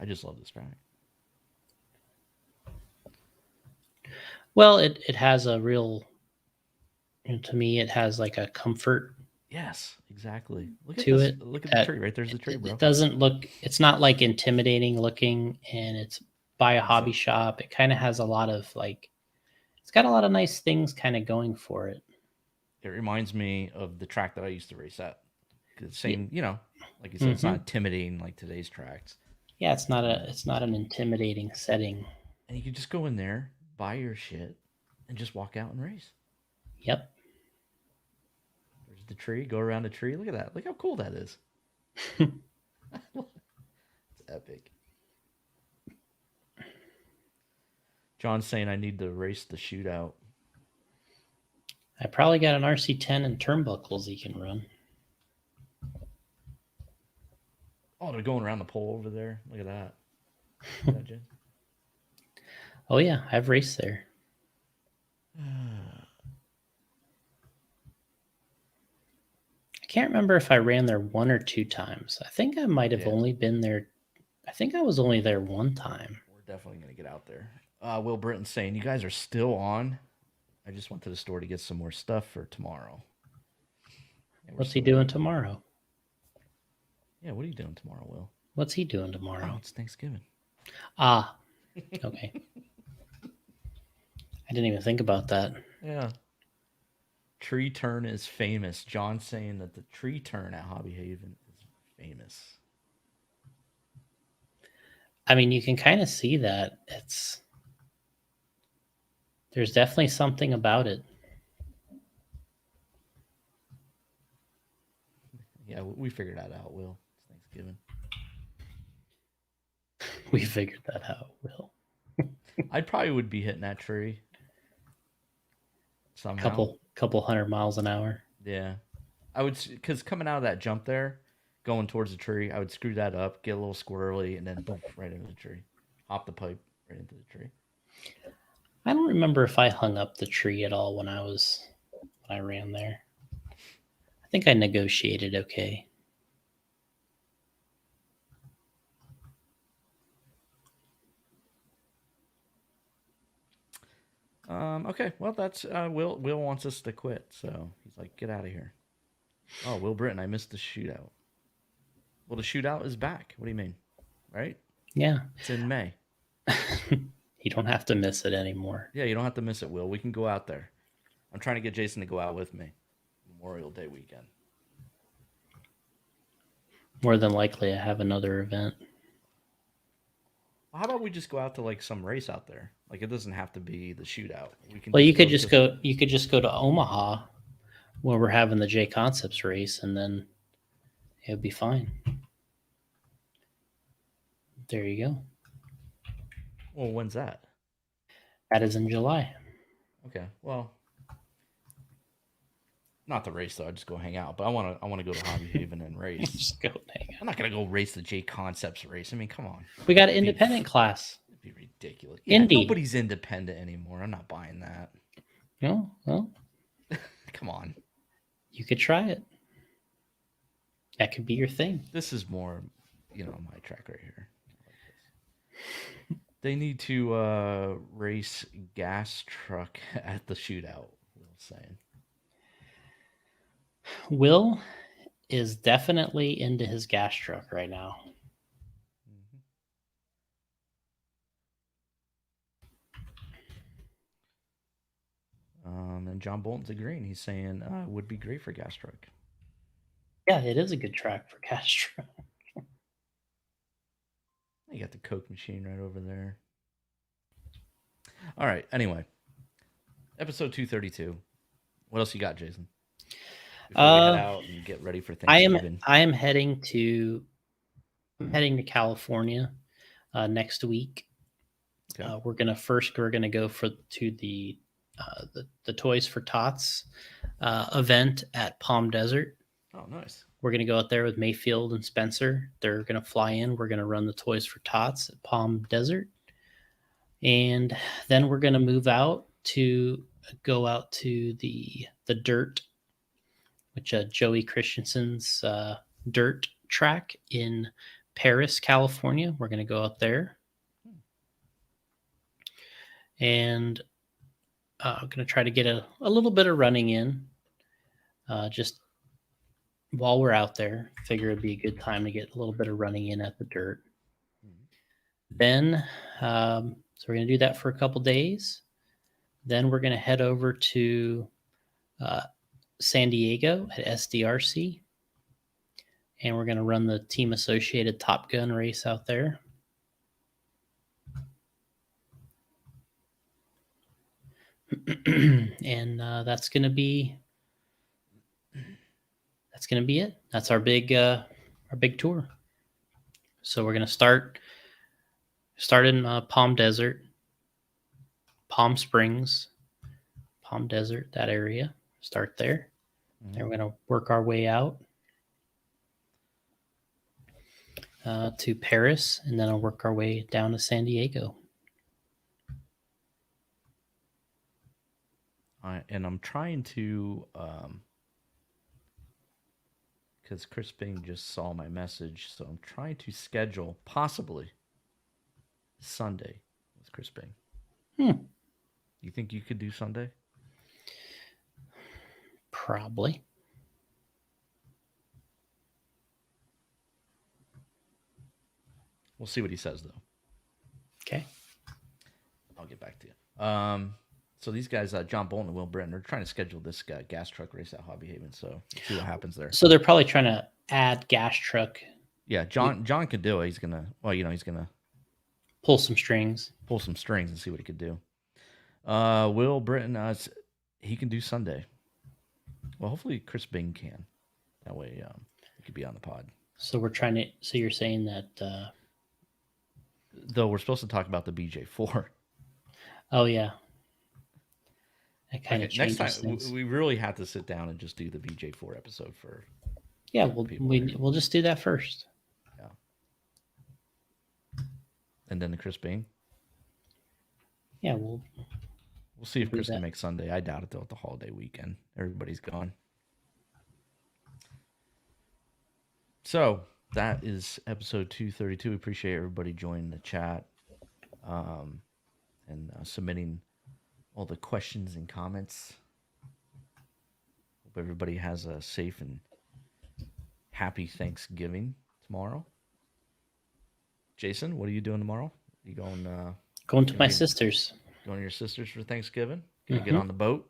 I just love this track. Well, it has a real, to me, it has like a comfort Yes, exactly. Look at to this. it. Look at the tree. Right there's the tree, bro. It doesn't look, it's not like intimidating looking, and it's by a hobby shop. It kind of has a lot of like, it's got a lot of nice things kind of going for it. It reminds me of the track that I used to race at. Same, you know, like you said, it's not intimidating like today's tracks. Yeah, it's not an intimidating setting. And you can just go in there, buy your shit, and just walk out and race. Yep. There's the tree. Go around the tree. Look at that. Look how cool that is. It's epic. John's saying I need to race the shootout. I probably got an RC10 and turnbuckles he can run. Oh, they're going around the pole over there. Look at that. Imagine. Oh yeah, I've raced there. I can't remember if I ran there 1 or 2 times. I think I might have only been there. I think I was only there 1 time. We're definitely going to get out there. Will Britton saying, you guys are still on? I just went to the store to get some more stuff for tomorrow. Yeah, What's he doing tomorrow? Yeah, what are you doing tomorrow, Will? What's he doing tomorrow? Oh, it's Thanksgiving. Ah, okay. I didn't even think about that. Yeah. Tree turn is famous. John saying that the tree turn at Hobby Haven is famous. I mean, you can kind of see that. There's definitely something about it. Yeah, we figured that out, Will. It's Thanksgiving. We figured that out, Will. I probably would be hitting that tree somehow. Couple 100 miles an hour. Yeah. I would, because coming out of that jump there, going towards the tree, I would screw that up, get a little squirrely, and then boom, right into the tree. Hop the pipe right into the tree. I don't remember if I hung up the tree at all when I ran there. I think I negotiated okay. Okay, well, that's Will wants us to quit, so he's like, get out of here. Oh, Will Britton, I missed the shootout. Well, the shootout is back. What do you mean? Right? Yeah. It's in May. You don't have to miss it anymore. Yeah, you don't have to miss it, Will. We can go out there. I'm trying to get Jason to go out with me. Memorial Day weekend. More than likely, I have another event. Well, how about we just go out to like some race out there? Like it doesn't have to be the shootout. We can. Well, you could just go. You could just go to Omaha, where we're having the J Concepts race, and then it'll be fine. There you go. Well, when's that? That is in July. Okay. Well, not the race though. I just go hang out. But I want to go to Hobby Haven and race. Just go hang out. I'm not gonna go race the J Concepts race. I mean, come on. We got an independent class. It'd be ridiculous. Yeah, Indy. nobody's independent anymore. I'm not buying that. No, well, Come on. you could try it. That could be your thing. This is more, my track right here. They need to race gas truck at the shootout. Will's saying. Will is definitely into his gas truck right now. Mhm. And John Bolton's agreeing. He's saying it would be great for gas truck. Yeah, it is a good track for gas truck. You got the Coke machine right over there. All right. Anyway, episode 232. What else you got, Jason? Before we head out and get ready for Thanksgiving. I am heading to California next week. Okay. We're gonna go to the Toys for Tots event at Palm Desert. Oh, nice. We're gonna go out there with Mayfield and Spencer. They're gonna fly in. We're gonna run the Toys for Tots at Palm Desert, and then we're gonna move out to go out to the Dirt, which Joey Christensen's dirt track in Paris, California. We're gonna go out there, and I'm gonna try to get a little bit of running in, just while we're out there. Figure it'd be a good time to get a little bit of running in at the dirt. Then, so we're going to do that for a couple days. Then we're going to head over to San Diego at SDRC, and we're going to run the Team Associated Top Gun race out there. And that's going to be it. That's our big tour. So we're going to start in Palm Desert, Palm Springs, Palm Desert, that area. Start there. Then we're going to work our way out to Paris, and then I'll work our way down to San Diego. And I'm trying to, because Chris Bing just saw my message, so I'm trying to schedule possibly Sunday with Chris Bing. You think you could do Sunday? Probably. We'll see what he says, though. Okay. I'll get back to you. So these guys, John Bolton and Will Britton, are trying to schedule this gas truck race at Hobby Haven. So we'll see what happens there. So they're probably trying to add gas truck. Yeah, John could do it. He's gonna pull some strings and see what he could do. Will Britton, he can do Sunday. Well, hopefully Chris Bing can. That way, he could be on the pod. So we're trying to. So you're saying that. Though we're supposed to talk about the BJ4. Oh yeah. That kind of changes next time things. we really have to sit down and just do the BJ4 episode for. Yeah, we'll just do that first. Yeah. And then the Chris Bing. Yeah, we'll see if Chris can make Sunday. I doubt it though. At the holiday weekend, everybody's gone. So that is episode 232. We appreciate everybody joining the chat, and submitting all the questions and comments. Hope everybody has a safe and happy Thanksgiving tomorrow. Jason, what are you doing tomorrow? You going to my sister's. Going to your sister's for Thanksgiving? Gonna get on the boat?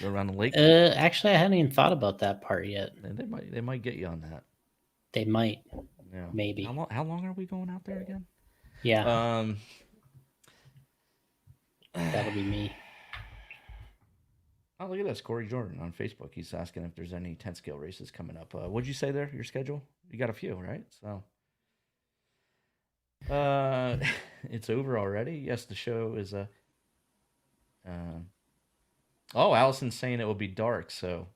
Go around the lake? Actually, I hadn't even thought about that part yet. They might get you on that. They might. Yeah. Maybe. How long are we going out there again? Yeah. That'll be me. Oh, look at this. Corey Jordan on Facebook. He's asking if there's any 10 scale races coming up. What'd you say there? Your schedule? You got a few, right? So, it's over already. Yes, the show is oh, Allison's saying it will be dark, so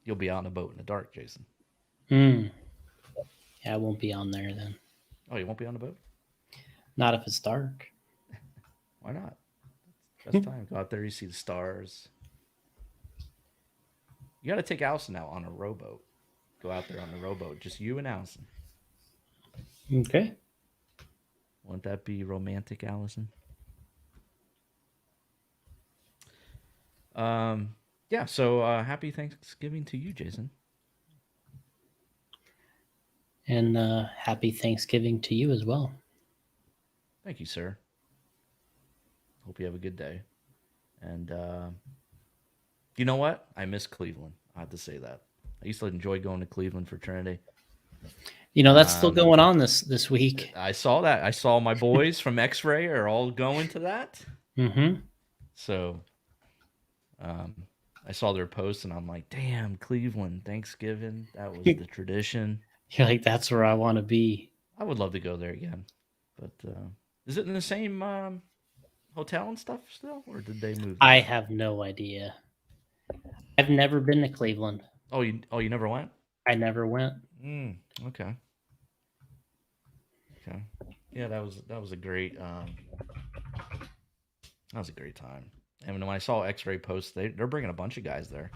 you'll be on the boat in the dark, Jason. Yeah, I won't be on there then. Oh, you won't be on the boat? Not if it's dark. Why not? Best time. Go out there, you see the stars. You got to take Allison out on a rowboat. Go out there on the rowboat, just you and Allison. Okay. Wouldn't that be romantic, Allison? Yeah, so happy Thanksgiving to you, Jason. And happy Thanksgiving to you as well. Thank you, sir. Hope you have a good day. And you know what? I miss Cleveland. I have to say that. I used to enjoy going to Cleveland for Trinity. You know, that's still going on this week. I saw that. I saw my boys from X-Ray are all going to that. Mm-hmm. So I saw their posts and I'm like, damn, Cleveland, Thanksgiving. That was the tradition. You're like, that's where I want to be. I would love to go there again. But is it in the same hotel and stuff still? Or did they move? I have no idea. I've never been to Cleveland. Oh, you never went? I never went. Okay. Okay. Yeah, that was a great time. And when I saw X-Ray posts, they're bringing a bunch of guys there,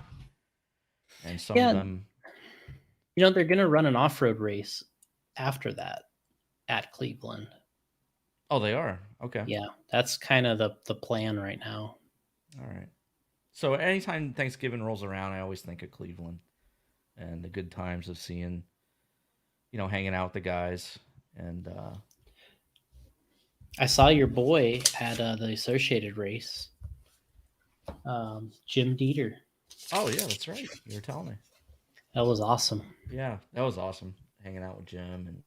and some of them. You know, they're going to run an off-road race after that at Cleveland. Oh, they are? Okay. Yeah, that's kind of the plan right now. All right. So anytime Thanksgiving rolls around, I always think of Cleveland and the good times of seeing, hanging out with the guys. And I saw your boy at the Associated race, Jim Dieter. Oh, yeah, that's right. You were telling me. That was awesome. Yeah, that was awesome. Hanging out with Jim and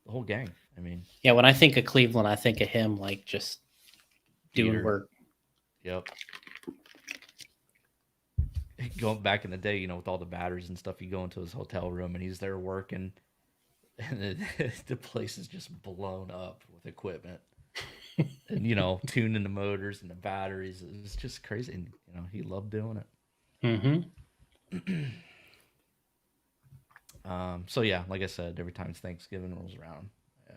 the whole gang. I mean, yeah, when I think of Cleveland, I think of him like just doing work. Yep. Going back in the day, with all the batteries and stuff, you go into his hotel room and he's there working, and the place is just blown up with equipment, and tuning the motors and the batteries. It's just crazy, and he loved doing it. Mm-hmm. So yeah, like I said, every time Thanksgiving rolls around, I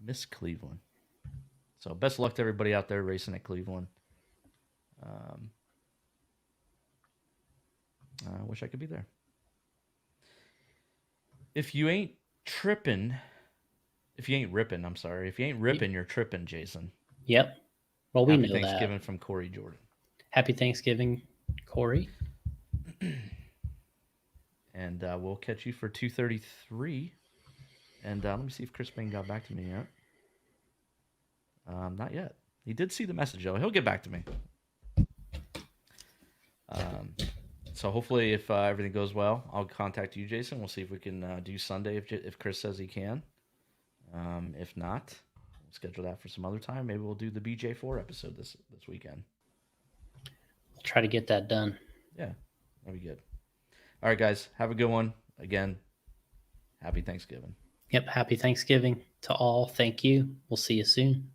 miss Cleveland. So best of luck to everybody out there racing at Cleveland. I wish I could be there. If you ain't ripping, you're tripping, Jason. Yep. Well, we Happy know Thanksgiving that. from Corey Jordan. Happy Thanksgiving, Corey. And we'll catch you for 2:33. And let me see if Chris Bain got back to me yet. Not yet. He did see the message, though. He'll get back to me. So hopefully, if everything goes well, I'll contact you, Jason. We'll see if we can do Sunday if Chris says he can. If not, we'll schedule that for some other time. Maybe we'll do the BJ4 episode this weekend. We'll try to get that done. Yeah, that'd be good. All right, guys. Have a good one. Again, happy Thanksgiving. Yep. Happy Thanksgiving to all. Thank you. We'll see you soon.